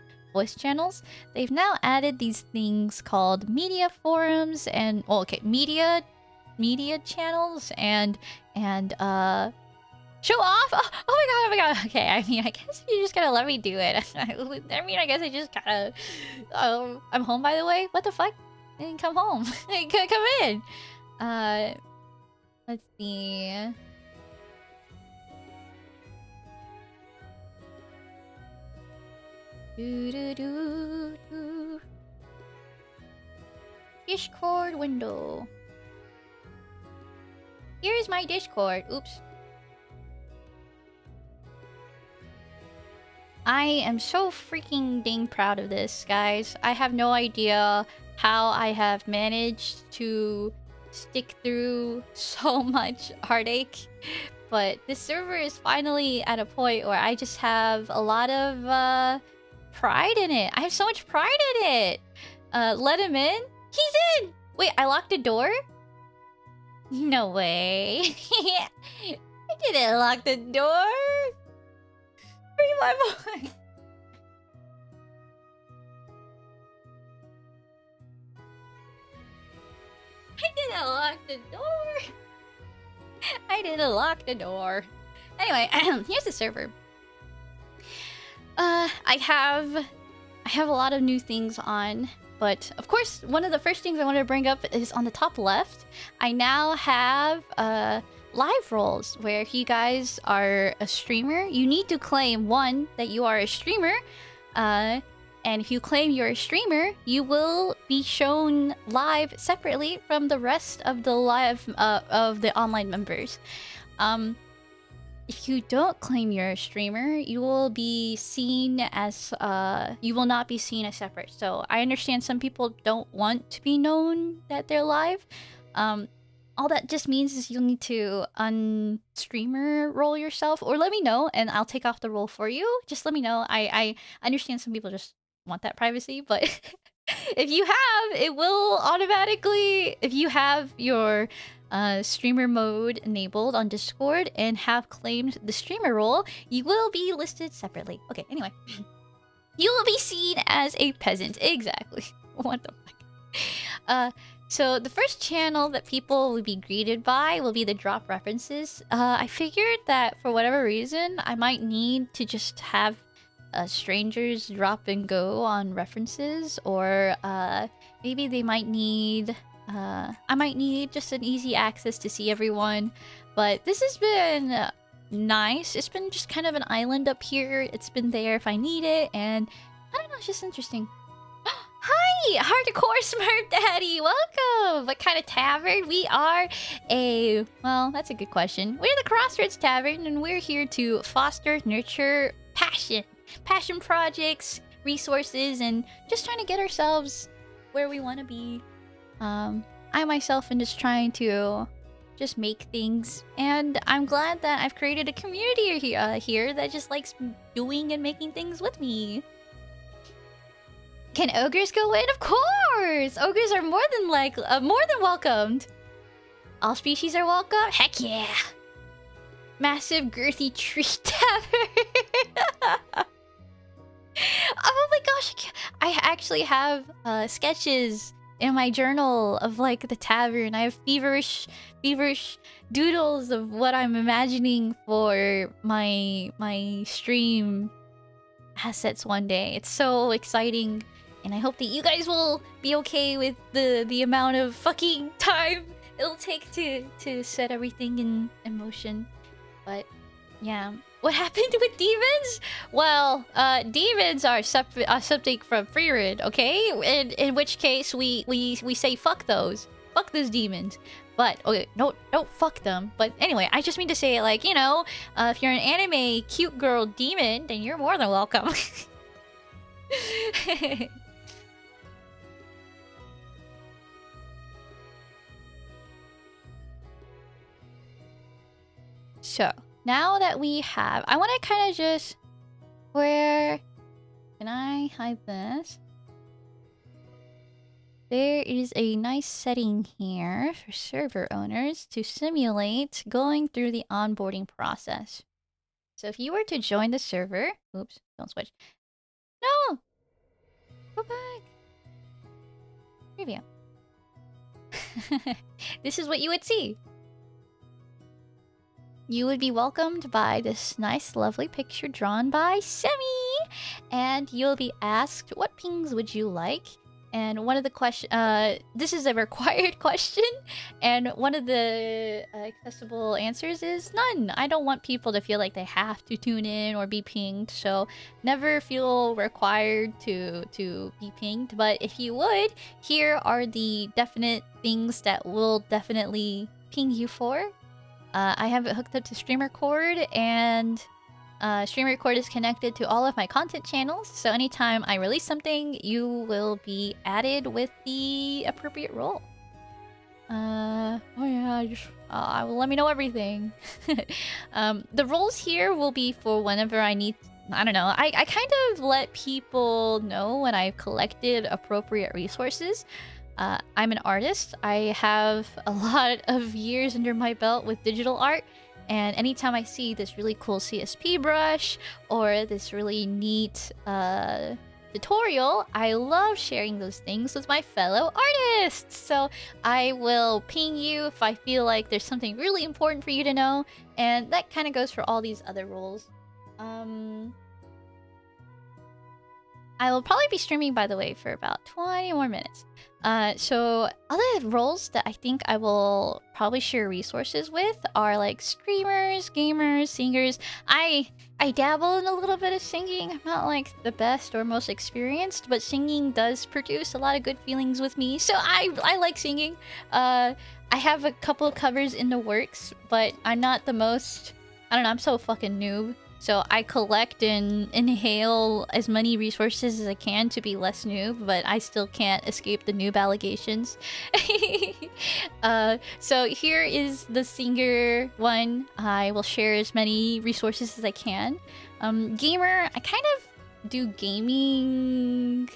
channels. They've now added these things called media forums and, well, okay, media channels and show off. Oh my god. Okay, I mean, I guess you just gotta let me do it. I mean, I guess I just gotta. I'm home, by the way. What the fuck? Come home. Come in. Let's see. Discord window. Here is my Discord. Oops. I am so freaking dang proud of this, guys. I have no idea how I have managed to stick through so much heartache, but this server is finally at a point where I just have a lot of pride in it. I have so much pride in it. Let him in. He's in. Wait, I locked the door? No way. I didn't lock the door. Free my boy. I didn't lock the door. I didn't lock the door. Anyway, here's the server. I have a lot of new things on, but of course, one of the first things I want to bring up is on the top left. I now have live roles where if you guys are a streamer, you need to claim one that you are a streamer, and if you claim you're a streamer, you will be shown live separately from the rest of the of the online members. If you don't claim you're a streamer, you will be seen as you will not be seen as separate. So I understand some people don't want to be known that they're live. All that just means is you'll need to unstreamer role yourself, or let me know and I'll take off the role for you. Just let me know. I understand some people just want that privacy, but if you have, it will automatically, if you have your streamer mode enabled on Discord and have claimed the streamer role, you will be listed separately. Okay, anyway. You will be seen as a peasant. Exactly. What the fuck? So the first channel that people will be greeted by will be the drop references. I figured that for whatever reason, I might need to just have strangers drop and go on references, or maybe they might need. I might need just an easy access to see everyone. But this has been nice. It's been just kind of an island up here. It's been there if I need it, and I don't know, it's just interesting. Hi, Hardcore Smurf Daddy, welcome! What kind of tavern? We are well, that's a good question. We're the Crossroads Tavern, and we're here to foster, nurture passion. Passion projects, resources, and just trying to get ourselves where we want to be. I myself am just trying to just make things, and I'm glad that I've created a community here that just likes doing and making things with me. Can ogres go in? Of course! Ogres are more than welcomed. All species are welcome? Heck yeah! Massive girthy tree tavern. Oh my gosh! I actually have sketches in my journal of like the tavern. I have feverish doodles of what I'm imagining for my stream assets one day. It's so exciting. And I hope that you guys will be okay with the amount of fucking time it'll take to set everything in motion. But yeah, what happened with demons? Well, demons are something from Freerid, okay? In which case we say fuck those demons. But okay, don't fuck them. But anyway, I just mean to say, like, you know, if you're an anime cute girl demon, then you're more than welcome. So, now that we have... I want to kind of just... Where... Can I hide this? There is a nice setting here for server owners to simulate going through the onboarding process. So if you were to join the server... Oops, don't switch. No! Go back! Preview. This is what you would see. You would be welcomed by this nice, lovely picture drawn by Semi! And you'll be asked, what pings would you like? And one of the questions... this is a required question. And one of the accessible answers is none. I don't want people to feel like they have to tune in or be pinged. So never feel required to be pinged. But if you would, here are the definite things that will definitely ping you for. I have it hooked up to StreamRecord, and StreamRecord is connected to all of my content channels, so anytime I release something, you will be added with the appropriate role. Oh yeah, I will let me know everything. The roles here will be for whenever I need... I don't know. I kind of let people know when I've collected appropriate resources. I'm an artist. I have a lot of years under my belt with digital art, and anytime I see this really cool CSP brush or this really neat tutorial, I love sharing those things with my fellow artists. So I will ping you if I feel like there's something really important for you to know, and that kind of goes for all these other roles. I will probably be streaming, by the way, for about 20 more minutes. So other roles that I think I will probably share resources with are like streamers, gamers, singers. I dabble in a little bit of singing. I'm not like the best or most experienced, but singing does produce a lot of good feelings with me. So I like singing. I have a couple of covers in the works, but I'm not the most... I don't know, I'm so fucking noob. So I collect and inhale as many resources as I can to be less noob, but I still can't escape the noob allegations. So here is the singer one. I will share as many resources as I can. Gamer, I kind of do gaming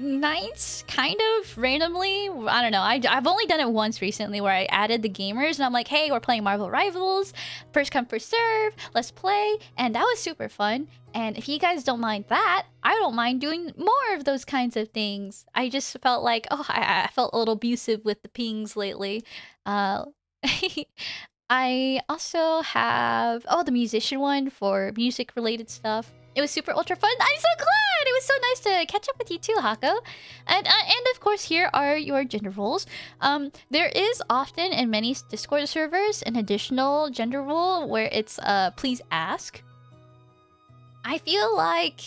nights, kind of randomly. I don't know. I've only done it once recently where I added the gamers and I'm like, hey, we're playing Marvel Rivals, first come first serve, let's play, and that was super fun. And if you guys don't mind that, I don't mind doing more of those kinds of things. I just felt like, oh, I felt a little abusive with the pings lately. Uh, I also have the musician one for music related stuff. It was super ultra fun. I'm so glad. It was so nice to catch up with you too, Hako. And of course, here are your gender roles. There is often in many Discord servers an additional gender role where it's please ask. I feel like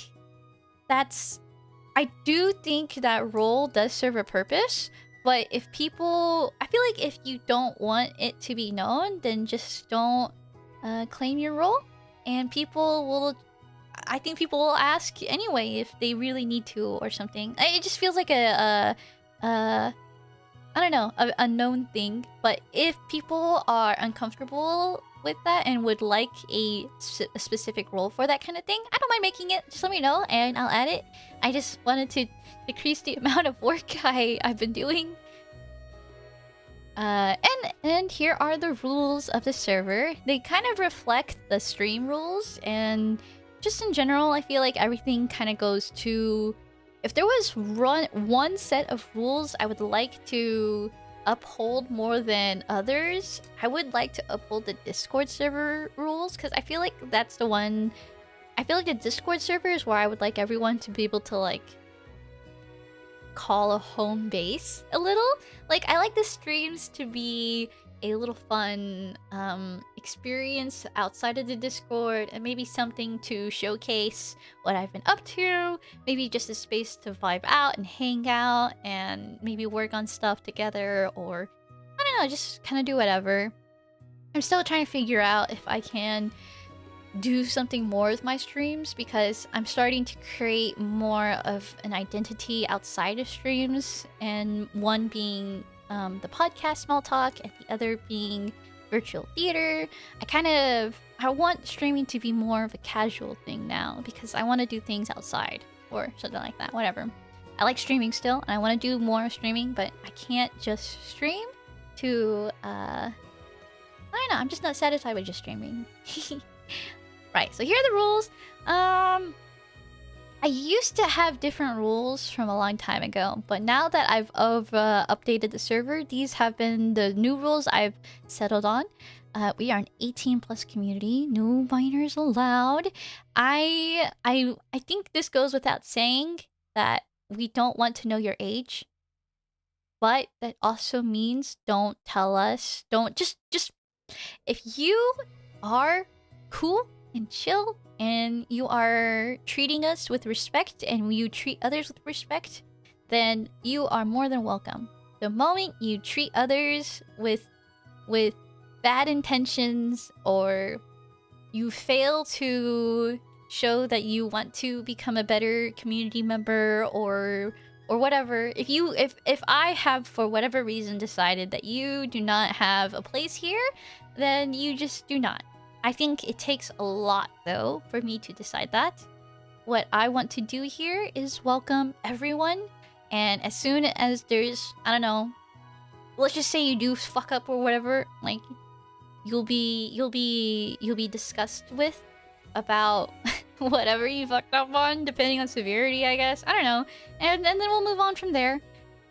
I do think that role does serve a purpose. But I feel like if you don't want it to be known, then just don't claim your role. And I think people will ask anyway if they really need to or something. It just feels like I don't know, a known thing. But if people are uncomfortable with that and would like a specific role for that kind of thing, I don't mind making it. Just let me know and I'll add it. I just wanted to decrease the amount of work I've been doing. And here are the rules of the server. They kind of reflect the stream rules, and just in general, I feel like everything kind of goes to... If there was one set of rules I would like to uphold more than others, I would like to uphold the Discord server rules, because I feel like that's the one... I feel like the Discord server is where I would like everyone to be able to, like, call a home base a little. Like, I like the streams to be a little fun experience outside of the Discord, and maybe something to showcase what I've been up to, maybe just a space to vibe out and hang out and maybe work on stuff together, or I don't know, just kind of do whatever. I'm still trying to figure out if I can do something more with my streams, because I'm starting to create more of an identity outside of streams, and one being the podcast Small Talk and the other being virtual theater. I want streaming to be more of a casual thing now, because I want to do things outside or something like that. Whatever. I like streaming still, and I want to do more streaming, but I can't just stream to I don't know, I'm just not satisfied with just streaming. Right, so here are the rules. I used to have different rules from a long time ago, but now that I've updated the server, these have been the new rules I've settled on. We are an 18+ community, no minors allowed. I think this goes without saying that we don't want to know your age, but that also means don't tell us. Don't just if you are cool and chill, and you are treating us with respect, and you treat others with respect, then you are more than welcome. The moment you treat others with bad intentions, or you fail to show that you want to become a better community member, or whatever, if I have for whatever reason decided that you do not have a place here, then you just do not. I think it takes a lot, though, for me to decide that. What I want to do here is welcome everyone, and as soon as there's, I don't know, let's just say you do fuck up or whatever, like, you'll be discussed with about whatever you fucked up on, depending on severity, I guess. I don't know, and then we'll move on from there.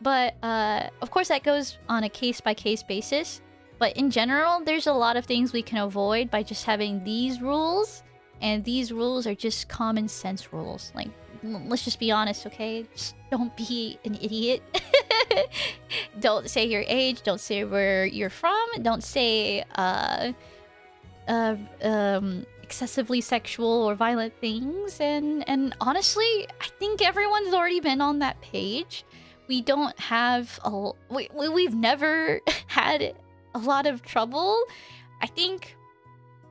But of course, that goes on a case-by-case basis. But in general, there's a lot of things we can avoid by just having these rules. And these rules are just common sense rules. Like, let's just be honest, okay? Just don't be an idiot. Don't say your age. Don't say where you're from. Don't say excessively sexual or violent things. And honestly, I think everyone's already been on that page. We don't have we've never had a lot of trouble. I think,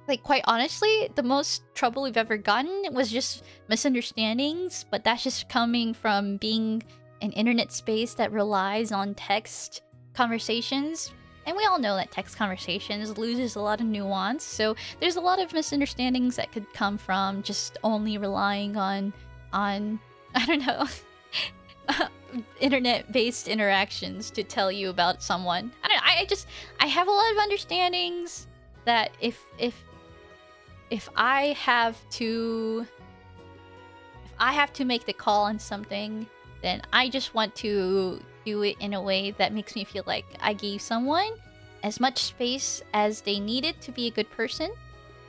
like, quite honestly, the most trouble we've ever gotten was just misunderstandings, but that's just coming from being an internet space that relies on text conversations. And we all know that text conversations loses a lot of nuance, so there's a lot of misunderstandings that could come from just only relying on I don't know, internet-based interactions to tell you about someone. I don't know. I have a lot of understandings that if I have to make the call on something, then I just want to do it in a way that makes me feel like I gave someone as much space as they needed to be a good person.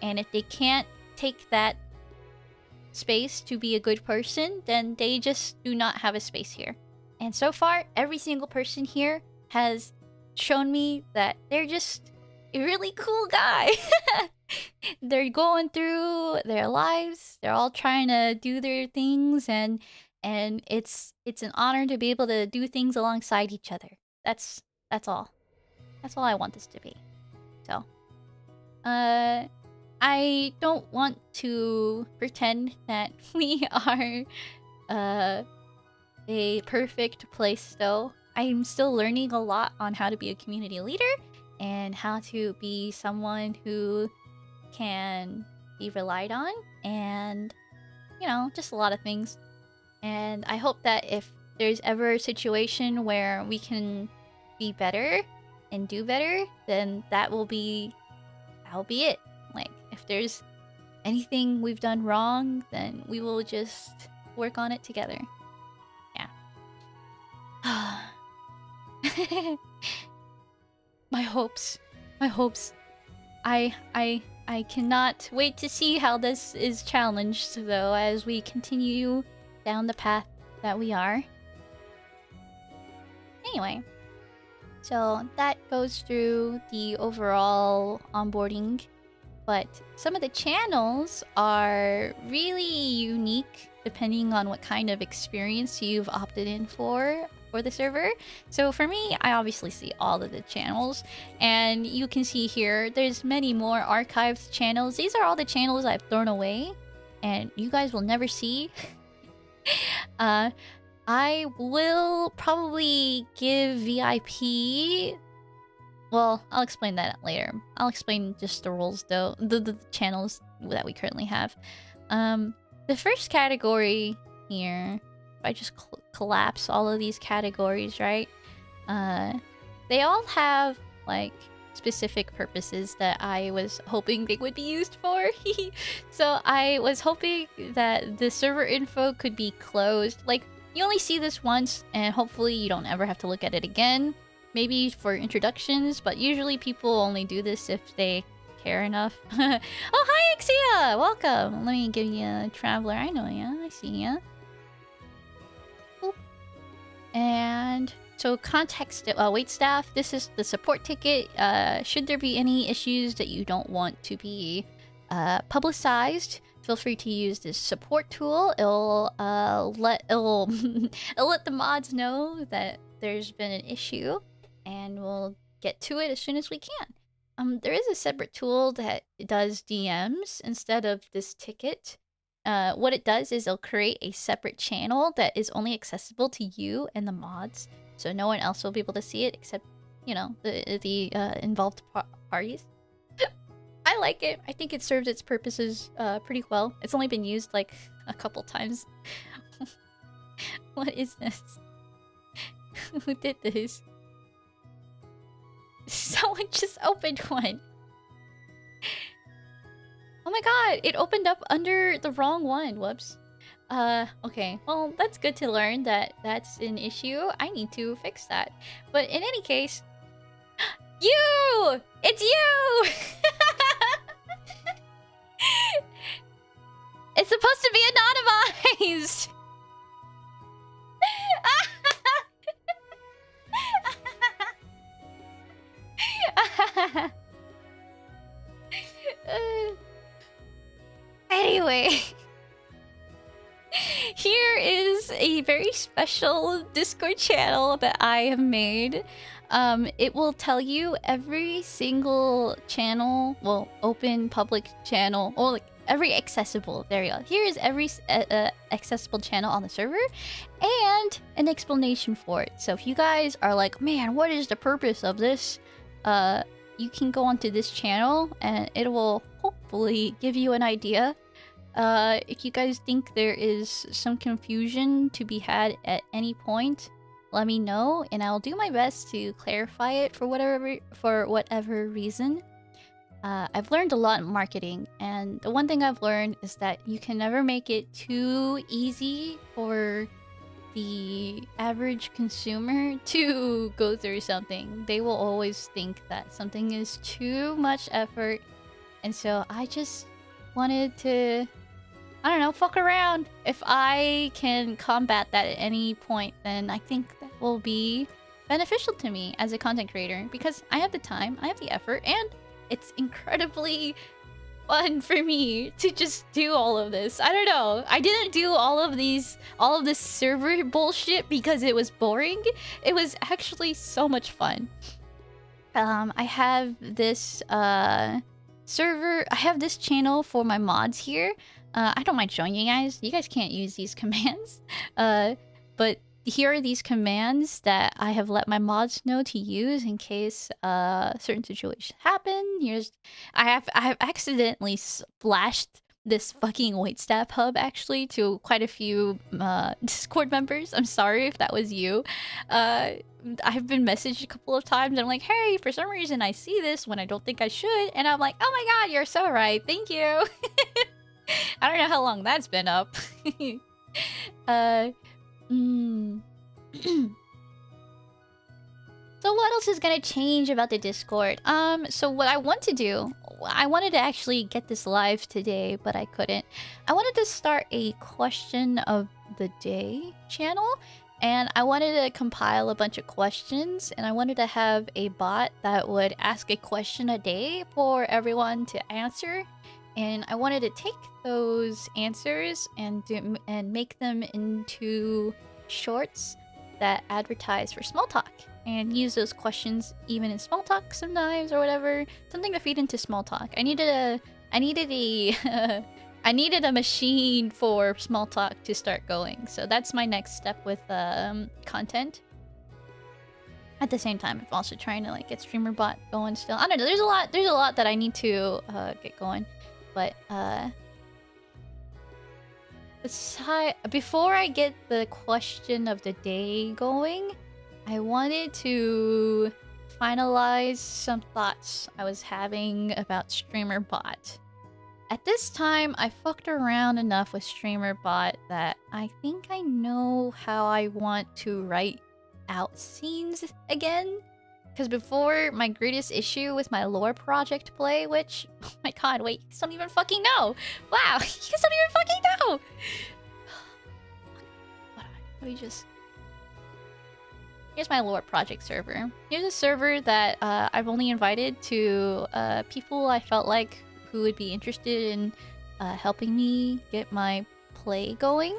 And if they can't take that space to be a good person, then they just do not have a space here. And so far, every single person here has shown me that they're just a really cool guy. They're going through their lives. They're all trying to do their things, and it's an honor to be able to do things alongside each other. That's all. That's all I want this to be. So, I don't want to pretend that we are a perfect place, though. I'm still learning a lot on how to be a community leader and how to be someone who can be relied on, and you know, just a lot of things. And I hope that if there's ever a situation where we can be better and do better, then that'll be it. Like, if there's anything we've done wrong, then we will just work on it together. Yeah. My hopes. I cannot wait to see how this is challenged, though, as we continue down the path that we are. Anyway, so that goes through the overall onboarding, but some of the channels are really unique depending on what kind of experience you've opted in for the server. So for me, I obviously see all of the channels, and you can see here there's many more archived channels. These are all the channels I've thrown away and you guys will never see. I will probably give VIP... Well, I'll explain that later. I'll explain just the rules, though. The channels that we currently have. The first category here, if I just collapse all of these categories, right? They all have, like, specific purposes that I was hoping they would be used for. So I was hoping that the server info could be closed. Like, you only see this once, and hopefully you don't ever have to look at it again. Maybe for introductions, but usually people only do this if they care enough. Oh, hi, Ixia! Welcome! Let me give you a traveler. I know ya. I see ya. Boop. And so context waitstaff. This is the support ticket. Should there be any issues that you don't want to be publicized, feel free to use this support tool. It'll let the mods know that there's been an issue, and we'll get to it as soon as we can. There is a separate tool that does DMs instead of this ticket. What it does is it'll create a separate channel that is only accessible to you and the mods, so no one else will be able to see it except, you know, the involved parties. I like it. I think it serves its purposes pretty well. It's only been used like a couple times. What is this? Who did this? Someone just opened one. Oh my god, it opened up under the wrong one. Whoops. Okay. Well, that's good to learn that that's an issue. I need to fix that. But in any case, you! It's you! It's supposed to be anonymized! Anyway, here is a very special Discord channel that I have made. It will tell you every single channel, well, open public channel, or like every accessible, there you go. Here is every accessible channel on the server and an explanation for it. So if you guys are like, man, what is the purpose of this? You can go onto this channel and it will hopefully give you an idea If you guys think there is some confusion to be had at any point, let me know, and I'll do my best to clarify it for whatever reason. I've learned a lot in marketing, and the one thing I've learned is that you can never make it too easy for the average consumer to go through something. They will always think that something is too much effort, and so I just wanted to, I don't know, fuck around. If I can combat that at any point, then I think that will be beneficial to me as a content creator, because I have the time, I have the effort, and it's incredibly fun for me to just do all of this. I don't know. I didn't do all of this server bullshit because it was boring. It was actually so much fun. I have this server. I have this channel for my mods here. I don't mind showing you guys. You guys can't use these commands. But here are these commands that I have let my mods know to use in case certain situations happen. I have accidentally splashed this fucking waitstaff hub actually to quite a few Discord members. I'm sorry if that was you. I've been messaged a couple of times and I'm like, hey, for some reason I see this when I don't think I should, and I'm like, oh my god, you're so right, thank you. I don't know how long that's been up. So what else is gonna change about the Discord? So what I want to do, I wanted to actually get this live today, but I couldn't. I wanted to start a question of the day channel, and I wanted to compile a bunch of questions, and I wanted to have a bot that would ask a question a day for everyone to answer. And I wanted to take those answers and make them into shorts that advertise for small talk, and use those questions even in small talk sometimes or whatever, something to feed into small talk. I needed a I needed a machine for small talk to start going. So that's my next step with content. At the same time, I'm also trying to like get streamer bot going still. I don't know. There's a lot that I need to get going. But before I get the question of the day going, I wanted to finalize some thoughts I was having about streamer bot. At this time, I fucked around enough with streamer bot that I think I know how I want to write out scenes again. Because before, my greatest issue with my lore project play, which, oh my god, wait, you don't even fucking know. Wow, you guys don't even fucking know. Let me just... Here's my lore project server. Here's a server that I've only invited to people I felt like who would be interested in helping me get my play going.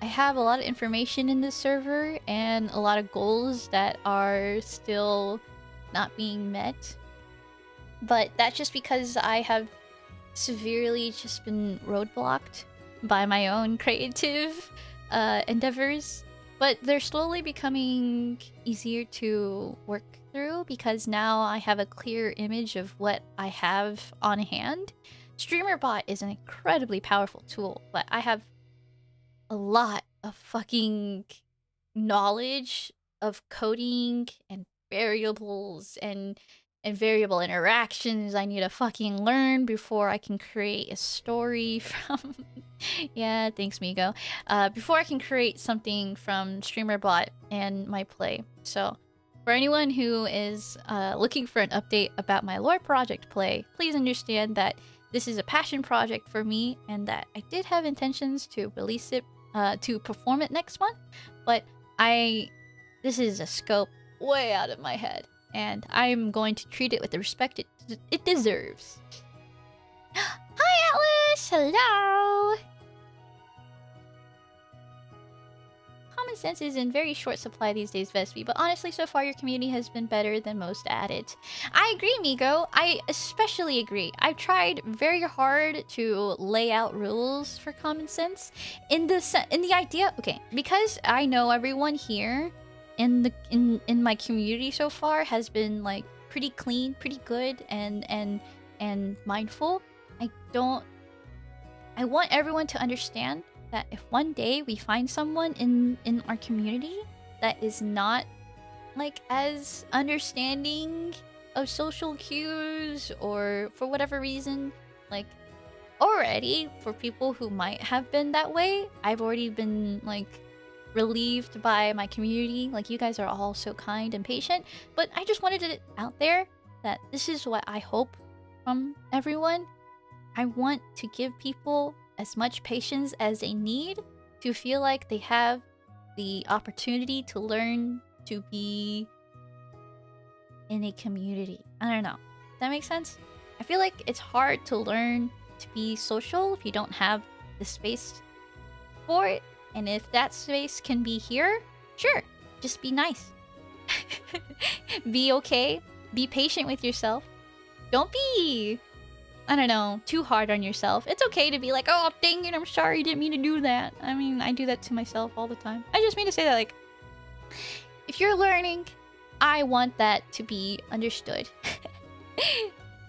I have a lot of information in this server and a lot of goals that are still not being met. But that's just because I have severely just been roadblocked by my own creative endeavors. But they're slowly becoming easier to work through because now I have a clear image of what I have on hand. StreamerBot is an incredibly powerful tool, but I have a lot of fucking knowledge of coding and variables and variable interactions I need to fucking learn before I can create a story from... Yeah, thanks, Migo. Before I can create something from StreamerBot and my play. So, for anyone who is looking for an update about my lore project play, please understand that this is a passion project for me and that I did have intentions to release it, to perform it next month, but this is a scope way out of my head, and I'm going to treat it with the respect it deserves. Hi, Atlas! Hello! Common sense is in very short supply these days, Vespy, but honestly, so far your community has been better than most at it. I agree, Migo. I especially agree. I've tried very hard to lay out rules for common sense in the idea. Okay, because I know everyone here in my community so far has been like pretty clean, pretty good, and mindful. I want everyone to understand that if one day we find someone in our community that is not like as understanding of social cues, or for whatever reason, like already for people who might have been that way, I've already been like relieved by my community. Like, you guys are all so kind and patient, but I just wanted it out there that this is what I hope from everyone. I want to give people as much patience as they need to feel like they have the opportunity to learn to be in a community. I don't know. Does that make sense? I feel like it's hard to learn to be social if you don't have the space for it. And if that space can be here, sure, just be nice. Be okay. Be patient with yourself. Don't be, I don't know, too hard on yourself. It's okay to be like, oh, dang it, I'm sorry, didn't mean to do that. I mean, I do that to myself all the time. I just mean to say that, like, if you're learning, I want that to be understood.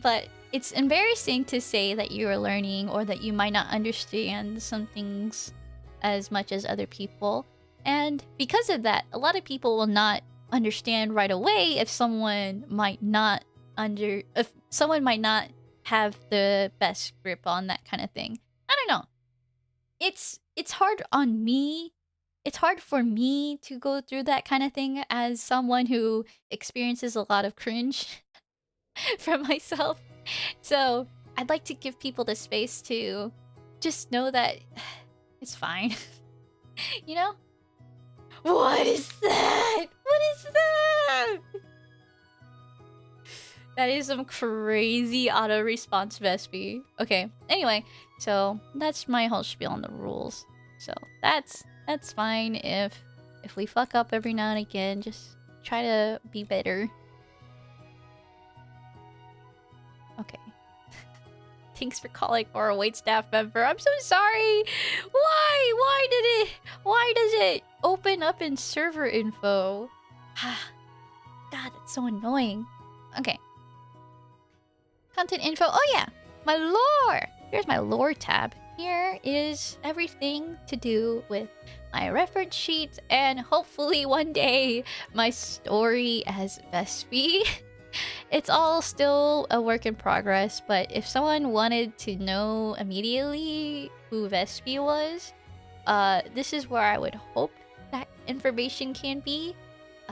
But it's embarrassing to say that you're learning, or that you might not understand some things as much as other people. And because of that, a lot of people will not understand right away if someone might not have the best grip on that kind of thing. I don't know. It's hard on me. It's hard for me to go through that kind of thing as someone who experiences a lot of cringe from myself. So I'd like to give people the space to just know that it's fine. You know? What is that? What is that? That is some crazy auto response, Vespy. Okay. Anyway, so that's my whole spiel on the rules. So that's fine if we fuck up every now and again. Just try to be better. Okay. Thanks for calling or a waitstaff member. I'm so sorry. Why does it open up in server info? God, that's so annoying. Okay. Content info. Oh yeah, my lore. Here's my lore tab. Here is everything to do with my reference sheet, and hopefully one day my story as Vespy. It's all still a work in progress, but if someone wanted to know immediately who Vespy was, this is where I would hope that information can be,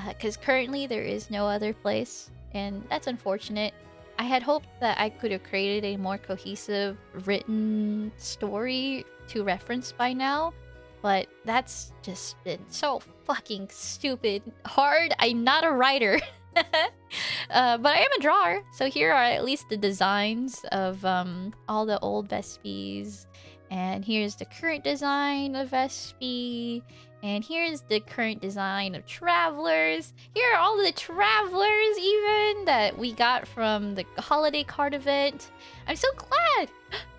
because currently there is no other place, and that's unfortunate. I had hoped that I could have created a more cohesive written story to reference by now, but that's just been so fucking stupid hard. I'm not a writer. But I am a drawer, so here are at least the designs of all the old Vespies, and here's the current design of Vespy, and here's the current design of Travelers. Here are all the Travelers even that we got from the holiday card event. I'm so glad.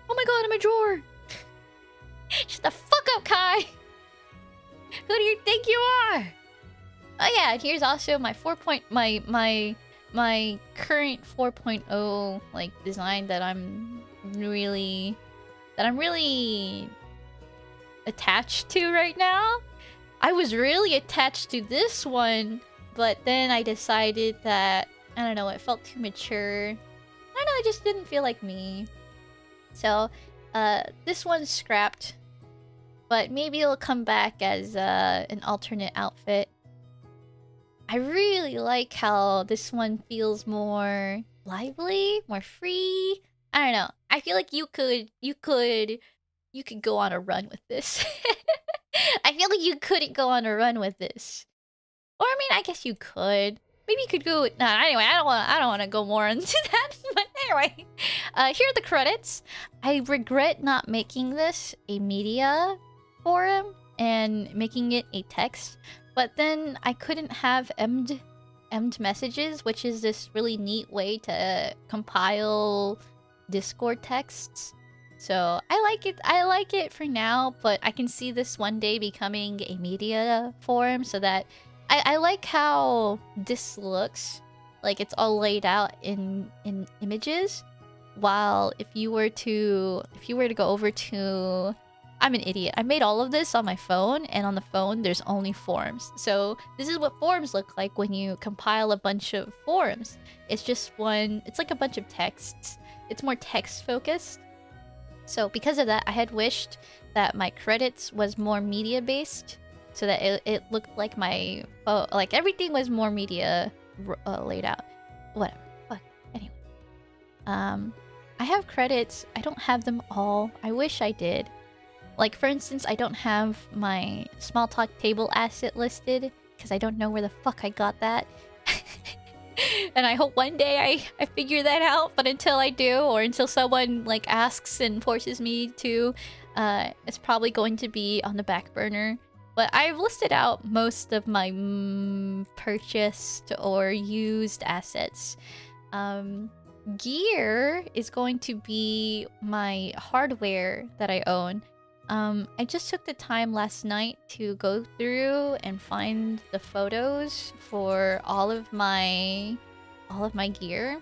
Oh my god, I'm a drawer. Shut the fuck up, Kai. Who do you think you are? Oh yeah, here's also my my current 4.0 like design that I'm really attached to right now. I was really attached to this one, but then I decided that, I don't know, it felt too mature. I don't know, it just didn't feel like me. So, this one's scrapped, but maybe it'll come back as an alternate outfit. I really like how this one feels more lively, more free. I don't know. I feel like you could go on a run with this. I feel like you couldn't go on a run with this. Or I mean, I guess you could. Maybe you could go. Nah, anyway, I don't want to go more into that. But anyway, here are the credits. I regret not making this a media forum and making it a text. But then I couldn't have emmed messages, which is this really neat way to compile Discord texts. So I like it for now, but I can see this one day becoming a media forum, so that I like how this looks. Like it's all laid out in images. while if you were to go over to, I'm an idiot. I made all of this on my phone, and on the phone there's only forms. So this is what forms look like when you compile a bunch of forms. It's just one, it's like a bunch of texts. It's more text focused. So because of that, I had wished that my credits was more media based, so that it looked like my like everything was more media laid out. Whatever. Fuck. Anyway. I have credits. I don't have them all. I wish I did. Like, for instance, I don't have my small talk table asset listed because I don't know where the fuck I got that. And I hope one day I figure that out, but until I do, or until someone like asks and forces me to, it's probably going to be on the back burner. But I've listed out most of my purchased or used assets. Gear is going to be my hardware that I own. I just took the time last night to go through and find the photos for all of my gear.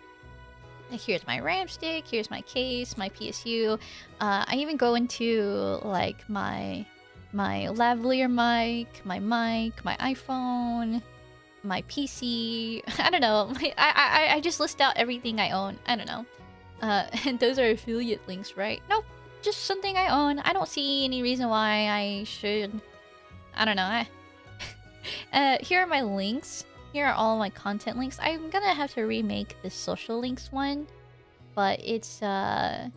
Like, here's my RAM stick, here's my case, my PSU. I even go into like my lavalier mic, my iPhone, my PC. I don't know. I just list out everything I own. I don't know. And those are affiliate links, right? Nope. Just something I own. I don't see any reason why I should. I don't know. Here are my links. Here are all my content links. I'm gonna have to remake this social links one, but it's yeah,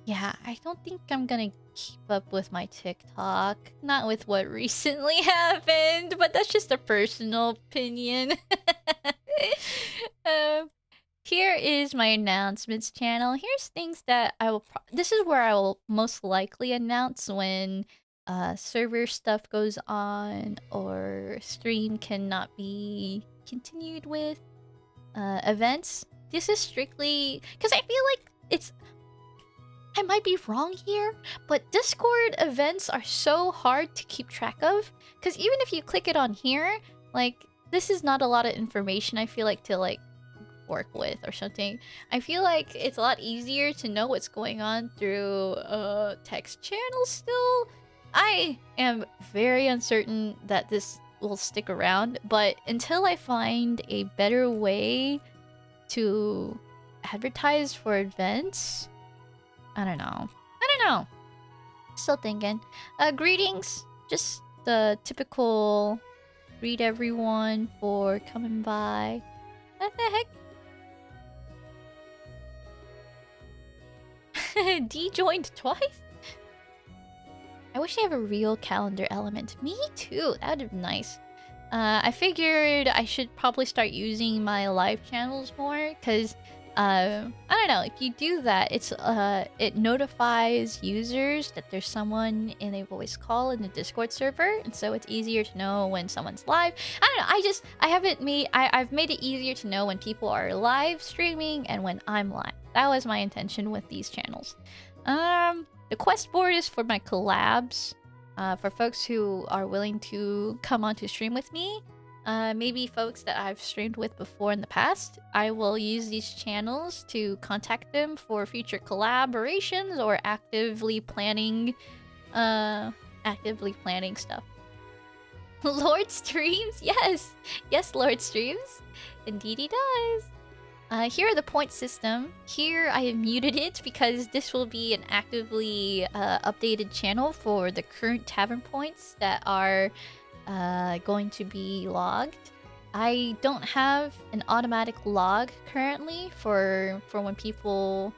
I don't think I'm gonna keep up with my TikTok. Not with what recently happened, but that's just a personal opinion. Here is my announcements channel. Here's things that I will... This is where I will most likely announce when server stuff goes on or stream cannot be continued with. Events. This is strictly... Because I feel like it's... I might be wrong here, but Discord events are so hard to keep track of. Because even if you click it on here, like, this is not a lot of information, I feel like, to, like, work with or something. I feel like it's a lot easier to know what's going on through text channels still. I am very uncertain that this will stick around, but until I find a better way to advertise for events, I don't know. Still thinking. Greetings. Just the typical greet everyone for coming by. What the heck? D joined twice? I wish I have a real calendar element. Me too. That would be nice. I figured I should probably start using my live channels more, because I don't know, if you do that, it's it notifies users that there's someone in a voice call in the Discord server, and so it's easier to know when someone's live. I don't know, I've made it easier to know when people are live streaming and when I'm live. That was my intention with these channels. The quest board is for my collabs, for folks who are willing to come on to stream with me. Maybe folks that I've streamed with before in the past. I will use these channels to contact them for future collaborations or actively planning stuff. Lord streams? Yes! Yes, Lord streams. Indeed he does. Here are the point system. Here I have muted it because this will be an actively updated channel for the current tavern points that are going to be logged. I don't have an automatic log currently for when people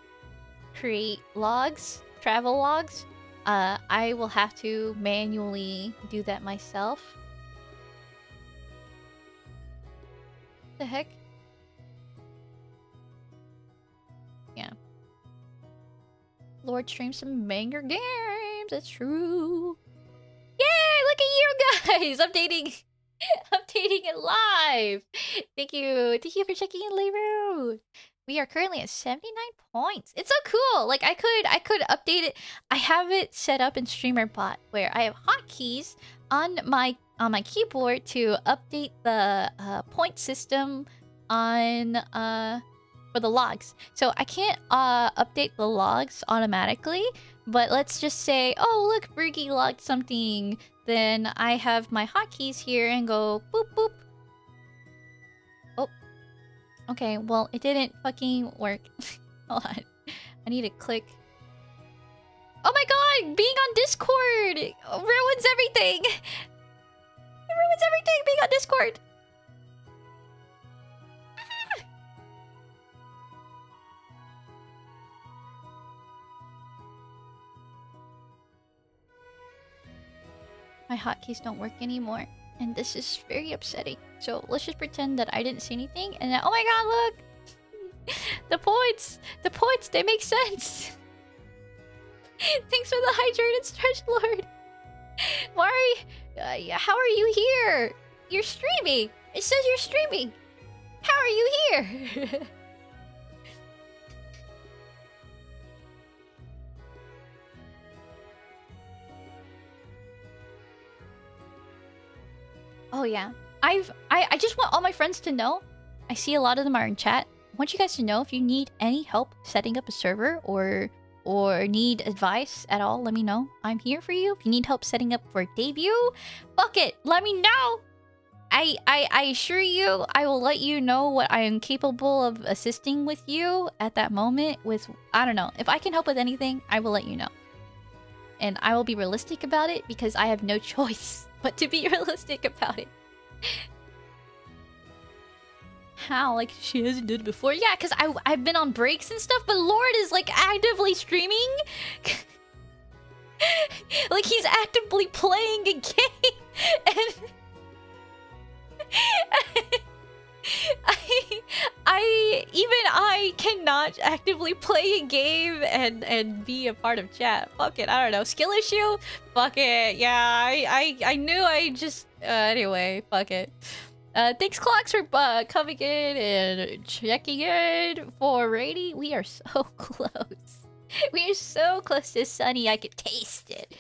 create logs, travel logs. I will have to manually do that myself. The heck? Yeah. Lord streams some banger games, that's true. Yay! Look at you guys! Updating it live! Thank you for checking in, Leroy. We are currently at 79 points. It's so cool! Like, I could update it. I have it set up in StreamerBot where I have hotkeys on my keyboard to update the point system on for the logs. So I can't update the logs automatically, but let's just say, oh look, Bergie logged something. Then I have my hotkeys here and go boop boop. Oh, okay. Well, it didn't fucking work. Hold on, I need to click. Oh my god, being on Discord ruins everything. It ruins everything being on Discord. My hotkeys don't work anymore, and this is very upsetting. So let's just pretend that I didn't see anything, and then, oh my god, look! The points, they make sense! Thanks for the hydrated stretch, Lord! Why are you... how are you here? You're streaming! It says you're streaming! How are you here? Oh yeah, I just want all my friends to know. I see a lot of them are in chat. I want you guys to know if you need any help setting up a server or need advice at all, let me know. I'm here for you. If you need help setting up for debut, fuck it, let me know. I assure you, I will let you know what I am capable of assisting with you at that moment with, I don't know. If I can help with anything, I will let you know. And I will be realistic about it because I have no choice but to be realistic about it. How? Like, she hasn't done it before? Yeah, because I've been on breaks and stuff, but Lord is, like, actively streaming. Like, he's actively playing a game. And... I cannot actively play a game and be a part of chat. Fuck it, I don't know. Skill issue? Fuck it. Yeah, I knew I just anyway, fuck it. Thanks Clocks for coming in and checking in for Rainy. We are so close. We are so close to Sunny, I could taste it.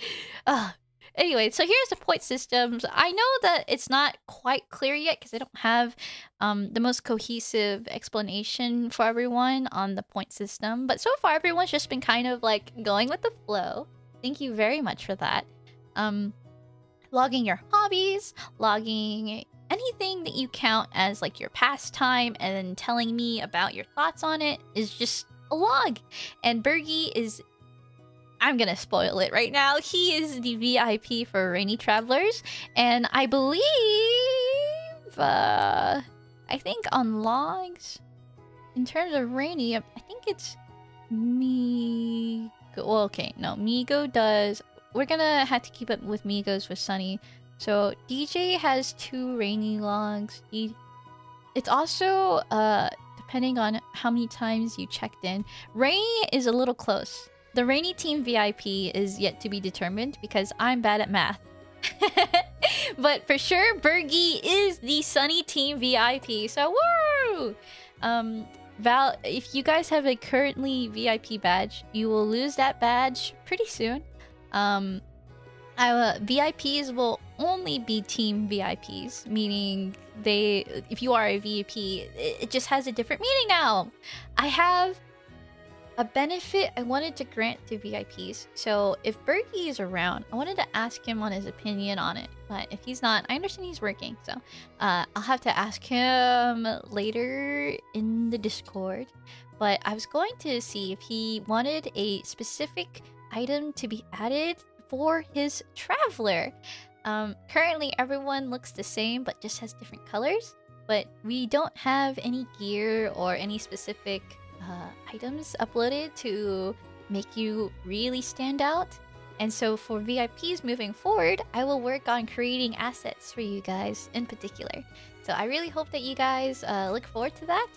Anyway, so here's the point systems. I know that it's not quite clear yet because I don't have the most cohesive explanation for everyone on the point system. But so far, everyone's just been kind of like going with the flow. Thank you very much for that. Logging your hobbies, logging anything that you count as like your pastime, and then telling me about your thoughts on it is just a log. And Bergie is... I'm gonna spoil it right now. He is the VIP for Rainy Travelers, and I believe, I think on logs, in terms of Rainy, I think it's Migo. Well, okay, no, Migo does. We're gonna have to keep up with Migos with Sunny. So DJ has 2 Rainy logs. It's also depending on how many times you checked in. Rainy is a little close. The Rainy Team VIP is yet to be determined because I'm bad at math. But for sure, Bergie is the Sunny Team VIP. So woo! Val, if you guys have a currently VIP badge, you will lose that badge pretty soon. VIPs will only be Team VIPs, meaning if you are a VIP, it just has a different meaning now. I have a benefit I wanted to grant to VIPs. So if Bergie is around, I wanted to ask him on his opinion on it. But if he's not, I understand he's working. So I'll have to ask him later in the Discord. But I was going to see if he wanted a specific item to be added for his Traveler. Currently everyone looks the same but just has different colors. But we don't have any gear or any specific items uploaded to make you really stand out. And so for VIPs moving forward, I will work on creating assets for you guys in particular. So I really hope that you guys look forward to that.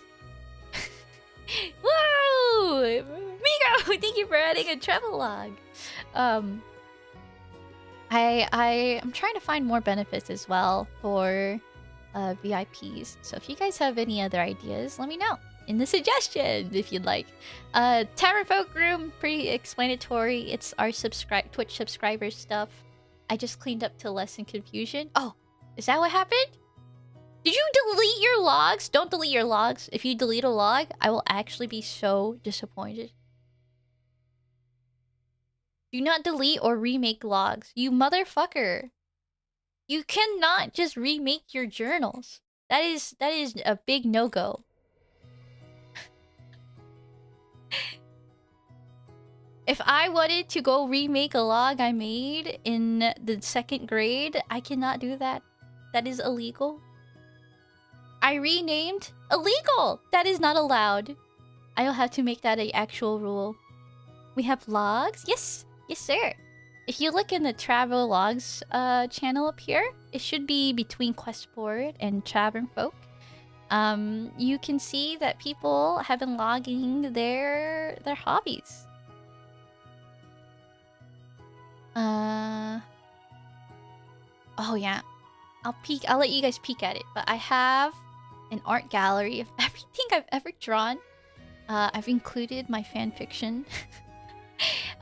Whoa! Migo! Thank you for adding a travel log. I'm trying to find more benefits as well for VIPs. So if you guys have any other ideas, let me know in the suggestions if you'd like. Tavernfolk room, pretty explanatory. It's our Twitch subscribers stuff. I just cleaned up to lessen confusion. Oh, is that what happened? Did you delete your logs? Don't delete your logs. If you delete a log, I will actually be so disappointed. Do not delete or remake logs. You motherfucker. You cannot just remake your journals. That is a big no-go. If I wanted to go remake a log I made in the 2nd grade, I cannot do that. That is illegal. I renamed illegal. That is not allowed. I'll have to make that an actual rule. We have logs. Yes. Yes, sir. If you look in the travel logs channel up here, it should be between Questboard and Tavernfolk. You can see that people have been logging their hobbies. Oh yeah. I'll let you guys peek at it, but I have an art gallery of everything I've ever drawn. I've included my fan fiction.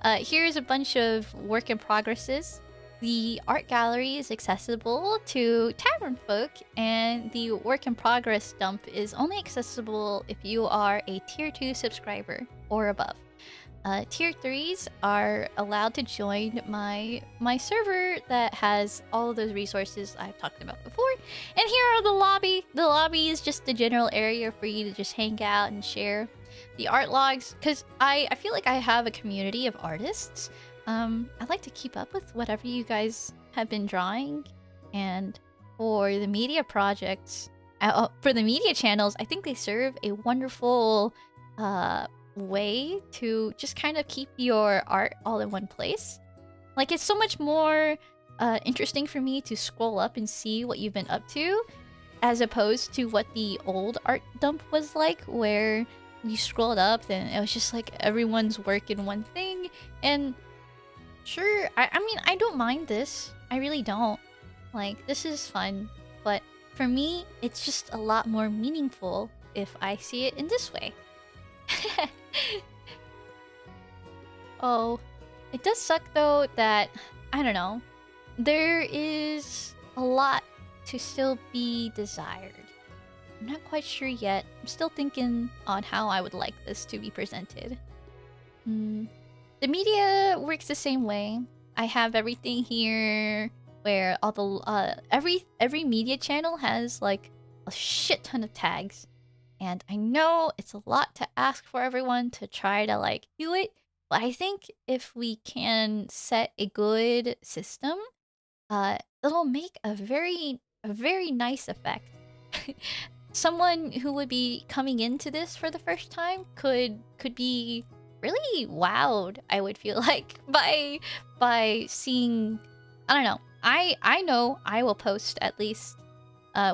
Here's a bunch of work in progresses. The art gallery is accessible to Tavernfolk, and the work in progress dump is only accessible if you are a tier 2 subscriber or above. Tier 3s are allowed to join my server that has all of those resources I've talked about before. And here are the lobby. The lobby is just the general area for you to just hang out and share. The art logs, because I feel like I have a community of artists. I'd like to keep up with whatever you guys have been drawing. And for the media projects, for the media channels, I think they serve a wonderful way to just kind of keep your art all in one place. Like, it's so much more interesting for me to scroll up and see what you've been up to, as opposed to what the old art dump was like, where you scrolled up and it was just like everyone's work in one thing. And sure, I mean, I don't mind this. I really don't. Like, this is fun. But for me, it's just a lot more meaningful if I see it in this way. Oh, it does suck though that, I don't know, there is a lot to still be desired. I'm not quite sure yet. I'm still thinking on how I would like this to be presented. The media works the same way. I have everything here where all the every media channel has like a shit ton of tags. And I know it's a lot to ask for everyone to try to like do it, but I think if we can set a good system, it'll make a very nice effect. Someone who would be coming into this for the first time could be really wowed, I would feel like, by seeing, I don't know. I know I will post at least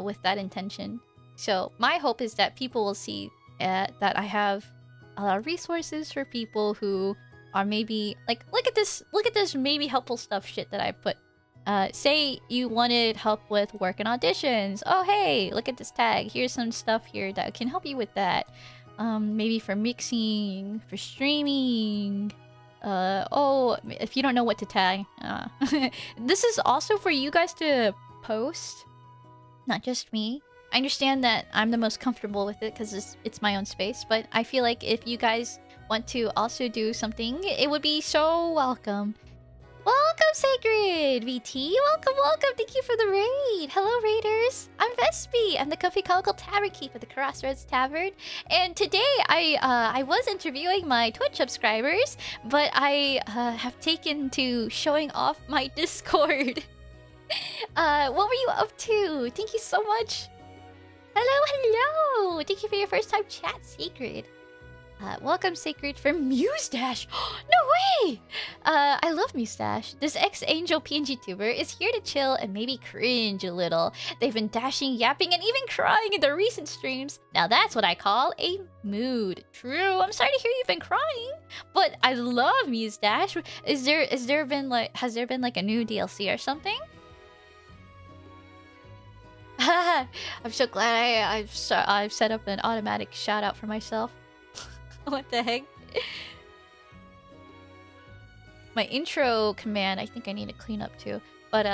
with that intention. So my hope is that people will see that I have a lot of resources for people who are maybe like, look at this maybe helpful stuff shit that I put. Say you wanted help with work and auditions. Oh hey, look at this tag. Here's some stuff here that can help you with that. Maybe for mixing, for streaming. Oh, if you don't know what to tag, this is also for you guys to post, not just me. I understand that I'm the most comfortable with it because it's my own space, but I feel like if you guys want to also do something, it would be so welcome. Welcome, Sacred! VT, welcome! Thank you for the raid! Hello, raiders! I'm Vespy! I'm the comfy comical Tavern Keep at the Crossroads Tavern. And today, I was interviewing my Twitch subscribers, but I have taken to showing off my Discord. What were you up to? Thank you so much! Hello! Thank you for your first time chat, Sacred. Welcome, Sacred, from Mustache. No way! I love Mustache. This ex-Angel PNG tuber is here to chill and maybe cringe a little. They've been dashing, yapping, and even crying in their recent streams. Now that's what I call a mood. True, I'm sorry to hear you've been crying, but I love Mustache. Has there been like a new DLC or something? I'm so glad I've set up an automatic shout out for myself. What the heck? My intro command, I think I need to clean up too. But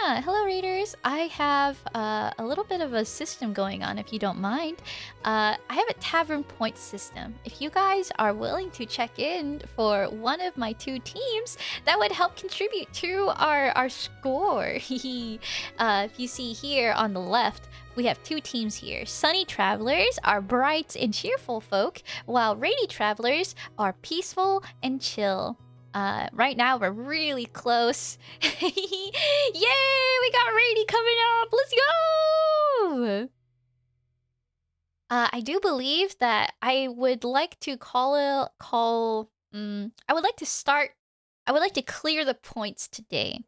Yeah, hello Raiders. I have a little bit of a system going on, if you don't mind. I have a tavern point system. If you guys are willing to check in for one of my 2 teams, that would help contribute to our score. If you see here on the left, we have 2 teams here. Sunny Travelers are bright and cheerful folk, while Rainy Travelers are peaceful and chill. Right now we're really close. Yay! We got Rainy coming up. Let's go! I do believe that I would like to I would like to start. I would like to clear the points today.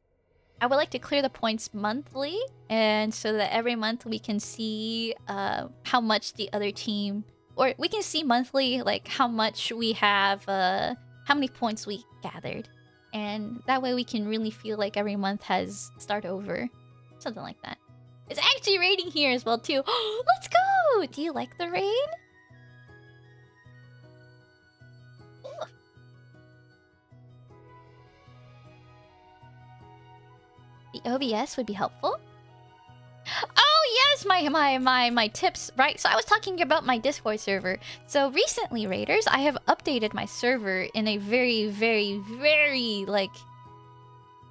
I would like to clear the points monthly, and so that every month we can see how much the other team, or we can see monthly like how much we have, how many points we gathered, and that way we can really feel like every month has start over, something like that. It's actually raining here as well too. Let's go! Do you like the rain? Ooh. The OBS would be helpful. Oh yes, my tips, right? So I was talking about my Discord server. So recently, Raiders, I have updated my server in a very, very, very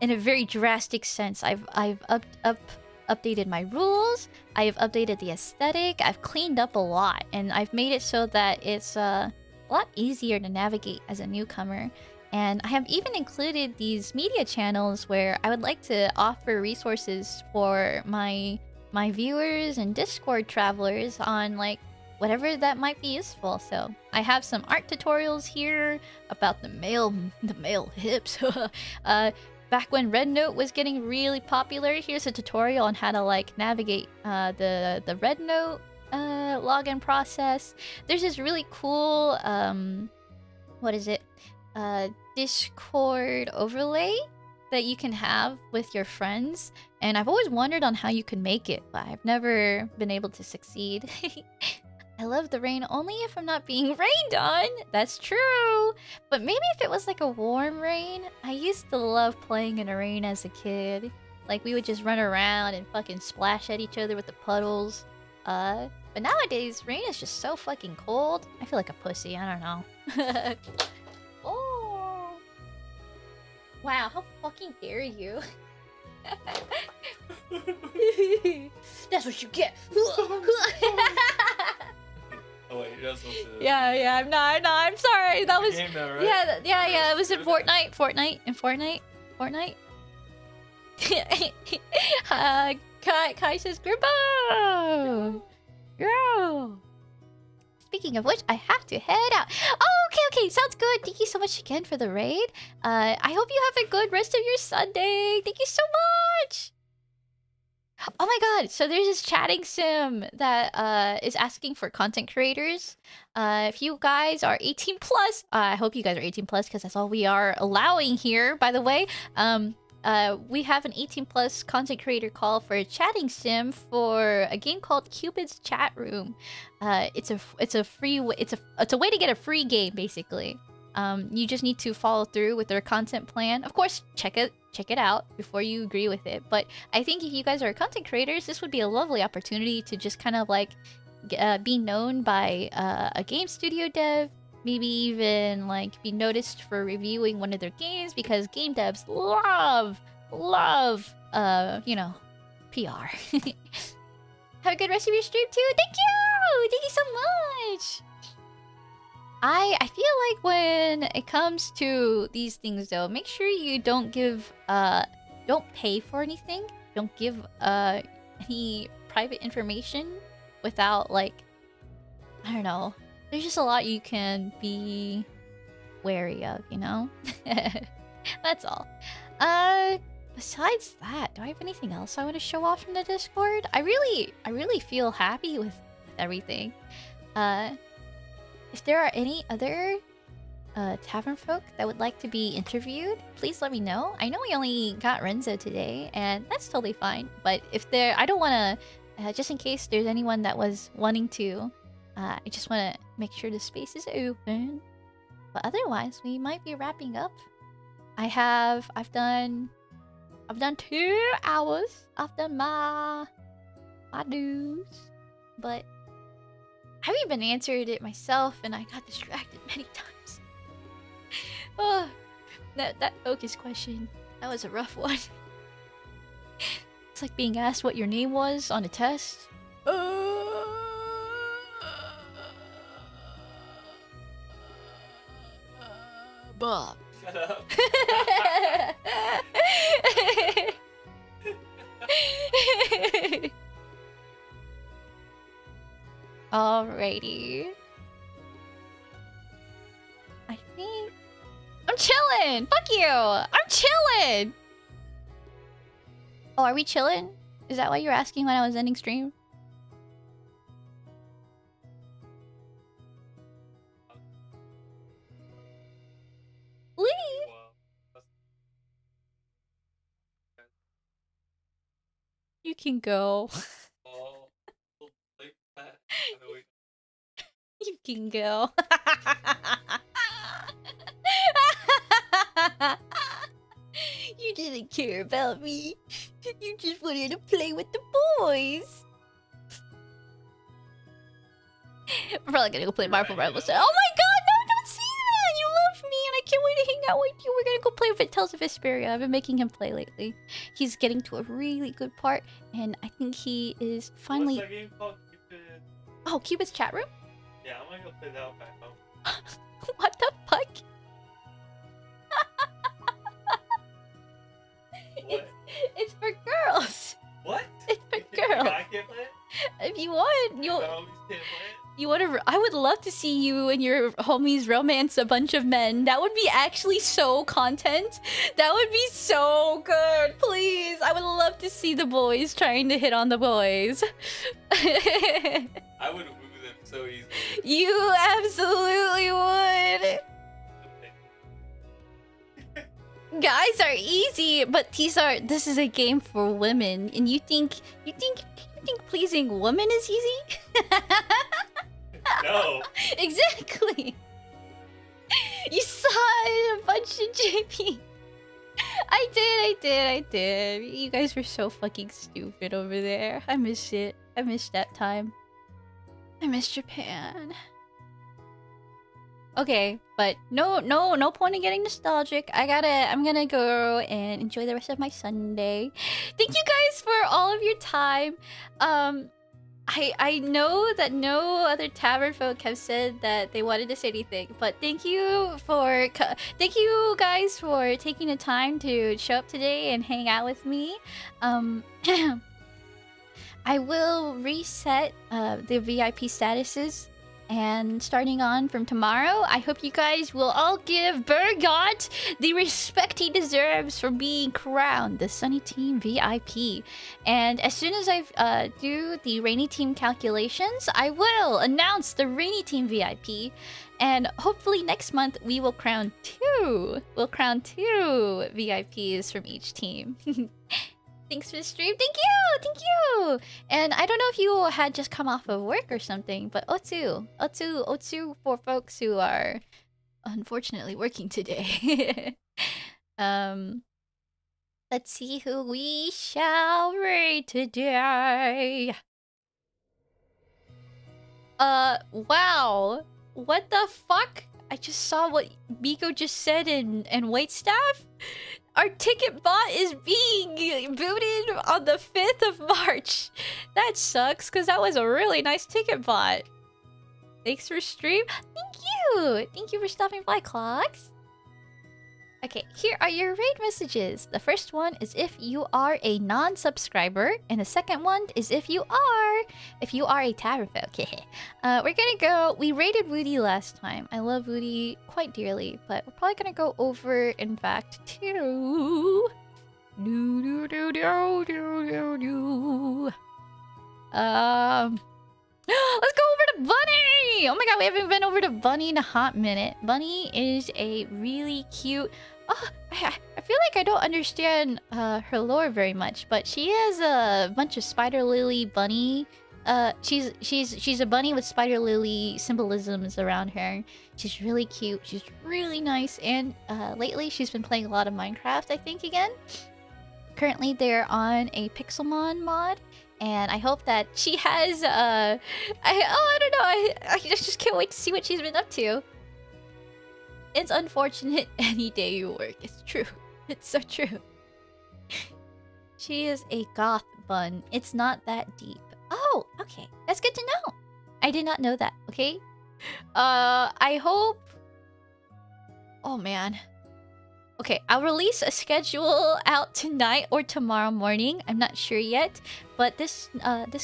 in a very drastic sense. I've updated my rules. I have updated the aesthetic. I've cleaned up a lot, and I've made it so that it's a lot easier to navigate as a newcomer. And I have even included these media channels where I would like to offer resources for my viewers and Discord travelers on like whatever that might be useful. So I have some art tutorials here about the male hips. Back when Red Note was getting really popular, here's a tutorial on how to like navigate the Red Note login process. There's this really cool what is it? Discord overlay that you can have with your friends, and I've always wondered on how you can make it, but I've never been able to succeed. I love the rain only if I'm not being rained on. That's true. But maybe if it was like a warm rain. I used to love playing in the rain as a kid. Like we would just run around and fucking splash at each other with the puddles. But nowadays rain is just so fucking cold. I feel like a pussy. I don't know. Oh. Wow, how fucking dare you? That's what you get. Oh wait, you're not supposed to. Yeah, I'm not. I'm sorry. That was Game now, right? yeah. It was in Fortnite. Kai says Gribbo. Girl. Speaking of which, I have to head out. Oh, okay. Sounds good. Thank you so much again for the raid. I hope you have a good rest of your Sunday. Thank you so much. Oh my god, so there's this chatting sim that is asking for content creators. If you guys are 18 plus, I hope you guys are 18 plus because that's all we are allowing here, by the way. We have an 18 plus content creator call for a chatting sim for a game called Cupid's Chat Room. It's a way to get a free game basically. You just need to follow through with their content plan. Of course, check it out before you agree with it. But I think if you guys are content creators, this would be a lovely opportunity to just kind of like be known by a game studio dev. Maybe even like be noticed for reviewing one of their games, because game devs love PR. Have a good rest of your stream too. Thank you so much. I feel like when it comes to these things though, make sure you don't pay for anything. Don't give any private information without like, I don't know. There's just a lot you can be wary of, you know? That's all. Besides that, do I have anything else I want to show off from the Discord? I really feel happy with everything. If there are any other tavern folk that would like to be interviewed, please let me know. I know we only got Renzo today, and that's totally fine. But if I don't want to, just in case there's anyone that was wanting to, I just want to make sure the space is open. But otherwise, we might be wrapping up. I've done I've done 2 hours. I've done my dues, but I haven't even answered it myself, and I got distracted many times. Oh, that focus question, that was a rough one. It's like being asked what your name was on a test. Bob. Shut up. Alrighty. I think I'm chilling. Fuck you. I'm chilling. Oh, are we chilling? Is that why you were asking when I was ending stream? Leave. You can go. You can go. You didn't care about me. You just wanted to play with the boys. We're probably gonna go play Marvel Rivals. Oh my god, no, don't say that! You love me and I can't wait to hang out with you. We're gonna go play with Tales of Vesperia. I've been making him play lately. He's getting to a really good part, and I think he is finally... What's that game called? Cupid? Oh, Cupid's chat room? Yeah, I'm gonna go play that one back home. What the fuck? What? It's for girls. What? It's for You girls. I can't play it? If you want, You homies can't play it? you want to. I would love to see you and your homies romance a bunch of men. That would be actually so content. That would be so good. Please, I would love to see the boys trying to hit on the boys. I would woo them so easily. You absolutely would. Guys are easy, but this is a game for women, and you think pleasing women is easy? No. Exactly. You saw it in a bunch of JP. I did. You guys were so fucking stupid over there. I missed it. I missed that time. I missed Japan. Okay, but no point in getting nostalgic. I'm gonna go and enjoy the rest of my Sunday. Thank you guys for all of your time. I know that no other tavern folk have said that they wanted to say anything, but thank you guys for taking the time to show up today and hang out with me. I will reset the VIP statuses. And starting on from tomorrow, I hope you guys will all give Burgot the respect he deserves for being crowned the Sunny Team VIP. And as soon as I do the Rainy Team calculations, I will announce the Rainy Team VIP. And hopefully next month we will crown 2. We'll crown 2 VIPs from each team. Thanks for the stream. Thank you. And I don't know if you had just come off of work or something, but Otsu for folks who are unfortunately working today. Let's see who we shall raid today. Wow. What the fuck? I just saw what Miko just said in Waitstaff. Our ticket bot is being booted on the 5th of March. That sucks, because that was a really nice ticket bot. Thanks for stream. Thank you. Thank you for stopping by, Clocks. Okay, here are your raid messages. The first one is if you are a non-subscriber, and the second one is if you are a Tavernfolk. We're gonna go. We raided Woody last time. I love Woody quite dearly, but we're probably gonna go over, in fact, to let's go over to Bunny! Oh my god, we haven't been over to Bunny in a hot minute. Bunny is a really cute... Oh, I feel like I don't understand her lore very much, but she has a bunch of spider lily bunny. She's a bunny with spider lily symbolisms around her. She's really cute. She's really nice, and lately she's been playing a lot of Minecraft, I think, again. Currently, they're on a Pixelmon mod, and I hope that she has. I don't know. I just can't wait to see what she's been up to. It's unfortunate any day you work. It's true. It's so true. She is a goth bun. It's not that deep. Oh, okay. That's good to know. I did not know that. Okay. I hope. Oh man. Okay, I'll release a schedule out tonight or tomorrow morning. I'm not sure yet, but this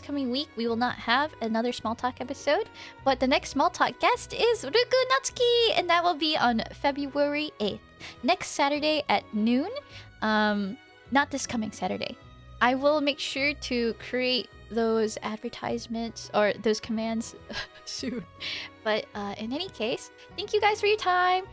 coming week we will not have another small talk episode. But the next small talk guest is Ruku Natsuki, and that will be on February 8th, next Saturday at noon. Not this coming Saturday. I will make sure to create those advertisements or those commands soon. But in any case, thank you guys for your time.